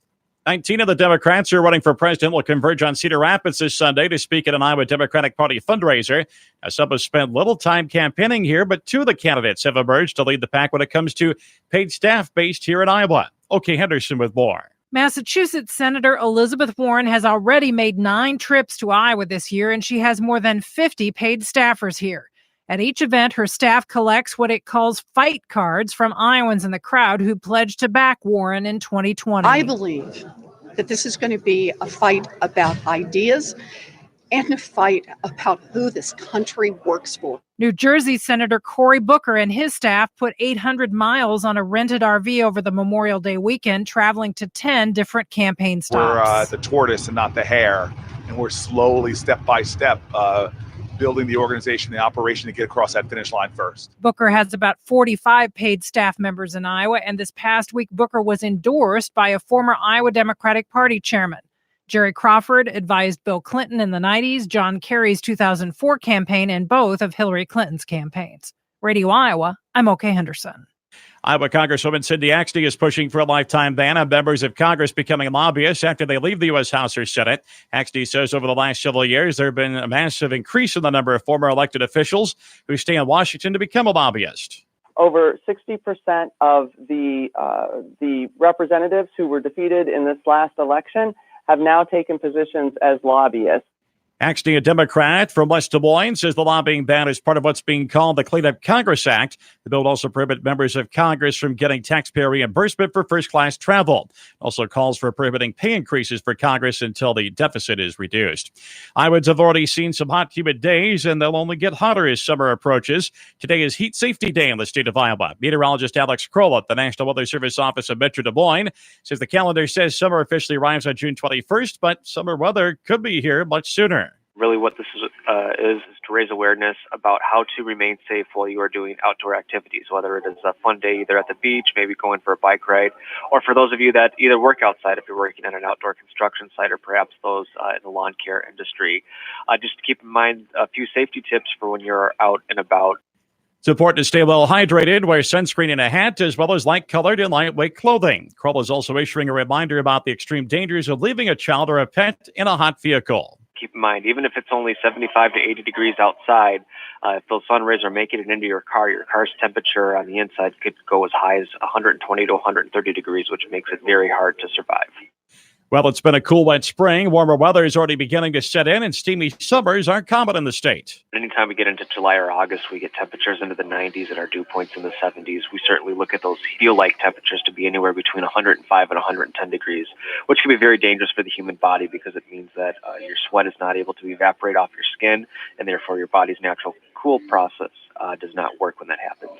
19 of the Democrats who are running for president will converge on Cedar Rapids this Sunday to speak at an Iowa Democratic Party fundraiser. Now, some have spent little time campaigning here, but 2 of the candidates have emerged to lead the pack when it comes to paid staff based here in Iowa. OK Henderson with more. Massachusetts Senator Elizabeth Warren has already made 9 trips to Iowa this year, and she has more than 50 paid staffers here. At each event, her staff collects what it calls fight cards from Iowans in the crowd who pledged to back Warren in 2020. I believe that this is going to be a fight about ideas and a fight about who this country works for. New Jersey Senator Cory Booker and his staff put 800 miles on a rented RV over the Memorial Day weekend, traveling to 10 different campaign stops. We're the tortoise and not the hare, and we're slowly, step by step, building the organization, the operation to get across that finish line first. Booker has about 45 paid staff members in Iowa, and this past week, Booker was endorsed by a former Iowa Democratic Party chairman. Jerry Crawford advised Bill Clinton in the 90s, John Kerry's 2004 campaign, and both of Hillary Clinton's campaigns. Radio Iowa, I'm OK Henderson. Iowa Congresswoman Cindy Axne is pushing for a lifetime ban on members of Congress becoming lobbyists after they leave the U.S. House or Senate. Axne says over the last several years, there have been a massive increase in the number of former elected officials who stay in Washington to become a lobbyist. Over 60% of the representatives who were defeated in this last election have now taken positions as lobbyists. Axne, a Democrat from West Des Moines, says the lobbying ban is part of what's being called the Clean Up Congress Act. The bill also prohibits members of Congress from getting taxpayer reimbursement for first-class travel. Also calls for prohibiting pay increases for Congress until the deficit is reduced. Iowans have already seen some hot, humid days, and they'll only get hotter as summer approaches. Today is Heat Safety Day in the state of Iowa. Meteorologist Alex Kroll at the National Weather Service office of Metro Des Moines says the calendar says summer officially arrives on June 21st, but summer weather could be here much sooner. Really what this is to raise awareness about how to remain safe while you are doing outdoor activities, whether it is a fun day either at the beach, maybe going for a bike ride, or for those of you that either work outside if you're working at an outdoor construction site, or perhaps those in the lawn care industry. Just to keep in mind a few safety tips for when you're out and about. It's important to stay well hydrated, wear sunscreen and a hat, as well as light-colored and lightweight clothing. Kroll is also issuing a reminder about the extreme dangers of leaving a child or a pet in a hot vehicle. Keep in mind, even if it's only 75 to 80 degrees outside, if those sun rays are making it into your car's temperature on the inside could go as high as 120 to 130 degrees, which makes it very hard to survive. Well, it's been a cool, wet spring. Warmer weather is already beginning to set in, and steamy summers are common in the state. Anytime we get into July or August, we get temperatures into the 90s and our dew points in the 70s. We certainly look at those feel-like temperatures to be anywhere between 105 and 110 degrees, which can be very dangerous for the human body because it means that your sweat is not able to evaporate off your skin, and therefore your body's natural cool process does not work when that happens.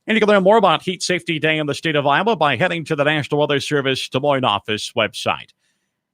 And you can learn more about Heat Safety Day in the state of Iowa by heading to the National Weather Service Des Moines office website.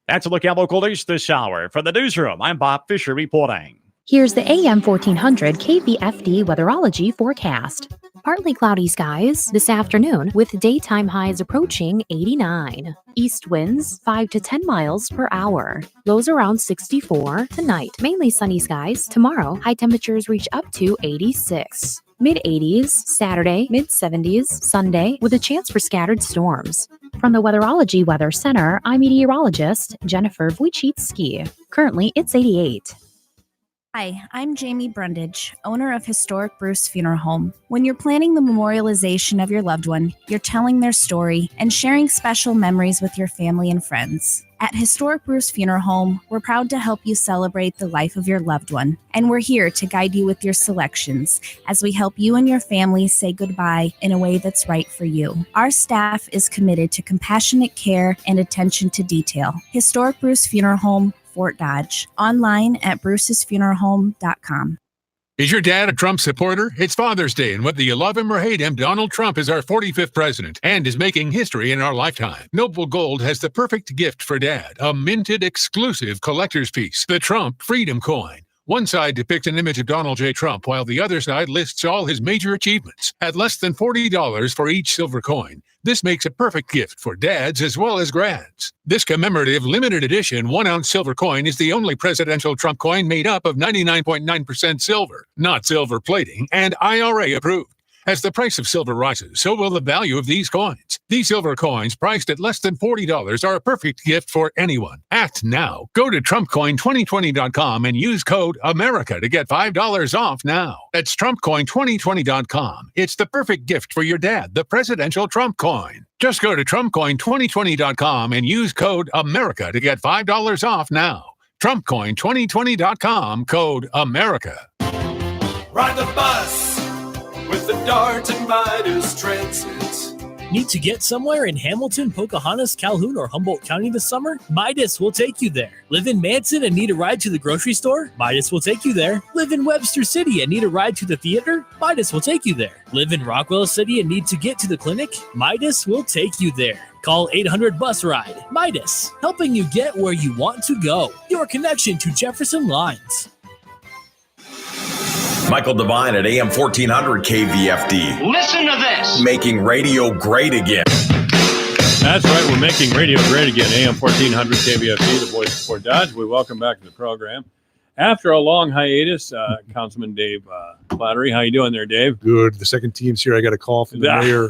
That's a look at local news this hour. From the newsroom, I'm Bob Fisher reporting. Here's the AM 1400 KVFD weatherology forecast. Partly cloudy skies this afternoon with daytime highs approaching 89. East winds 5 to 10 miles per hour. Lows around 64 tonight. Mainly sunny skies. Tomorrow, high temperatures reach up to 86. Mid-80s Saturday, mid-70s Sunday with a chance for scattered storms. From the Weatherology Weather Center, I'm meteorologist Jennifer Wojcicki. Currently, it's 88. Hi, I'm Jamie Brundage, owner of Historic Bruce Funeral Home. When you're planning the memorialization of your loved one, you're telling their story and sharing special memories with your family and friends. At Historic Bruce Funeral Home, we're proud to help you celebrate the life of your loved one, and we're here to guide you with your selections as we help you and your family say goodbye in a way that's right for you. Our staff is committed to compassionate care and attention to detail. Historic Bruce Funeral Home, Fort Dodge. Online at brucesfuneralhome.com. Is your dad a Trump supporter? It's Father's Day, and whether you love him or hate him, Donald Trump is our 45th president and is making history in our lifetime. Noble Gold has the perfect gift for Dad, a minted exclusive collector's piece, the Trump Freedom Coin. One side depicts an image of Donald J. Trump, while the other side lists all his major achievements. At less than $40 for each silver coin, this makes a perfect gift for dads as well as grads. This commemorative limited edition 1-ounce silver coin is the only presidential Trump coin made up of 99.9% silver, not silver plating, and IRA approved. As the price of silver rises, so will the value of these coins. These silver coins, priced at less than $40, are a perfect gift for anyone. Act now. Go to TrumpCoin2020.com and use code AMERICA to get $5 off now. That's TrumpCoin2020.com. It's the perfect gift for your dad, the presidential Trump coin. Just go to TrumpCoin2020.com and use code AMERICA to get $5 off now. TrumpCoin2020.com, code AMERICA. Ride the bus with the Dart and Midas Transit. Need to get somewhere in Hamilton, Pocahontas, Calhoun, or Humboldt County this summer? Midas will take you there. Live in Manson and need a ride to the grocery store? Midas will take you there. Live in Webster City and need a ride to the theater? Midas will take you there. Live in Rockwell City and need to get to the clinic? Midas will take you there. Call 800 Bus Ride. Midas, helping you get where you want to go. Your connection to Jefferson Lines. Michael Devine at AM 1400 KVFD. Listen to this. Making radio great again. That's right. We're making radio great again. AM 1400 KVFD, the voice of Fort Dodge. We welcome back to the program. After a long hiatus, Councilman Dave Flattery. How you doing there, Dave? Good. The second team's here. I got a call from the mayor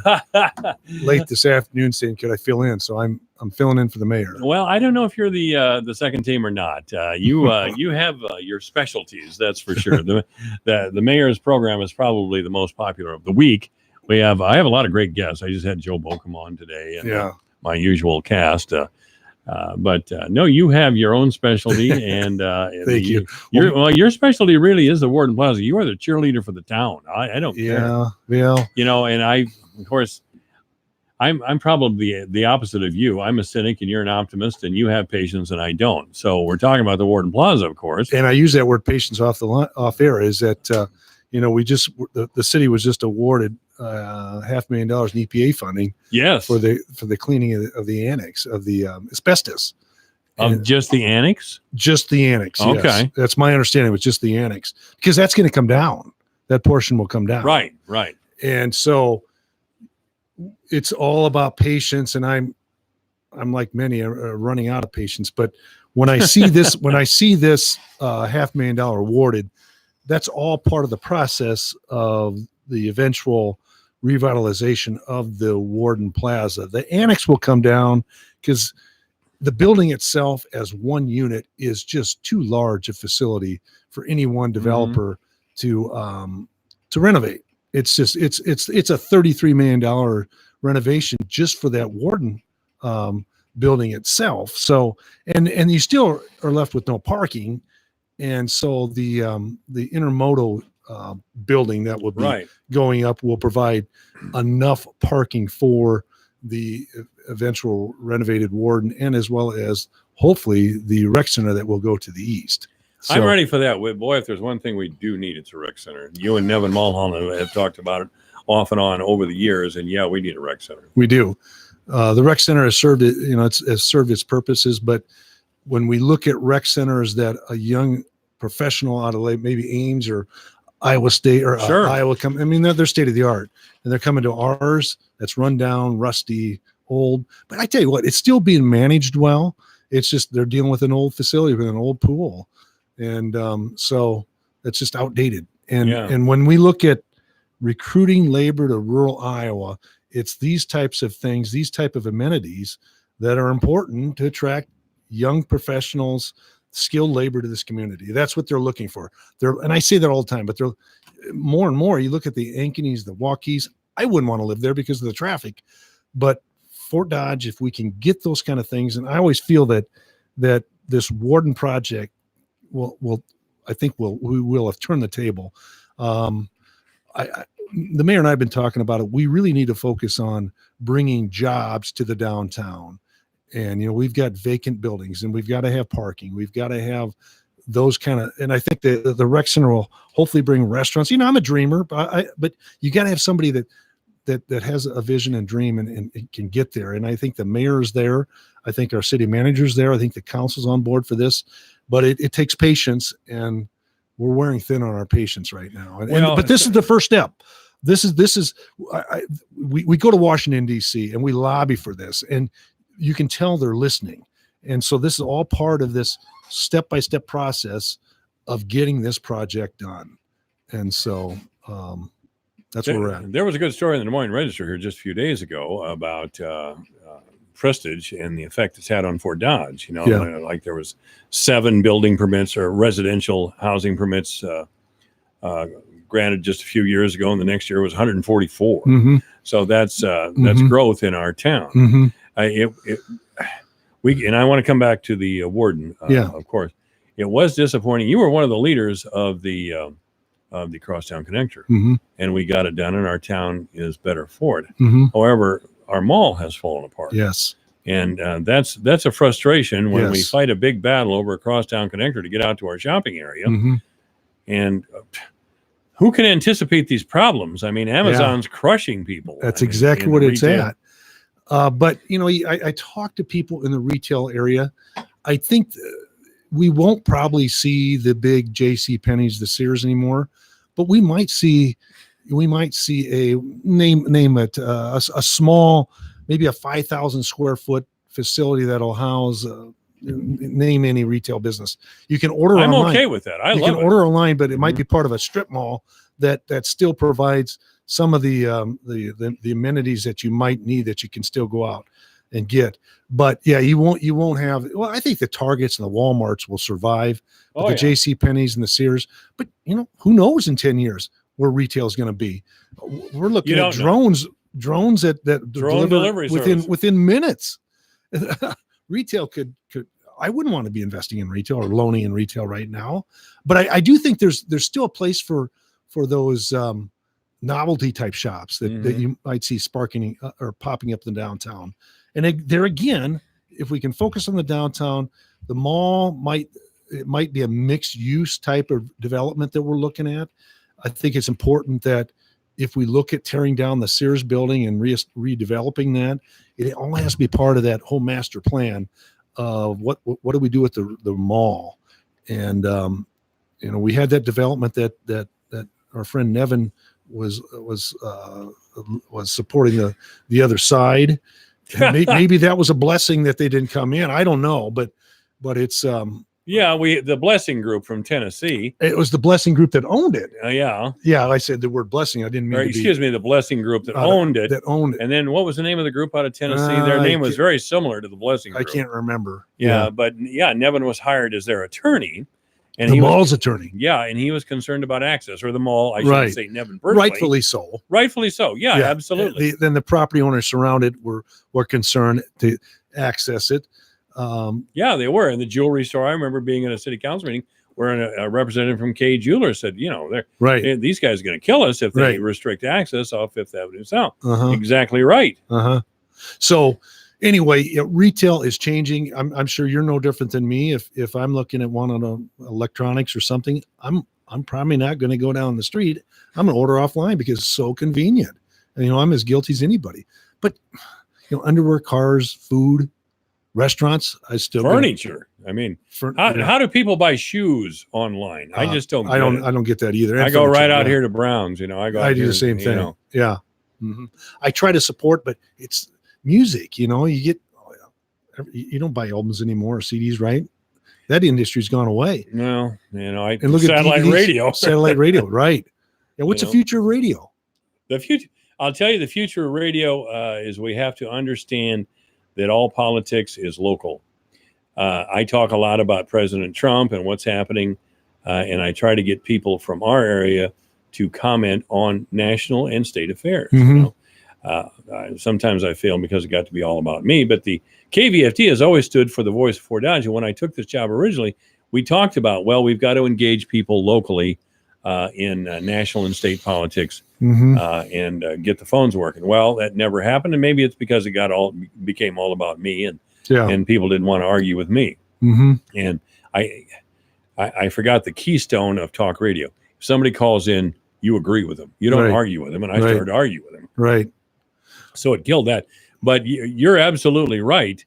late this afternoon saying, could I fill in? So I'm filling in for the mayor. Well, I don't know if you're the second team or not. You have your specialties, that's for sure. The mayor's program is probably the most popular of the week. I have a lot of great guests. I just had Joe Bokum on today, and my usual cast. But no, you have your own specialty, and thank you. Your specialty really is the Warden Plaza. You are the cheerleader for the town. I don't care. Well, and of course. I'm probably the opposite of you. I'm a cynic and you're an optimist, and you have patience and I don't. So we're talking about the Warden Plaza, of course. And I use that word patience off air is that, we just, the city was just awarded $500,000 in EPA funding. Yes. For the cleaning of the annex of the asbestos. Just the annex? Just the annex. Okay. Yes. That's my understanding. Was just the annex, because that's going to come down. That portion will come down. Right. And so, it's all about patience, and I'm like many running out of patience. But when I see this, $500,000 awarded, that's all part of the process of the eventual revitalization of the Warden Plaza. The annex will come down because the building itself as one unit is just too large a facility for any one developer to renovate. It's just it's a $33 million renovation just for that Warden building itself. So and you still are left with no parking, and so the intermodal building that will be going up will provide enough parking for the eventual renovated Warden, and as well as hopefully the rec center that will go to the east. So, I'm ready for that. Boy, if there's one thing we do need, it's a rec center. You and Nevin Mulholland have talked about it off and on over the years, and we need a rec center. We do. The rec center has served it. Has served its purposes. But when we look at rec centers that a young professional out of maybe Ames or Iowa State or Iowa come, they're state of the art, and they're coming to ours that's run down, rusty, old. But I tell you what, it's still being managed well. It's just they're dealing with an old facility with an old pool. And so it's just outdated. And when we look at recruiting labor to rural Iowa, it's these types of things, these type of amenities that are important to attract young professionals, skilled labor to this community. That's what they're looking for. And I say that all the time, but they're more and more. You look at the Ankeny's, the Waukees. I wouldn't want to live there because of the traffic, but Fort Dodge, if we can get those kind of things, and I always feel that this Warden project we will have turned the table. The mayor and I have been talking about it. We really need to focus on bringing jobs to the downtown. And, we've got vacant buildings, and we've got to have parking. We've got to have those kind of, and I think the rec center will hopefully bring restaurants. I'm a dreamer, but you got to have somebody that has a vision and dream and can get there. And I think the mayor's there. I think our city manager's there. I think the council's on board for this. But it takes patience, and we're wearing thin on our patience right now. But this is the first step. We go to Washington, D.C., and we lobby for this, and you can tell they're listening. And so this is all part of this step-by-step process of getting this project done. And so that's where we're at. There was a good story in the Des Moines Register here just a few days ago about Prestige and the effect it's had on Fort Dodge. Like there was 7 building permits or residential housing permits granted just a few years ago, and the next year was 144. So that's growth in our town. And I want to come back to the warden. Of course, it was disappointing. You were one of the leaders of the of the Crosstown Connector, Mm-hmm. and we got it done, and our town is better for it. Mm-hmm. However, our mall has fallen apart. Yes. And that's a frustration when we Yes. fight a big battle over a Crosstown Connector to get out to our shopping area. Mm-hmm. And who can anticipate these problems? I mean, Amazon's crushing people. That's I mean, exactly in what the it's retail. at. But I talk to people in the retail area. I think we won't probably see the big J.C. Penney's, the Sears anymore, but we might see a name it a small, maybe a 5,000 square foot facility that'll house name any retail business. You can order I'm online. okay with that. I you love can it. order online, but it might be part of a strip mall that still provides some of the amenities that you might need that you can still go out and get. But yeah, you won't have. Well, I think the Targets and the Walmarts will survive, but Oh, the yeah. J.C. Penney's and the Sears. But who knows in 10 years where retail is going to be? We're looking You at don't know. drones that Drone delivery service. within minutes. Retail could. I wouldn't want to be investing in retail or loaning in retail right now, but I do think there's still a place for those novelty type shops that you might see sparking or popping up in the downtown. And there again, if we can focus on the downtown, the mall might be a mixed use type of development that we're looking at. I think it's important that if we look at tearing down the Sears building and redeveloping that, it all has to be part of that whole master plan of what do we do with the mall. And we had that development that our friend Nevin was supporting the other side. And maybe that was a blessing that they didn't come in. I don't know, but it's the Blessing Group from Tennessee. it was the Blessing Group that owned it. Yeah. I said the word blessing. I didn't mean Or, to be, excuse me, the Blessing Group that owned it. that owned it. And then what was the name of the group out of Tennessee? Their name was very similar to the Blessing I Group. can't remember. Yeah, but Nevin was hired as their attorney. And The he mall's was, attorney. Yeah, and he was concerned about access, or the mall. I shouldn't Right. say Nevin personally. Rightfully so. Rightfully so. Yeah, absolutely. Then the property owners surrounded were concerned to access it. Yeah, they were. In the jewelry store, I remember being in a city council meeting where a representative from K Jeweler said, these guys are going to kill us if they Right. restrict access off Fifth Avenue South. Uh-huh. Exactly right. So anyway, retail is changing. I'm sure you're no different than me. If I'm looking at one of the electronics or something, I'm probably not going to go down the street. I'm going to order offline because it's so convenient. And I'm as guilty as anybody. But underwear, cars, food, restaurants, I still Furniture. I mean, how do people buy shoes online? I just don't. I don't get that either. I go right out here to Browns. I go. I do the same thing. Yeah. I try to support, but it's music. You don't buy albums anymore or CDs, right? That industry's gone away. No, And look at satellite DVDs, radio. Satellite radio, right? Yeah. What's the future of radio? The future. I'll tell you, the future of radio is we have to understand that all politics is local. I talk a lot about President Trump and what's happening, and I try to get people from our area to comment on national and state affairs. Sometimes I fail because it got to be all about me, but the KVFD has always stood for the voice of Fort Dodge. And when I took this job originally, we talked about, we've got to engage people locally in national and state politics and get the phones working. Well, that never happened, and maybe it's because it became all about me, and people didn't want to argue with me. And I forgot the keystone of talk radio. If somebody calls in, you agree with them. You don't Right. argue with them, and I started to argue with them. Right. So it killed that. But you're absolutely right.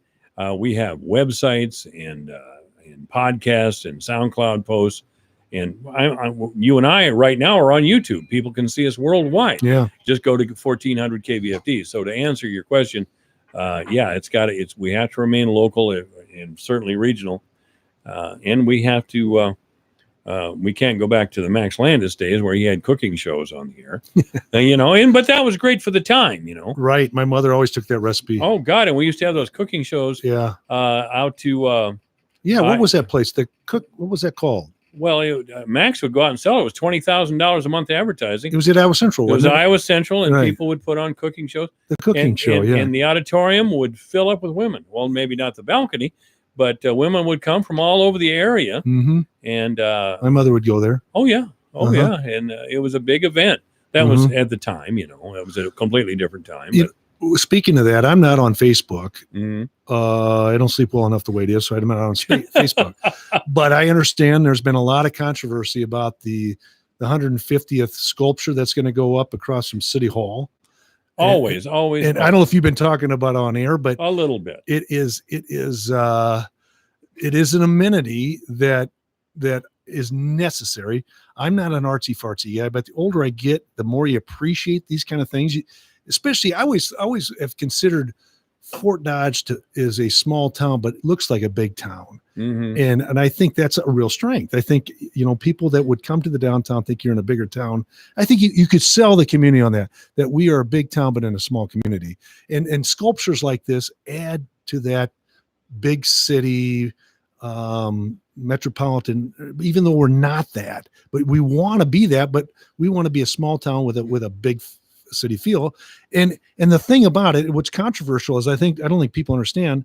We have websites and podcasts and SoundCloud posts. And you and I right now are on YouTube. People can see us worldwide. Yeah. Just go to 1400 KVFD. So to answer your question, we have to remain local and certainly regional. And we have to, we can't go back to the Max Landis days where he had cooking shows on the air, but that was great for the time, Right. My mother always took that recipe. Oh God. And we used to have those cooking shows out to, what was that place? What was that called? Well, Max would go out and sell it. It was $20,000 a month advertising. It was at Iowa Central. It was wasn't Iowa Central, and Right. people would put on cooking shows. The cooking show, yeah. And the auditorium would fill up with women. Well, maybe not the balcony, but women would come from all over the area. Mm-hmm. And My mother would go there. oh yeah, Oh yeah, and it was a big event. That was at the time, it was at a completely different time. Speaking of that, I'm not on Facebook. Mhm. I don't sleep well enough the way it is, so I'm not on Facebook. But I understand there's been a lot of controversy about the 150th sculpture that's going to go up across from City Hall. Always. And I don't know if you've been talking about on air, but a little bit. It is an amenity that is necessary. I'm not an artsy fartsy guy, but the older I get, the more you appreciate these kind of things. Especially, I always have considered Fort Dodge is a small town, but it looks like a big town. Mm-hmm. And I think that's a real strength. I think, people that would come to the downtown think you're in a bigger town. I think you could sell the community on that we are a big town, but in a small community. And sculptures like this add to that big city, metropolitan, even though we're not that, but we want to be that, but we want to be a small town with a big city feel. And the thing about it, what's controversial is I don't think people understand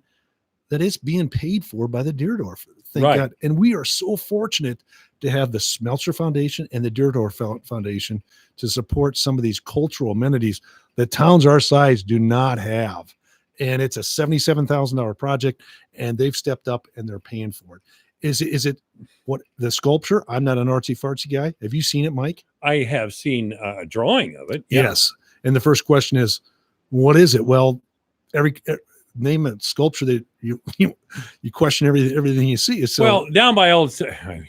that it's being paid for by the Deerdorf. Thank God. And we are so fortunate to have the Smeltzer Foundation and the Deerdorf Foundation to support some of these cultural amenities that towns our size do not have. And it's a $77,000 project, and they've stepped up and they're paying for it. Is it what the sculpture? I'm not an artsy fartsy guy. Have you seen it, Mike? I have seen a drawing of it. Yes. And the first question is, what is it? Well, name a sculpture that you question everything you see. So, well, down by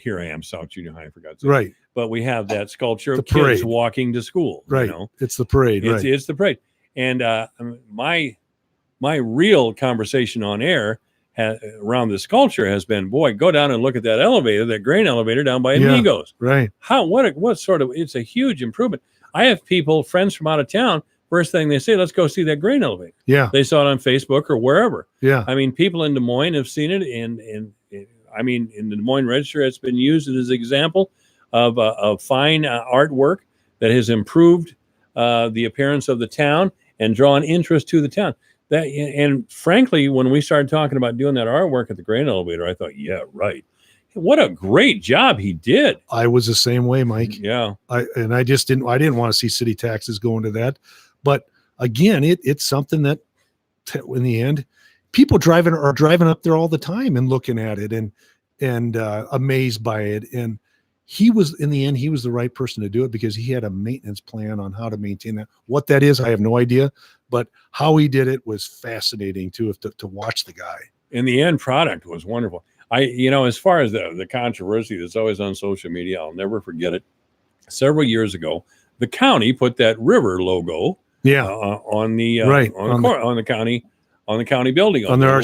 here I am, South Junior High, I forgot. Right. But we have that sculpture of parade. Kids walking to school. Right. It's the parade. It's the parade. And my real conversation on air around the sculpture has been, boy, go down and look at that elevator, that grain elevator down by Amigos. Right. What sort of, it's a huge improvement. I have friends from out of town, first thing they say, let's go see that grain elevator. Yeah. They saw it on Facebook or wherever. Yeah. I mean, people in Des Moines have seen it. And I mean, in the Des Moines Register, it's been used as an example of fine artwork that has improved the appearance of the town and drawn interest to the town. And frankly, when we started talking about doing that artwork at the grain elevator, I thought, yeah, right. What a great job he did. I was the same way, Mike. Yeah. I didn't want to see city taxes go into that. But again, it's something that in the end, people are driving up there all the time and looking at it and amazed by it. And in the end, he was the right person to do it because he had a maintenance plan on how to maintain that. What that is, I have no idea, but how he did it was fascinating too, to watch the guy. And the end product was wonderful. As far as the controversy that's always on social media, I'll never forget it. Several years ago, the county put that river logo on the county building on the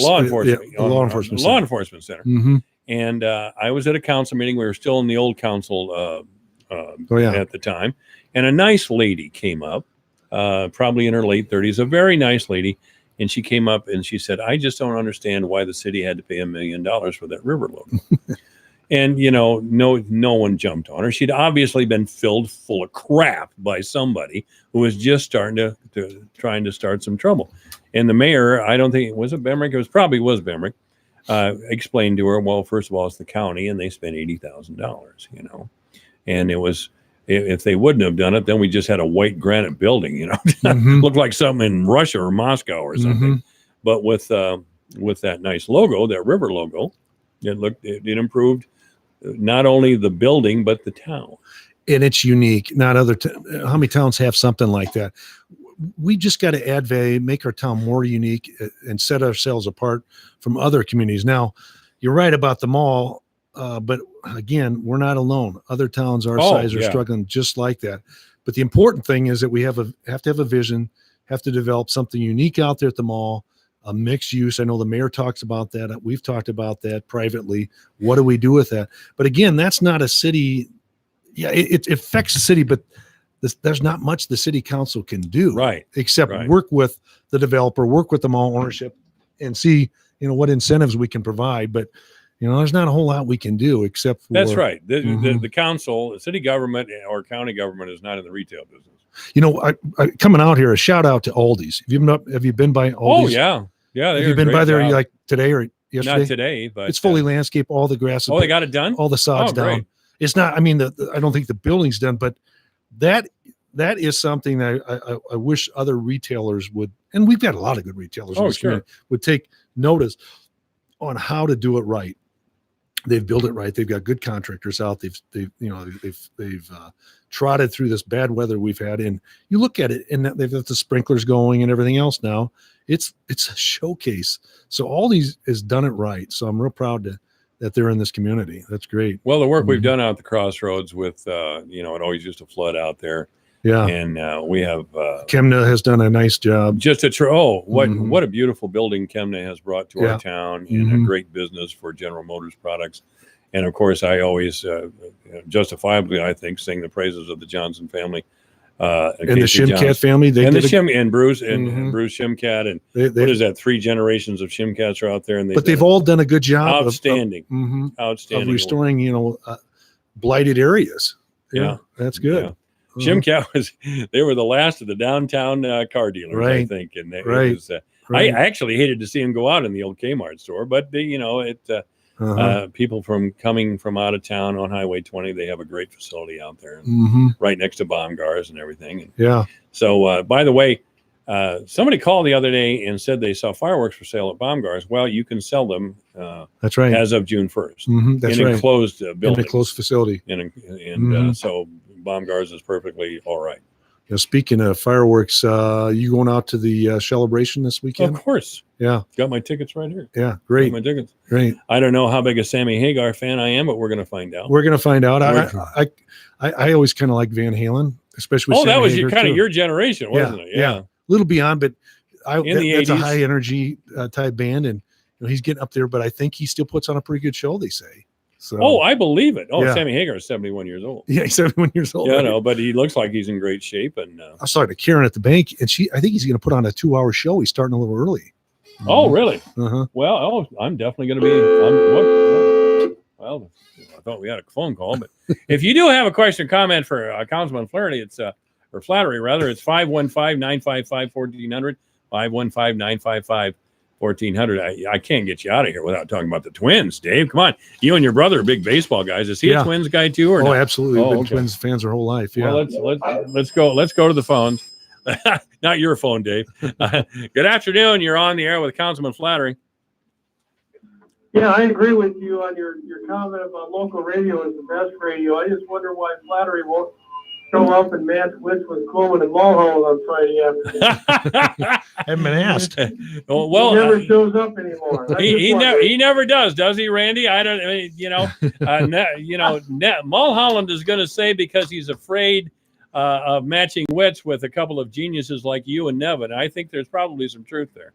law enforcement center. Mm-hmm. And I was at a council meeting. We were still in the old council at the time. And a nice lady came up, probably in her late 30s, a very nice lady. And she came up and she said, I just don't understand why the city had to pay $1 million for that river logo. And, no one jumped on her. She'd obviously been filled full of crap by somebody who was just trying to start some trouble. And the mayor, I don't think, was it Bemrick? It probably was Bemrick. Explained to her, well, first of all, it's the county and they spent $80,000, and it was, if they wouldn't have done it, then we just had a white granite building, Mm-hmm. looked like something in Russia or Moscow or something. Mm-hmm. But with that nice logo, that river logo, it improved not only the building, but the town. And it's unique. Not how many towns have something like that? We just got to add value, make our town more unique, and set ourselves apart from other communities. Now, you're right about the mall, but again, we're not alone. Other towns our size are struggling just like that. But the important thing is that we have to have a vision, have to develop something unique out there at the mall, a mixed use. I know the mayor talks about that. We've talked about that privately. What do we do with that? But again, that's not a city. Yeah, it affects the city, but there's not much the city council can do, except work with the developer, work with the mall ownership, and see what incentives we can provide. But there's not a whole lot we can do except for that's right. The council, the city government or county government is not in the retail business. I coming out here, a shout out to Aldi's. Have you been by Aldi's? Oh yeah. Have you been by there like today or yesterday? Not today, but it's fully landscaped. All the grass. They got it done. All the sods down. Great. It's not. I mean, I don't think the building's done, but that is something that I wish other retailers would, and we've got a lot of good retailers in this community, would take notice on how to do it right. They've built it right. They've got good contractors out. They've trotted through this bad weather we've had, and you look at it, and they've got the sprinklers going and everything else now. It's a showcase. So all these is done it right. So I'm real proud that they're in this community. That's great. Well, the work we've done out at the Crossroads with, it always used to flood out there. Yeah. And we have Chemna has done a nice job. Just what a beautiful building Chemna has brought to our town, and a great business for General Motors products. And of course, I always justifiably, I think, sing the praises of the Johnson family. And the Shimcat family. And Bruce and Bruce Shimcat. And what is that? 3 generations of Shimcats are out there. And they've all done a good job. Outstanding. Of restoring, blighted areas. Yeah. That's good. Yeah. Shimcat they were the last of the downtown car dealers, right. I think. And I actually hated to see them go out in the old Kmart store, but people coming from out of town on Highway 20, they have a great facility out there, right next to Baumgars and everything. And yeah. So, by the way, somebody called the other day and said they saw fireworks for sale at Baumgars. Well, you can sell them. That's right. As of June 1st. That's in right. Enclosed building. In a closed facility. So Baumgars is perfectly all right. Speaking of fireworks, you going out to the celebration this weekend? Of course. Yeah. Got my tickets right here. Yeah, great. Got my tickets. Great. I don't know how big a Sammy Hagar fan I am, but we're going to find out. We're going to find out. I always kind of like Van Halen, especially with that Sammy was Hagar your generation, wasn't it? Yeah. A little beyond, but that's 80s. a high energy type band, and he's getting up there, but I think he still puts on a pretty good show, they say. So, I believe it. Yeah. Sammy Hagar is 71 years old. Yeah, he's 71 years old. Yeah, no, but he looks like he's in great shape. And I was talking to Karen at the bank, and I think he's going to put on a 2-hour show. He's starting a little early. Oh, really? Uh-huh. Well, I'm definitely going to be. Well, I thought we had a phone call, but if you do have a question or comment for Councilman Flaherty, or Flattery rather, it's 515-955-1400, 515-955-1400. I can't get you out of here without talking about the Twins, Dave. Come on, you and your brother are big baseball guys. Is he a Twins guy too? Or not? Absolutely. We've been Twins fans our whole life. Yeah. Well, let's go. Let's go to the phones. Not your phone, Dave. Good afternoon. You're on the air with Councilman Flattery. Yeah, I agree with you on your comment about local radio is the best radio. I just wonder why Flattery won't show up and match wits with Coleman and Mulholland on Friday afternoon. Haven't been asked. Well, he never shows up anymore. He never does he, Randy? I don't. Mulholland is going to say because he's afraid of matching wits with a couple of geniuses like you and Nevin. I think there's probably some truth there.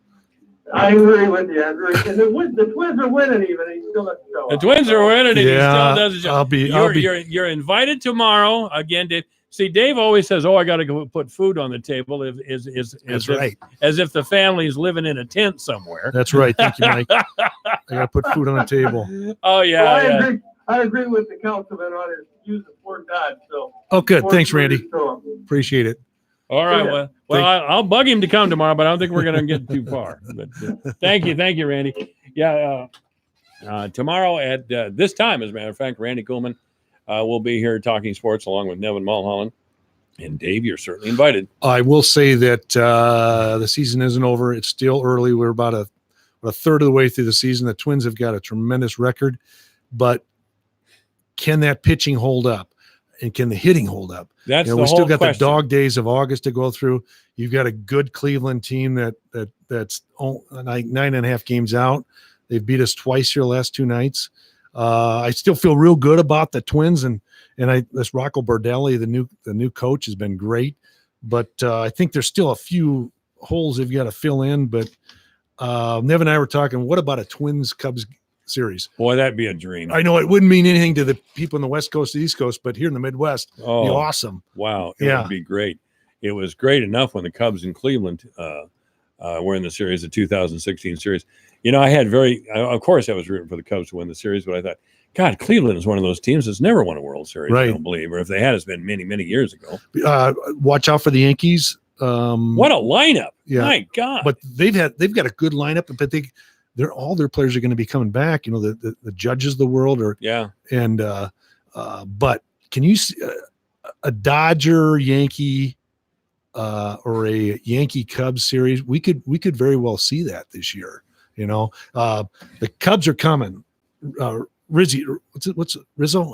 I agree with you. And the Twins are winning even. He still doesn't show up. The Twins are winning, and he still doesn't show up. You're invited tomorrow again, Dave. See, Dave always says, "Oh, I got to go put food on the table." Right. As if the family's living in a tent somewhere. That's right. Thank you, Mike. I got to put food on the table. Oh yeah. Well, I agree with the councilman on his use of Fort Dodge. So. Oh, good. Thanks, Randy. Appreciate it. All right. Well, I'll bug him to come tomorrow, but I don't think we're going to get too far. But thank you, Randy. Yeah. Tomorrow at this time, as a matter of fact, Randy Coleman will be here talking sports along with Nevin Mulholland. And Dave, you're certainly invited. I will say that the season isn't over. It's still early. We're about a third of the way through the season. The Twins have got a tremendous record, but can that pitching hold up? And can the hitting hold up? That's the we still got question. The dog days of August to go through. You've got a good Cleveland team that's like 9.5 games out. They've beat us twice here last 2 nights. I still feel real good about the Twins, and this Rocco Bardelli, the new coach, has been great. But I think there's still a few holes they've got to fill in. But Nev and I were talking. What about a Twins Cubs series? Boy, that'd be a dream. I know it wouldn't mean anything to the people in the West Coast, the East Coast, but here in the Midwest, it'd be awesome. Wow, it would be great. It was great enough when the Cubs in Cleveland were in the series, the 2016 series. I had of course I was rooting for the Cubs to win the series, but I thought, God, Cleveland is one of those teams that's never won a World Series. Right. I don't believe, or if they had, it's been many, many years ago. Watch out for the Yankees. What a lineup! Yeah. My God. But they've got a good lineup, but all their players are going to be coming back. The Judges of the world and But can you see a Dodger Yankee or a Yankee Cubs series? We could very well see that this year. The Cubs are coming. Rizzo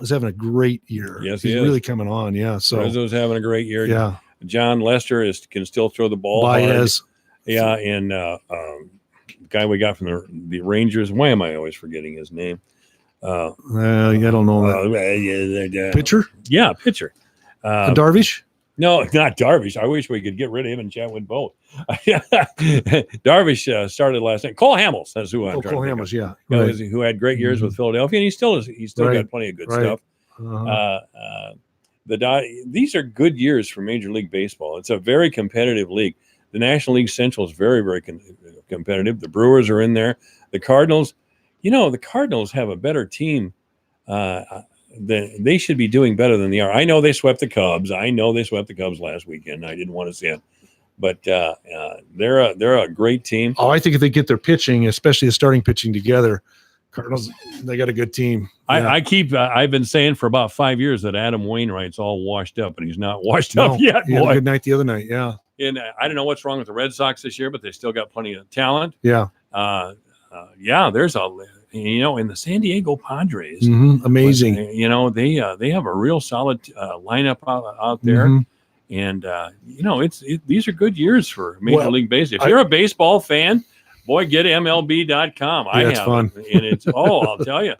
is having a great year. Yes, he's he is. really coming on. Yeah, so Rizzo's having a great year. Yeah, John Lester can still throw the ball. Baez. Hard. Yeah, and the guy we got from the Rangers. Why am I always forgetting his name? I don't know that. Pitcher? Yeah, pitcher. Darvish? No, not Darvish. I wish we could get rid of him and chat with both. Darvish started last night. Cole Hamels, that's who I'm trying Cole to think Hamels, of. yeah. Right. Who had great years with Philadelphia, and he still Right. got plenty of good Right. stuff. These are good years for Major League Baseball. It's a very competitive league. The National League Central is very, very competitive. The Brewers are in there. The Cardinals, the Cardinals have a better team. They should be doing better than they are. I know they swept the Cubs. Last weekend. I didn't want to see it, but they're a great team. Oh, I think if they get their pitching, especially the starting pitching together, Cardinals, they got a good team. Yeah. I've been saying for about 5 years that Adam Wainwright's all washed up, and he's not washed up yet. He had a Boy. good night the other night. Yeah. And I don't know what's wrong with the Red Sox this year, but they still got plenty of talent. Yeah. There's in the San Diego Padres. Amazing. They have a real solid lineup out there. And, these are good years for Major League Baseball. If you're a baseball fan, boy, get MLB.com. I it's have fun. it. And it's, I'll tell you,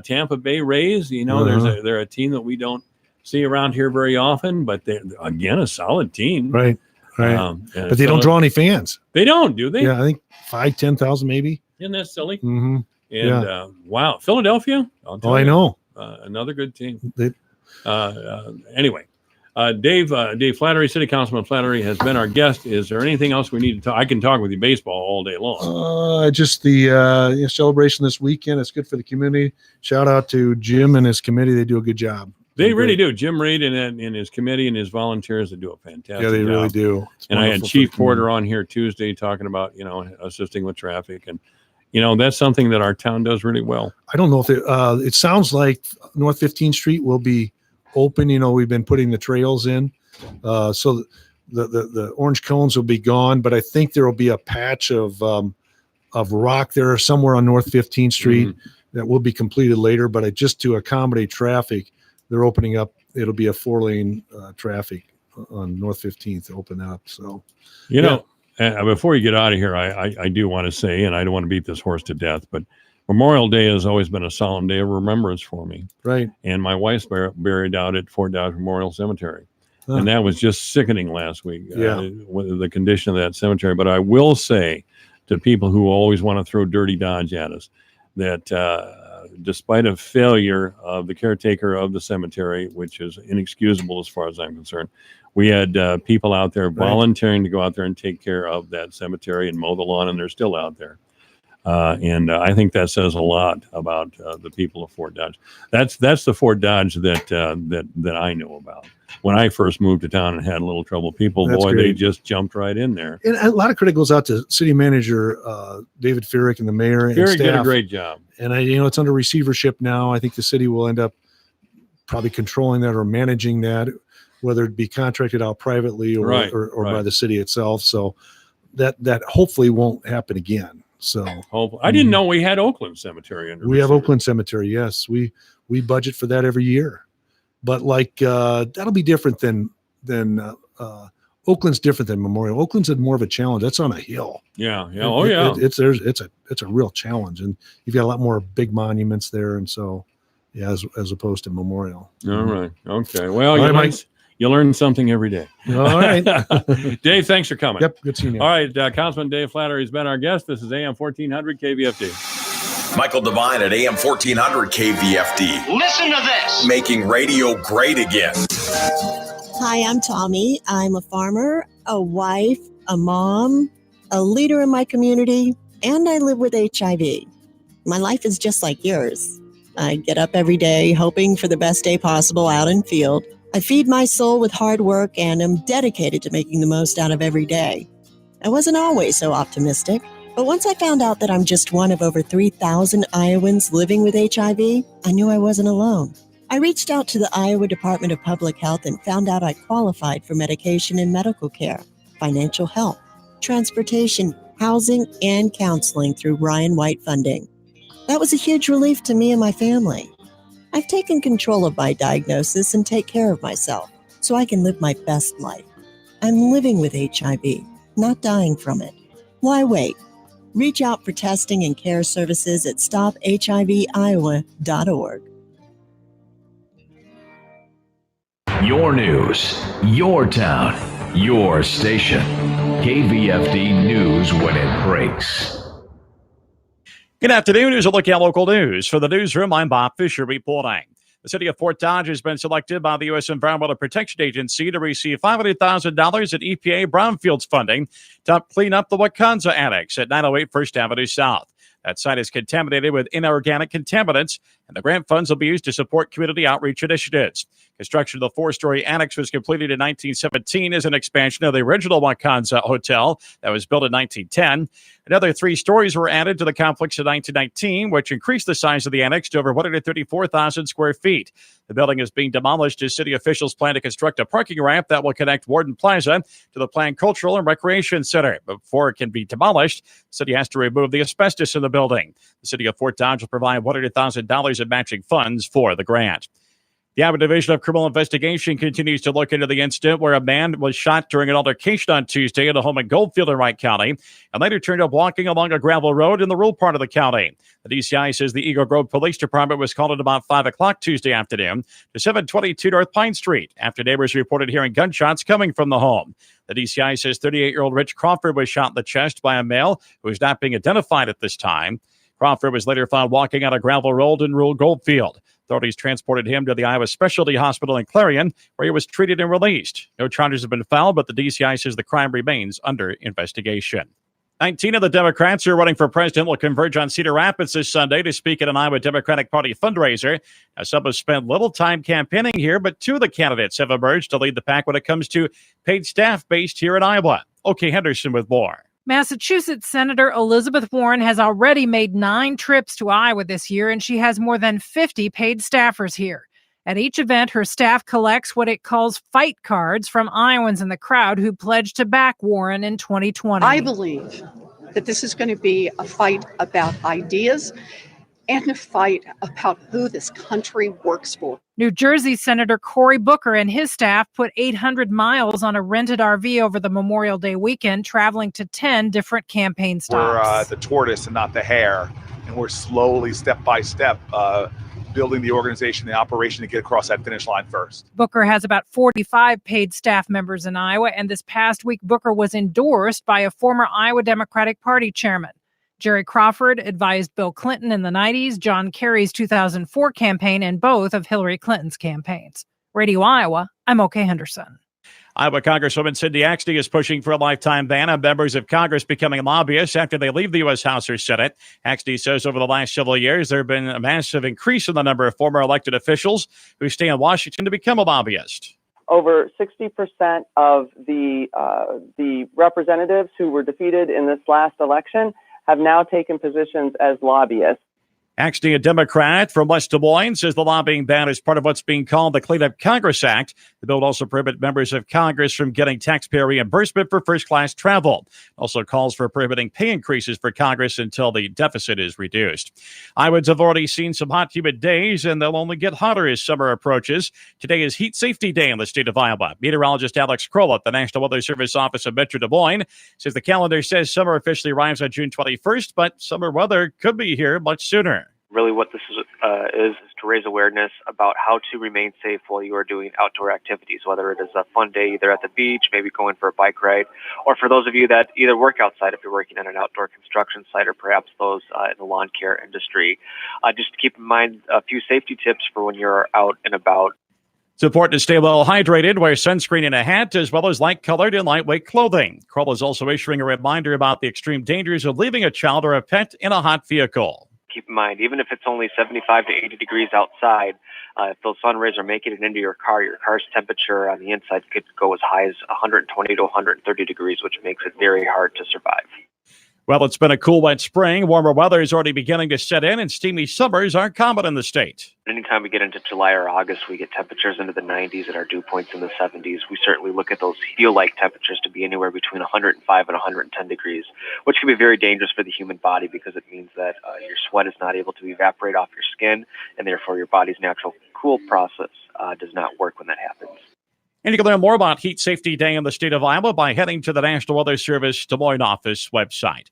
Tampa Bay Rays, they're a team that we don't see around here very often, but they're, again, a solid team. Right. But they don't draw any fans. They don't, do they? Yeah, I think 5,000-10,000 maybe. Isn't that silly? Mm-hmm. And wow, Philadelphia. I know. Another good team. Anyway, Dave Flattery, City Councilman Flattery, has been our guest. Is there anything else we need to talk? I can talk with you baseball all day long. Just the celebration this weekend. It's good for the community. Shout out to Jim and his committee. They do a good job. They really do. Jim Reed and his committee and his volunteers, they do a fantastic job. Yeah, they really do. And I had Chief Porter on here Tuesday talking about, assisting with traffic. And, that's something that our town does really well. I don't know if it sounds like North 15th Street will be open. We've been putting the trails in. So the orange cones will be gone, but I think there will be a patch of rock there somewhere on North 15th Street that will be completed later. But just to accommodate traffic, they're opening up. It'll be a 4-lane traffic on North 15th to open up. So, before you get out of here, I do want to say, and I don't want to beat this horse to death, but Memorial Day has always been a solemn day of remembrance for me. Right. And my wife's buried out at Fort Dodge Memorial Cemetery. And that was just sickening last week, with the condition of that cemetery. But I will say to people who always want to throw dirty Dodge at us that despite a failure of the caretaker of the cemetery, which is inexcusable as far as I'm concerned, we had people out there volunteering to go out there and take care of that cemetery and mow the lawn, and they're still out there. And I think that says a lot about the people of Fort Dodge. That's the Fort Dodge that I know about. When I first moved to town and had a little trouble, people, they just jumped right in there. And a lot of credit goes out to City Manager David Furick and the mayor and staff. Did a great job. And it's under receivership now. I think the city will end up probably controlling that or managing that, whether it be contracted out privately or by the city itself. So that hopefully won't happen again. So I didn't know we had Oakland Cemetery under. We have Oakland Cemetery. Yes, we budget for that every year, but that'll be different than Oakland's different than Memorial. Oakland's more of a challenge. That's on a hill. Yeah. It's a real challenge, and you've got a lot more big monuments there, and so as opposed to Memorial. All right. Okay. Well, you learn something every day. All right. Dave, thanks for coming. Yep. Good seeing you. All right. Councilman Dave Flattery has been our guest. This is AM 1400 KVFD. Michael Devine at AM 1400 KVFD. Listen to this. Making radio great again. Hi, I'm Tommy. I'm a farmer, a wife, a mom, a leader in my community, and I live with HIV. My life is just like yours. I get up every day hoping for the best day possible out in field. I feed my soul with hard work and am dedicated to making the most out of every day. I wasn't always so optimistic, but once I found out that I'm just one of over 3,000 Iowans living with HIV, I knew I wasn't alone. I reached out to the Iowa Department of Public Health and found out I qualified for medication and medical care, financial help, transportation, housing, and counseling through Ryan White funding. That was a huge relief to me and my family. I've taken control of my diagnosis and take care of myself so I can live my best life. I'm living with HIV, not dying from it. Why wait? Reach out for testing and care services at stophiviowa.org. Your news, your town, your station. KVFD News when it breaks. Good afternoon. Here's a look at local news. For the newsroom, I'm Bob Fisher reporting. The city of Fort Dodge has been selected by the U.S. Environmental Protection Agency to receive $500,000 in EPA brownfields funding to clean up the Wakanza Annex at 908 First Avenue South. That site is contaminated with inorganic contaminants, and the grant funds will be used to support community outreach initiatives. Construction of the four-story annex was completed in 1917 as an expansion of the original Wakanza Hotel that was built in 1910. Another 3 stories were added to the complex in 1919, which increased the size of the annex to over 134,000 square feet. The building is being demolished as city officials plan to construct a parking ramp that will connect Warden Plaza to the planned Cultural and Recreation Center. Before it can be demolished, the city has to remove the asbestos in the building. The city of Fort Dodge will provide $100,000 in matching funds for the grant. The Iowa Division of Criminal Investigation continues to look into the incident where a man was shot during an altercation on Tuesday at a home in Goldfield in Wright County and later turned up walking along a gravel road in the rural part of the county. The DCI says the Eagle Grove Police Department was called at about 5 o'clock Tuesday afternoon to 722 North Pine Street after neighbors reported hearing gunshots coming from the home. The DCI says 38-year-old Rich Crawford was shot in the chest by a male who is not being identified at this time. Crawford was later found walking on a gravel road in rural Goldfield. Authorities transported him to the Iowa Specialty Hospital in Clarion, where he was treated and released. No charges have been filed, but the DCI says the crime remains under investigation. 19 of the Democrats who are running for president will converge on Cedar Rapids this Sunday to speak at an Iowa Democratic Party fundraiser. Now, some have spent little time campaigning here, but 2 of the candidates have emerged to lead the pack when it comes to paid staff based here in Iowa. OK Henderson with more. Massachusetts Senator Elizabeth Warren has already made 9 trips to Iowa this year, and she has more than 50 paid staffers here. At each event, her staff collects what it calls fight cards from Iowans in the crowd who pledged to back Warren in 2020. I believe that this is going to be a fight about ideas and a fight about who this country works for. New Jersey Senator Cory Booker and his staff put 800 miles on a rented RV over the Memorial Day weekend, traveling to 10 different campaign stops. We're the tortoise and not the hare, and we're slowly, step by step, building the organization, the operation to get across that finish line first. Booker has about 45 paid staff members in Iowa, and this past week, Booker was endorsed by a former Iowa Democratic Party chairman. Jerry Crawford advised Bill Clinton in the 90s, John Kerry's 2004 campaign, and both of Hillary Clinton's campaigns. Radio Iowa, I'm OK Henderson. Iowa Congresswoman Cindy Axne is pushing for a lifetime ban on members of Congress becoming lobbyists after they leave the U.S. House or Senate. Axne says over the last several years, there have been a massive increase in the number of former elected officials who stay in Washington to become a lobbyist. Over 60% of the representatives who were defeated in this last election have now taken positions as lobbyists. Axne, a Democrat from West Des Moines, says the lobbying ban is part of what's being called the Clean Up Congress Act. The bill also prohibits members of Congress from getting taxpayer reimbursement for first-class travel. It also calls for prohibiting pay increases for Congress until the deficit is reduced. Iowans have already seen some hot, humid days, and they'll only get hotter as summer approaches. Today is Heat Safety Day in the state of Iowa. Meteorologist Alex Kroll at the National Weather Service office of Metro Des Moines says the calendar says summer officially arrives on June 21st, but summer weather could be here much sooner. Really what this is to raise awareness about how to remain safe while you are doing outdoor activities, whether it is a fun day either at the beach, maybe going for a bike ride, or for those of you that either work outside if you're working at an outdoor construction site, or perhaps those in the lawn care industry. Just keep in mind a few safety tips for when you're out and about. It's important to stay well hydrated, wear sunscreen and a hat, as well as light-colored and lightweight clothing. Kroll is also issuing a reminder about the extreme dangers of leaving a child or a pet in a hot vehicle. Keep in mind, even if it's only 75 to 80 degrees outside, if those sun rays are making it into your car's temperature on the inside could go as high as 120 to 130 degrees, which makes it very hard to survive. Well, it's been a cool, wet spring. Warmer weather is already beginning to set in, and steamy summers are common in the state. Anytime we get into July or August, we get temperatures into the 90s and our dew points in the 70s. We certainly look at those feel-like temperatures to be anywhere between 105 and 110 degrees, which can be very dangerous for the human body because it means that your sweat is not able to evaporate off your skin, and therefore your body's natural cool process does not work when that happens. And you can learn more about Heat Safety Day in the state of Iowa by heading to the National Weather Service Des Moines office website.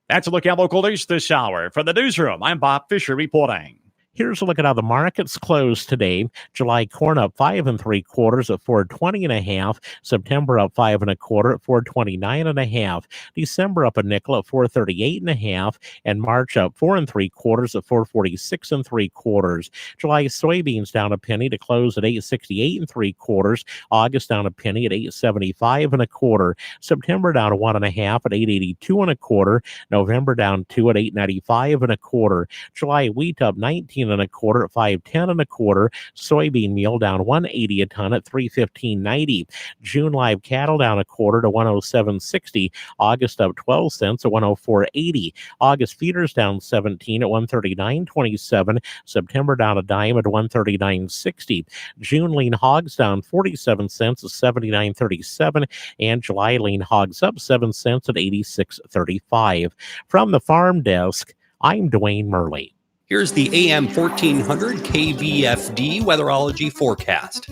That's a look at local news this hour. For the newsroom, I'm Bob Fisher reporting. Here's a look at how the markets closed today. July corn up 5 3/4 at $4.20.5. September up 5 1/4 at $4.29.5. December up a nickel at $4.38.5, and March up 4 3/4 at $4.46 3/4. July soybeans down a penny to close at $8.68 3/4. August down a penny at $8.75 1/4. September down 1 1/2 at $8.82 1/4. November down 2 at $8.95 1/4. July wheat up 19 1/4 at $5.10 1/4. Soybean meal down $1.80 a ton at $3.15.90. June live cattle down 1/4 to $107.60. August up 12 cents at $104.80. August feeders down 17 at $139.27. September down a dime at $139.60. June lean hogs down 47 cents at $79.37, and July lean hogs up 7 cents at $86.35. From the farm desk, I'm Dwayne Murley. Here's the AM 1400 KVFD weatherology forecast.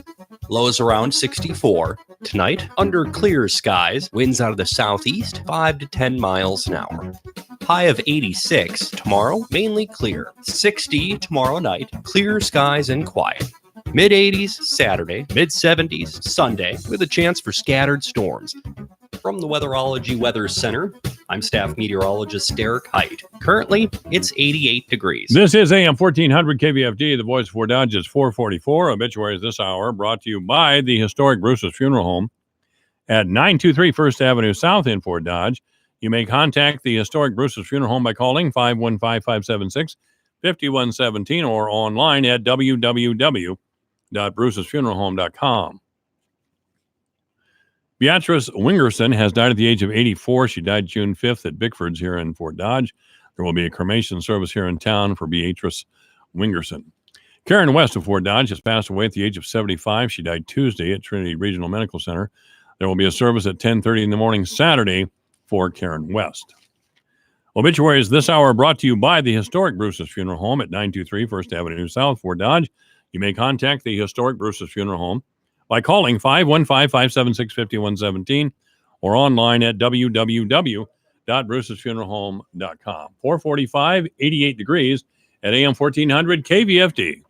Lows around 64. Tonight, under clear skies, winds out of the southeast, 5 to 10 miles an hour. High of 86. Tomorrow, mainly clear. 60 tomorrow night, clear skies and quiet. Mid-80s Saturday, mid-70s Sunday, with a chance for scattered storms. From the Weatherology Weather Center, I'm staff meteorologist Derek Height. Currently, it's 88 degrees. This is AM 1400 KVFD, the voice for Dodge. It's 444. Obituaries this hour brought to you by the historic Bruce's Funeral Home at 923 First Avenue South in Fort Dodge. You may contact the historic Bruce's Funeral Home by calling 515-576-5117 or online at www.brucesfuneralhome.com. Beatrice Wingerson has died at the age of 84. She died June 5th at Bickford's here in Fort Dodge. There will be a cremation service here in town for Beatrice Wingerson. Karen West of Fort Dodge has passed away at the age of 75. She died Tuesday at Trinity Regional Medical Center. There will be a service at 10:30 in the morning Saturday for Karen West. Obituaries this hour brought to you by the historic Bruce's Funeral Home at 923 First Avenue South, Fort Dodge. You may contact the historic Bruce's Funeral Home by calling 515-576-5117 or online at www.brucesfuneralhome.com. 445, 88 degrees at AM 1400 KVFD.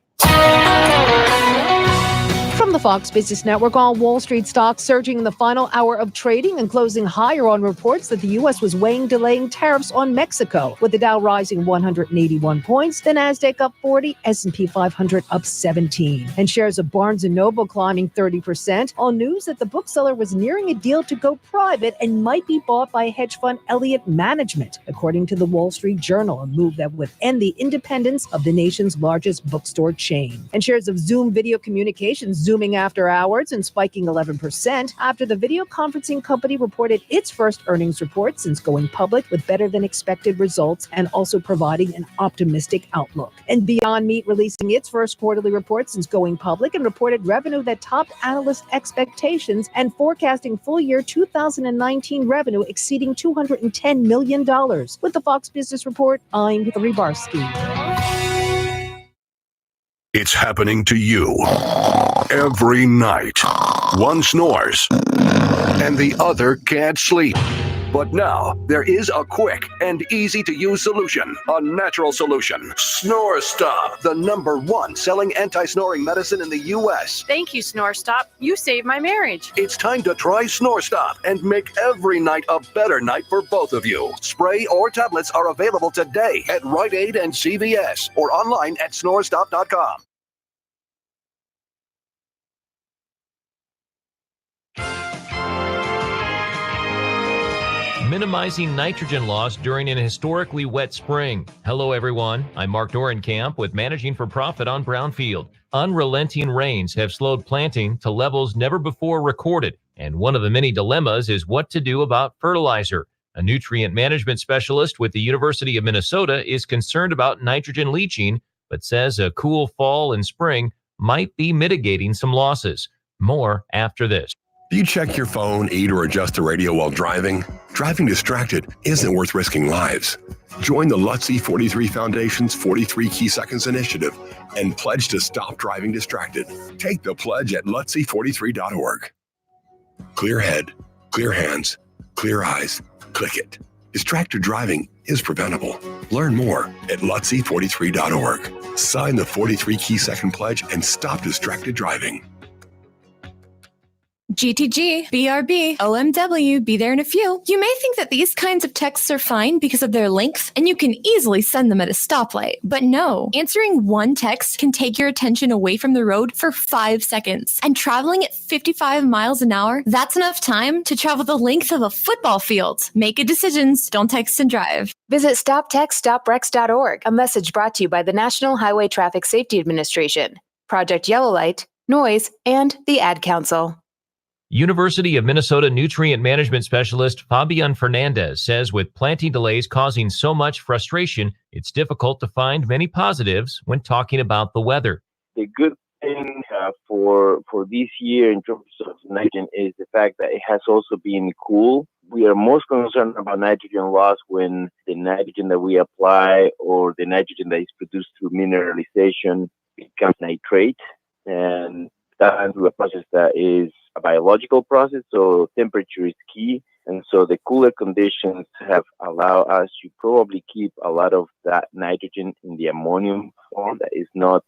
From the Fox Business Network, all Wall Street stocks surging in the final hour of trading and closing higher on reports that the U.S. was weighing delaying tariffs on Mexico, with the Dow rising 181 points, the Nasdaq up 40, S&P 500 up 17. And shares of Barnes & Noble climbing 30% on news that the bookseller was nearing a deal to go private and might be bought by hedge fund Elliott Management, according to the Wall Street Journal, a move that would end the independence of the nation's largest bookstore chain. And shares of Zoom Video Communications zooming after hours and spiking 11% after the video conferencing company reported its first earnings report since going public with better than expected results and also providing an optimistic outlook. And Beyond Meat releasing its first quarterly report since going public and reported revenue that topped analyst expectations and forecasting full year 2019 revenue exceeding $210 million. With the Fox Business Report, I'm Hillary Barsky. It's happening to you every night. One snores and the other can't sleep. But now there is a quick and easy to use solution, a natural solution. Snore Stop, the #1 selling anti-snoring medicine in the U.S. Thank you, Snore Stop. You saved my marriage. It's time to try Snore Stop and make every night a better night for both of you. Spray or tablets are available today at Rite Aid and CVS or online at snorestop.com. Minimizing nitrogen loss during an historically wet spring. Hello, everyone. I'm Mark Dorenkamp with Managing for Profit on Brownfield. Unrelenting rains have slowed planting to levels never before recorded, and one of the many dilemmas is what to do about fertilizer. A nutrient management specialist with the University of Minnesota is concerned about nitrogen leaching, but says a cool fall and spring might be mitigating some losses. More after this. Do you check your phone, eat, or adjust the radio while driving? Driving distracted isn't worth risking lives. Join the LUTC 43 Foundation's 43 Key Seconds initiative and pledge to stop driving distracted. Take the pledge at LUTC43.org. Clear head, clear hands, clear eyes. Click it. Distracted driving is preventable. Learn more at LUTC43.org. Sign the 43 Key Second pledge and stop distracted driving. GTG, BRB, OMW, be there in a few. You may think that these kinds of texts are fine because of their length, and you can easily send them at a stoplight. But no, answering one text can take your attention away from the road for 5 seconds. And traveling at 55 miles an hour, that's enough time to travel the length of a football field. Make good decisions, don't text and drive. Visit StopTextStopWrecks.org, a message brought to you by the National Highway Traffic Safety Administration, Project Yellow Light, Noise, and the Ad Council. University of Minnesota nutrient management specialist Fabian Fernandez says with planting delays causing so much frustration, it's difficult to find many positives when talking about the weather. The good thing for this year in terms of nitrogen is the fact that it has also been cool. We are most concerned about nitrogen loss when the nitrogen that we apply or the nitrogen that is produced through mineralization becomes nitrate, and that's through a process that is a biological process, so temperature is key. And so the cooler conditions have allowed us to probably keep a lot of that nitrogen in the ammonium form that is not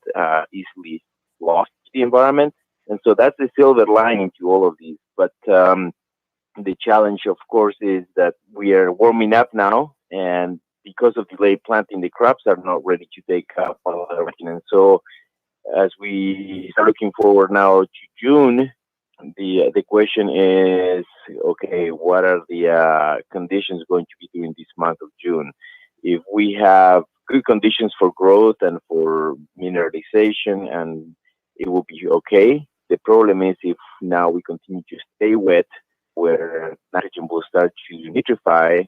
easily lost to the environment. And so that's the silver lining to all of these. But the challenge, of course, is that we are warming up now, and because of delayed planting, the crops are not ready to take up a lot of nitrogen. And so as we start looking forward now to June, the question is, okay, what are the conditions going to be during this month of June? If we have good conditions for growth and for mineralization, and it will be okay. The problem is if now we continue to stay wet, where nitrogen will start to nitrify,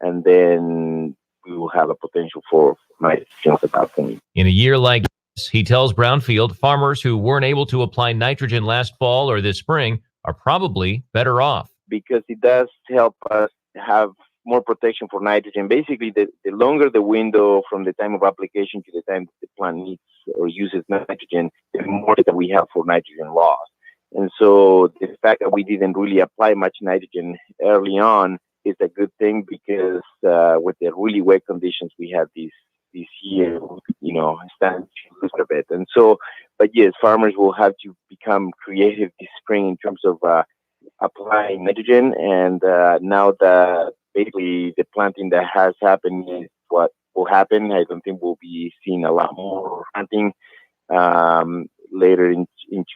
and then we will have a potential for nitrogen at that point. In a year like this, he tells Brownfield farmers who weren't able to apply nitrogen last fall or this spring are probably better off. Because it does help us have more protection for nitrogen. Basically, the longer the window from the time of application to the time the plant needs or uses nitrogen, the more that we have for nitrogen loss. And so the fact that we didn't really apply much nitrogen early on is a good thing, because with the really wet conditions we had this year, stand to lose a bit. And so, but yes, farmers will have to become creative this spring in terms of applying nitrogen. And now that basically the planting that has happened is what will happen. I don't think we'll be seeing a lot more planting later into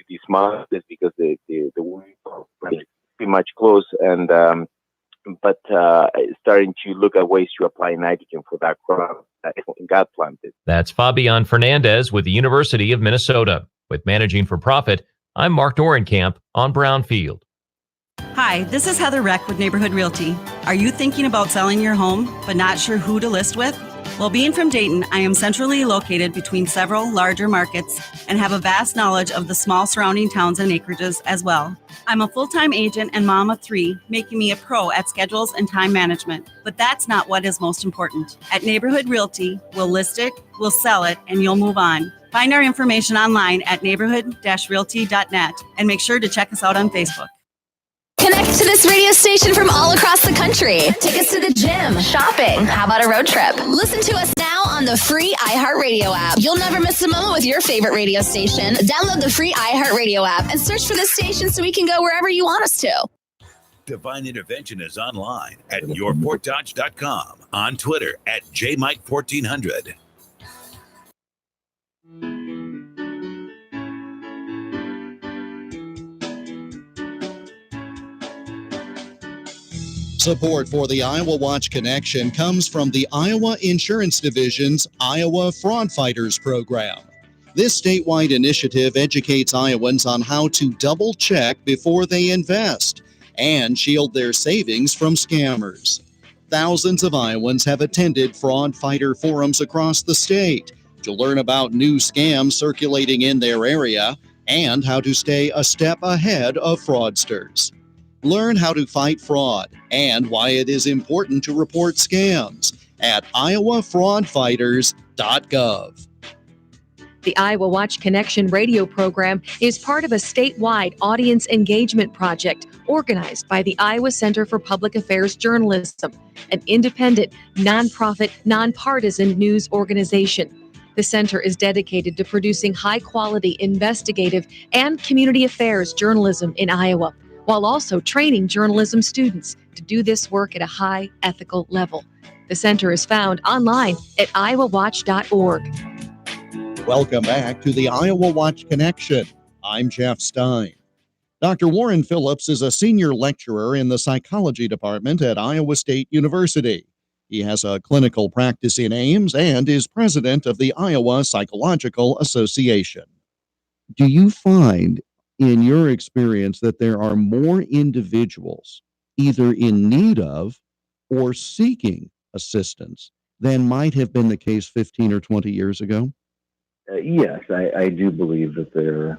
this month, just because the winter is pretty much close, and but starting to look at ways to apply nitrogen for that crop that got planted. That's Fabian Fernandez with the University of Minnesota. With Managing for Profit, I'm Mark Dorenkamp on Brownfield. Hi, this is Heather Reck with Neighborhood Realty. Are you thinking about selling your home but not sure who to list with? Well, being from Dayton, I am centrally located between several larger markets and have a vast knowledge of the small surrounding towns and acreages as well. I'm a full-time agent and mom of 3, making me a pro at schedules and time management. But that's not what is most important. At Neighborhood Realty, we'll list it, we'll sell it, and you'll move on. Find our information online at neighborhood-realty.net and make sure to check us out on Facebook. Connect to this radio station from all across the country. Take us to the gym, shopping. How about a road trip? Listen to us now on the free iHeartRadio app. You'll never miss a moment with your favorite radio station. Download the free iHeartRadio app and search for the station so we can go wherever you want us to. Divine Intervention is online at yourportdodge.com, on Twitter at jmike1400. Support for the Iowa Watch Connection comes from the Iowa Insurance Division's Iowa Fraud Fighters program. This statewide initiative educates Iowans on how to double-check before they invest and shield their savings from scammers. Thousands of Iowans have attended fraud fighter forums across the state to learn about new scams circulating in their area and how to stay a step ahead of fraudsters. Learn how to fight fraud and why it is important to report scams at iowafraudfighters.gov. The Iowa Watch Connection radio program is part of a statewide audience engagement project organized by the Iowa Center for Public Affairs Journalism, an independent, nonprofit, nonpartisan news organization. The center is dedicated to producing high-quality investigative and community affairs journalism in Iowa, while also training journalism students to do this work at a high ethical level. The center is found online at iowawatch.org. Welcome back to the Iowa Watch Connection. I'm Jeff Stein. Dr. Warren Phillips is a senior lecturer in the psychology department at Iowa State University. He has a clinical practice in Ames and is president of the Iowa Psychological Association. Do you find, in your experience, that there are more individuals either in need of or seeking assistance than might have been the case 15 or 20 years ago? Yes, I do believe that the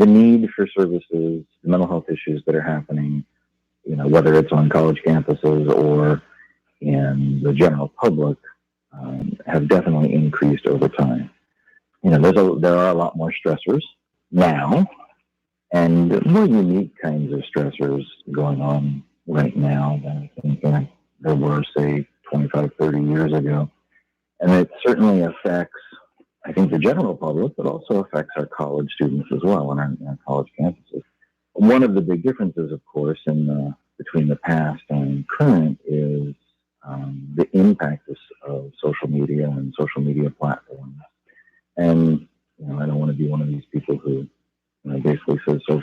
need for services, the mental health issues that are happening, whether it's on college campuses or in the general public, have definitely increased over time. There are a lot more stressors now, and more unique kinds of stressors going on right now than I think there were, say, 25, 30 years ago. And it certainly affects, I think, the general public, but also affects our college students as well on our college campuses. One of the big differences, of course, between the past and current is the impact of social media and social media platforms. And I don't want to be one of these people who basically says all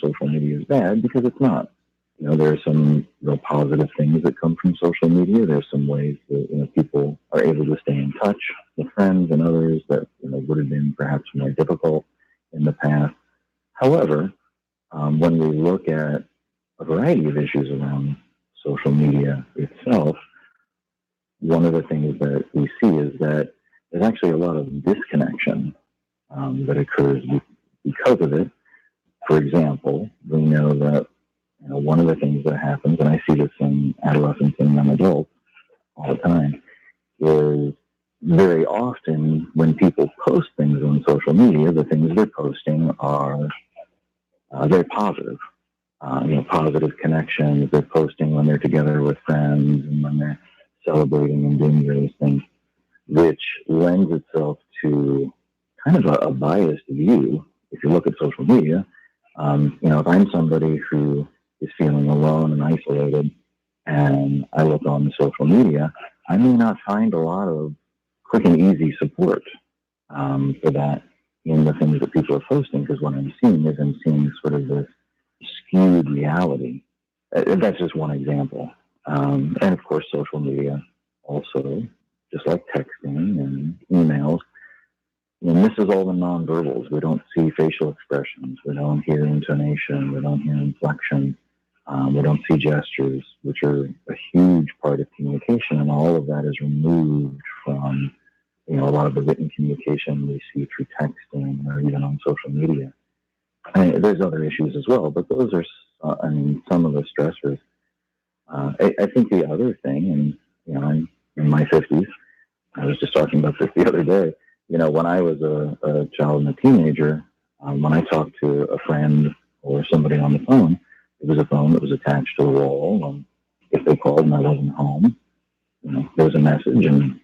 social media is bad, because it's not. There are some real positive things that come from social media. There's some ways that people are able to stay in touch with friends and others that would have been perhaps more difficult in the past. However, when we look at a variety of issues around social media itself, one of the things that we see is that there's actually a lot of disconnection that occurs because of it. For example, we know that one of the things that happens, and I see this in adolescents and young adults all the time, is very often when people post things on social media, the things they're posting are very positive. Positive connections. They're posting when they're together with friends and when they're celebrating and doing various things, which lends itself to kind of a biased view. If you look at social media, if I'm somebody who is feeling alone and isolated and I look on the social media, I may not find a lot of quick and easy support for that in the things that people are posting, because what I'm seeing sort of this skewed reality. That's just one example. And of course, social media also, just like texting and emails, this is all the nonverbals. We don't see facial expressions. We don't hear intonation. We don't hear inflection. We don't see gestures, which are a huge part of communication. And all of that is removed from, a lot of the written communication we see through texting or even on social media. There's other issues as well, but those are, some of the stressors. I think the other thing, and I'm in my 50s. I was just talking about this the other day. When I was a child and a teenager, when I talked to a friend or somebody on the phone, it was a phone that was attached to the wall. And if they called and I wasn't home, there was a message, and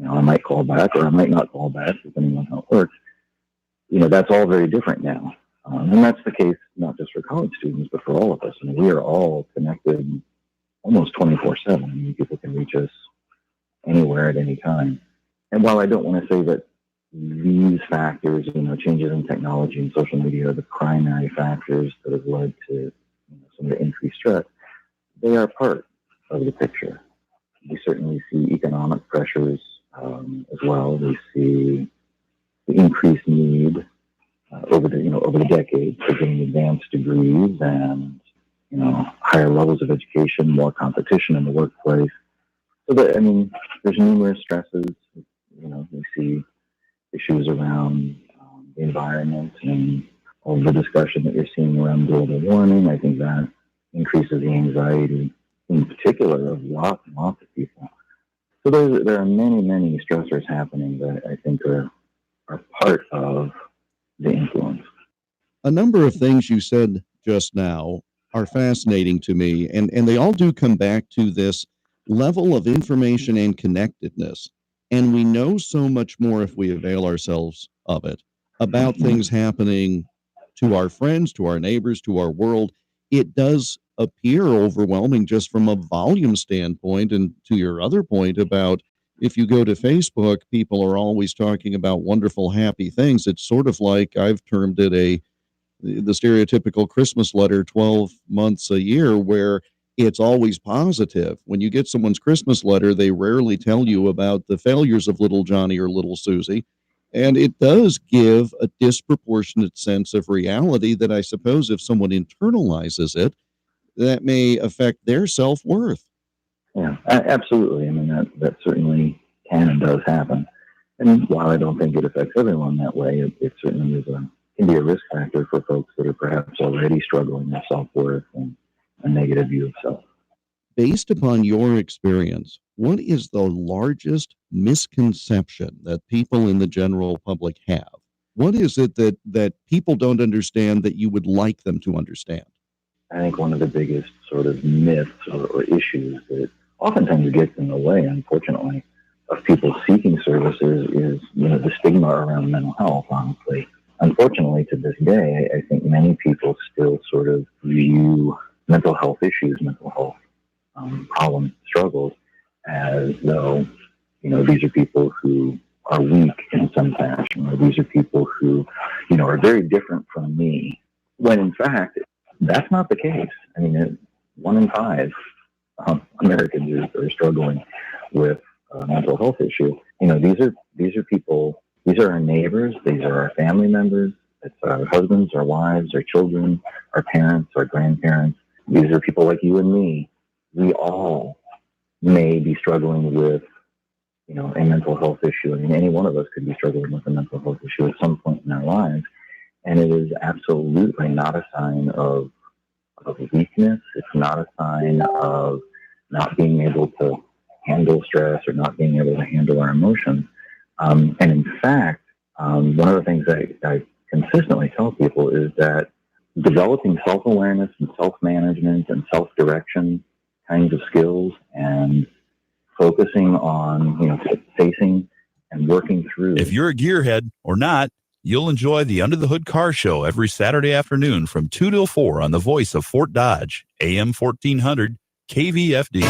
I might call back or I might not call back, depending on how it works. That's all very different now. And that's the case not just for college students, but for all of us. We are all connected almost 24/7. People can reach us anywhere at any time. And while I don't want to say that these factors, changes in technology and social media are the primary factors that have led to some of the increased stress, they are part of the picture. We certainly see economic pressures as well. We see the increased need over the decades for getting advanced degrees and higher levels of education, more competition in the workplace. So there's numerous stresses. We see issues around the environment and all the discussion that you're seeing around global warming. I think that increases the anxiety, in particular, of lots and lots of people. So there are many, many stressors happening that I think are part of the influence. A number of things you said just now are fascinating to me, and they all do come back to this level of information and connectedness. And we know so much more if we avail ourselves of it about things happening to our friends, to our neighbors, to our world. It does appear overwhelming just from a volume standpoint. And to your other point about if you go to Facebook, people are always talking about wonderful, happy things. It's sort of like I've termed it the stereotypical Christmas letter 12 months a year, where it's always positive. When you get someone's Christmas letter, they rarely tell you about the failures of little Johnny or little Susie. And it does give a disproportionate sense of reality that I suppose if someone internalizes it, that may affect their self-worth. Yeah, absolutely. That certainly can and does happen. And while I don't think it affects everyone that way, it certainly can be a risk factor for folks that are perhaps already struggling with self-worth and a negative view of self. Based upon your experience, what is the largest misconception that people in the general public have? What is it that people don't understand that you would like them to understand? I think one of the biggest sort of myths or issues that oftentimes gets in the way, unfortunately, of people seeking services is the stigma around mental health, honestly. Unfortunately, to this day, I think many people still sort of view mental health issues, mental health problems, struggles, as though, these are people who are weak in some fashion, or these are people who, are very different from me, when in fact, that's not the case. 1 in 5 Americans are struggling with a mental health issue. These are people, these are our neighbors, these are our family members, it's our husbands, our wives, our children, our parents, our grandparents. These are people like you and me. We all may be struggling with, a mental health issue. Any one of us could be struggling with a mental health issue at some point in our lives. And it is absolutely not a sign of weakness. It's not a sign of not being able to handle stress or not being able to handle our emotions. And in fact, one of the things that I consistently tell people is that developing self-awareness and self-management and self-direction kinds of skills and focusing on, facing and working through. If you're a gearhead or not, you'll enjoy the Under the Hood Car Show every Saturday afternoon from 2 till 4 on the voice of Fort Dodge, AM 1400, KVFD.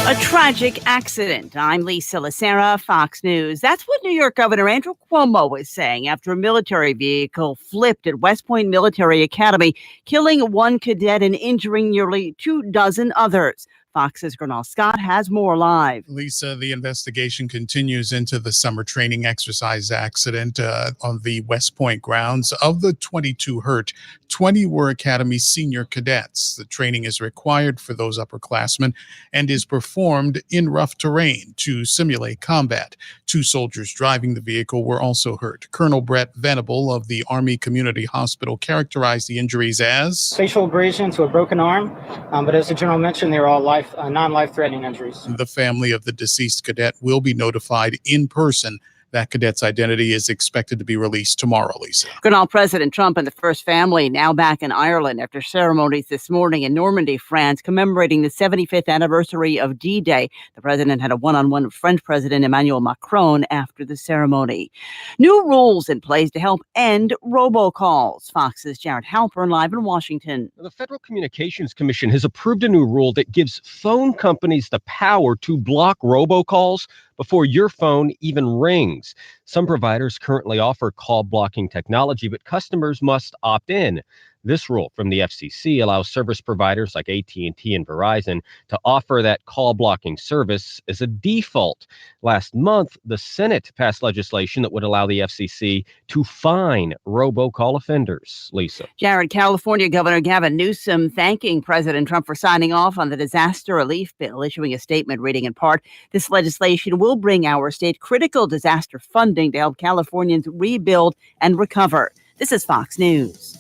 A tragic accident. I'm Lisa Lacera, Fox News. That's what New York Governor Andrew Cuomo was saying after a military vehicle flipped at West Point Military Academy, killing one cadet and injuring nearly 24 others. Fox's Gernal Scott has more live. Lisa, the investigation continues into the summer training exercise accident on the West Point grounds. Of the 22 hurt, 20 were Academy senior cadets. The training is required for those upperclassmen and is performed in rough terrain to simulate combat. 2 soldiers driving the vehicle were also hurt. Colonel Brett Venable of the Army Community Hospital characterized the injuries as facial abrasion to a broken arm, but as the general mentioned, they were all non-life-threatening injuries. The family of the deceased cadet will be notified in person. That cadet's identity is expected to be released tomorrow, Lisa. Gernal President Trump and the first family now back in Ireland after ceremonies this morning in Normandy, France, commemorating the 75th anniversary of D-Day. The president had a one-on-one with French President Emmanuel Macron after the ceremony. New rules in place to help end robocalls. Fox's Jared Halpern live in Washington. The Federal Communications Commission has approved a new rule that gives phone companies the power to block robocalls before your phone even rings. Some providers currently offer call blocking technology, but customers must opt in. This rule from the FCC allows service providers like AT&T and Verizon to offer that call blocking service as a default. Last month, the Senate passed legislation that would allow the FCC to fine robocall offenders. Lisa. Jared, California Governor Gavin Newsom thanking President Trump for signing off on the disaster relief bill, issuing a statement reading in part, "This legislation will bring our state critical disaster funding to help Californians rebuild and recover." This is Fox News.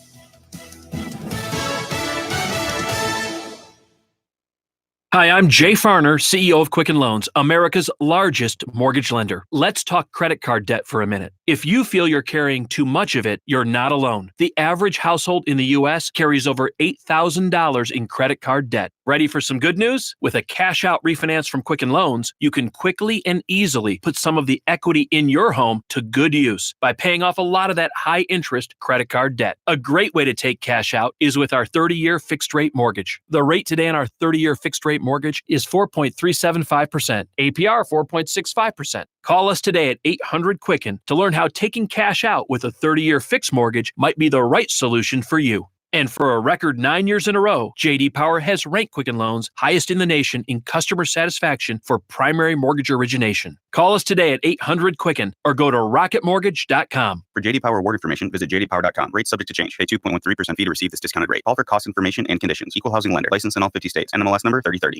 Hi, I'm Jay Farner, CEO of Quicken Loans, America's largest mortgage lender. Let's talk credit card debt for a minute. If you feel you're carrying too much of it, you're not alone. The average household in the U.S. carries over $8,000 in credit card debt. Ready for some good news? With a cash-out refinance from Quicken Loans, you can quickly and easily put some of the equity in your home to good use by paying off a lot of that high-interest credit card debt. A great way to take cash out is with our 30-year fixed-rate mortgage. The rate today on our 30-year fixed-rate mortgage is 4.375%, APR 4.65%. Call us today at 800-QUICKEN to learn how taking cash out with a 30-year fixed mortgage might be the right solution for you. And for a record 9 years in a row, J.D. Power has ranked Quicken Loans highest in the nation in customer satisfaction for primary mortgage origination. Call us today at 800-QUICKEN or go to rocketmortgage.com. For J.D. Power award information, visit jdpower.com. Rates subject to change. Pay 2.13% fee to receive this discounted rate. Call for cost information and conditions. Equal housing lender. License in all 50 states. NMLS number 3030.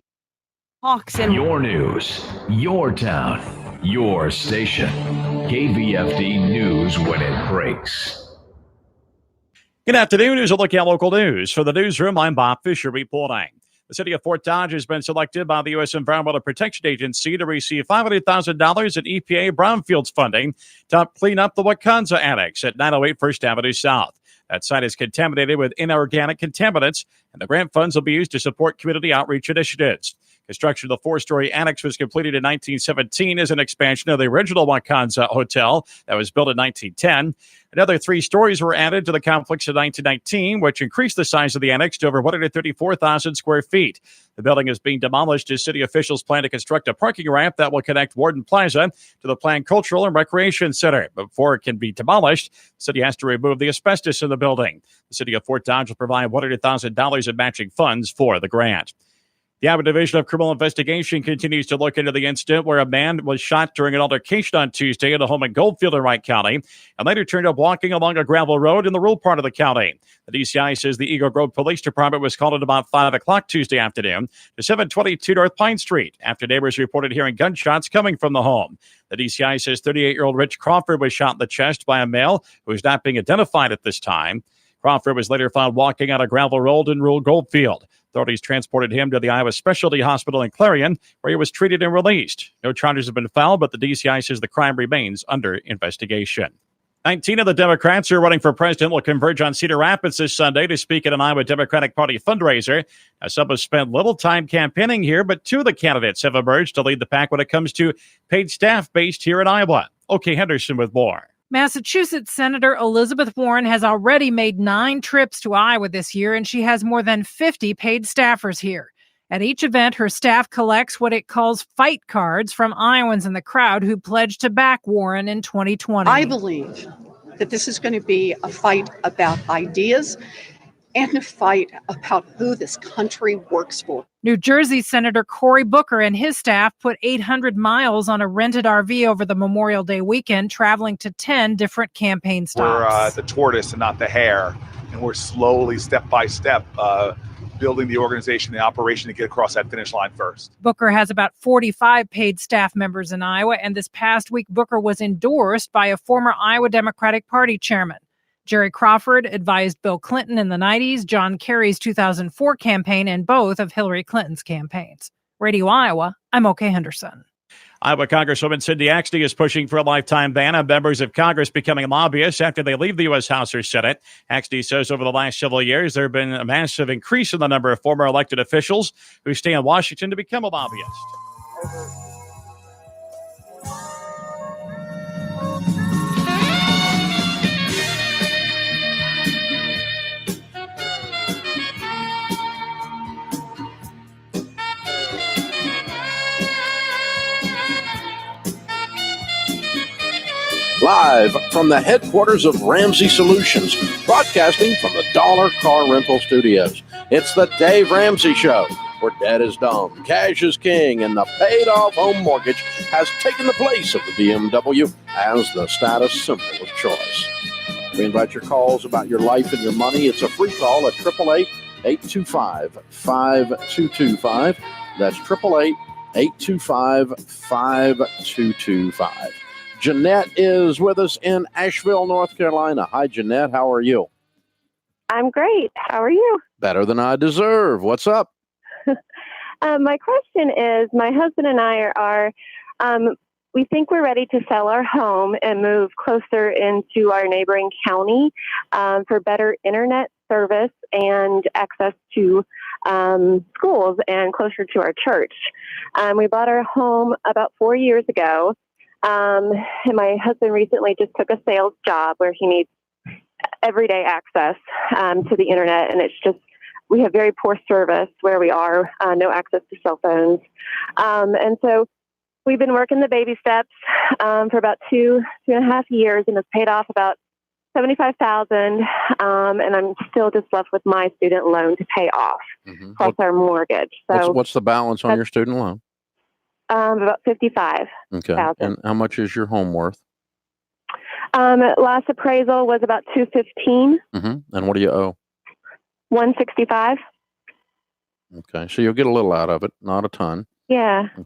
Hawks and your news, your town, your station. KVFD News when it breaks. Good afternoon. Here's a look at local news. For the newsroom, I'm Bob Fisher reporting. The city of Fort Dodge has been selected by the U.S. Environmental Protection Agency to receive $500,000 in EPA brownfields funding to help clean up the Wakanza Annex at 908 First Avenue South. That site is contaminated with inorganic contaminants, and the grant funds will be used to support community outreach initiatives. Construction of the four-story annex was completed in 1917 as an expansion of the original Wakanza Hotel that was built in 1910. Another 3 stories were added to the complex in 1919, which increased the size of the annex to over 134,000 square feet. The building is being demolished as city officials plan to construct a parking ramp that will connect Warden Plaza to the planned Cultural and Recreation Center. Before it can be demolished, the city has to remove the asbestos in the building. The city of Fort Dodge will provide $100,000 in matching funds for the grant. The Iowa Division of Criminal Investigation continues to look into the incident where a man was shot during an altercation on Tuesday at a home in Goldfield in Wright County and later turned up walking along a gravel road in the rural part of the county. The DCI says the Eagle Grove Police Department was called at about 5 o'clock Tuesday afternoon to 722 North Pine Street after neighbors reported hearing gunshots coming from the home. The DCI says 38-year-old Rich Crawford was shot in the chest by a male who is not being identified at this time. Crawford was later found walking on a gravel road in rural Goldfield. Authorities transported him to the Iowa Specialty Hospital in Clarion, where he was treated and released. No charges have been filed, but the DCI says the crime remains under investigation. 19 of the Democrats who are running for president will converge on Cedar Rapids this Sunday to speak at an Iowa Democratic Party fundraiser. Now, some have spent little time campaigning here, but 2 of the candidates have emerged to lead the pack when it comes to paid staff based here in Iowa. OK Henderson with more. Massachusetts Senator Elizabeth Warren has already made 9 trips to Iowa this year, and she has more than 50 paid staffers here. At each event, her staff collects what it calls fight cards from Iowans in the crowd who pledged to back Warren in 2020. I believe that this is going to be a fight about ideas and a fight about who this country works for. New Jersey Senator Cory Booker and his staff put 800 miles on a rented RV over the Memorial Day weekend, traveling to 10 different campaign stops. We're the tortoise and not the hare, and we're slowly, step by step, building the organization, the operation to get across that finish line first. Booker has about 45 paid staff members in Iowa, and this past week, Booker was endorsed by a former Iowa Democratic Party chairman. Jerry Crawford advised Bill Clinton in the 90s, John Kerry's 2004 campaign, and both of Hillary Clinton's campaigns. Radio Iowa, I'm OK Henderson. Iowa Congresswoman Cindy Axne is pushing for a lifetime ban on members of Congress becoming lobbyists after they leave the U.S. House or Senate. Axne says over the last several years, there have been a massive increase in the number of former elected officials who stay in Washington to become a lobbyist. Live from the headquarters of Ramsey Solutions, broadcasting from the Dollar Car Rental Studios. It's the Dave Ramsey Show, where debt is dumb, cash is king, and the paid-off home mortgage has taken the place of the BMW as the status symbol of choice. We invite your calls about your life and your money. It's a free call at 888-825-5225. That's 888-825-5225. Jeanette is with us in Asheville, North Carolina. Hi, Jeanette. How are you? I'm great. How are you? Better than I deserve. What's up? My question is, my husband and I are we think we're ready to sell our home and move closer into our neighboring county for better internet service and access to schools and closer to our church. We bought our home about 4 years ago. And my husband recently just took a sales job where he needs everyday access to the internet. And it's just, we have very poor service where we are, no access to cell phones. And so we've been working the baby steps for about 2.5 years, and it's paid off about $75,000. And I'm still just left with my student loan to pay off, plus our mortgage. So what's the balance on your student loan? About $55,000. Okay. And how much is your home worth? Last appraisal was about $215,000. And what do you owe? $165,000. Okay. So you'll get a little out of it, not a ton. Yeah. Okay.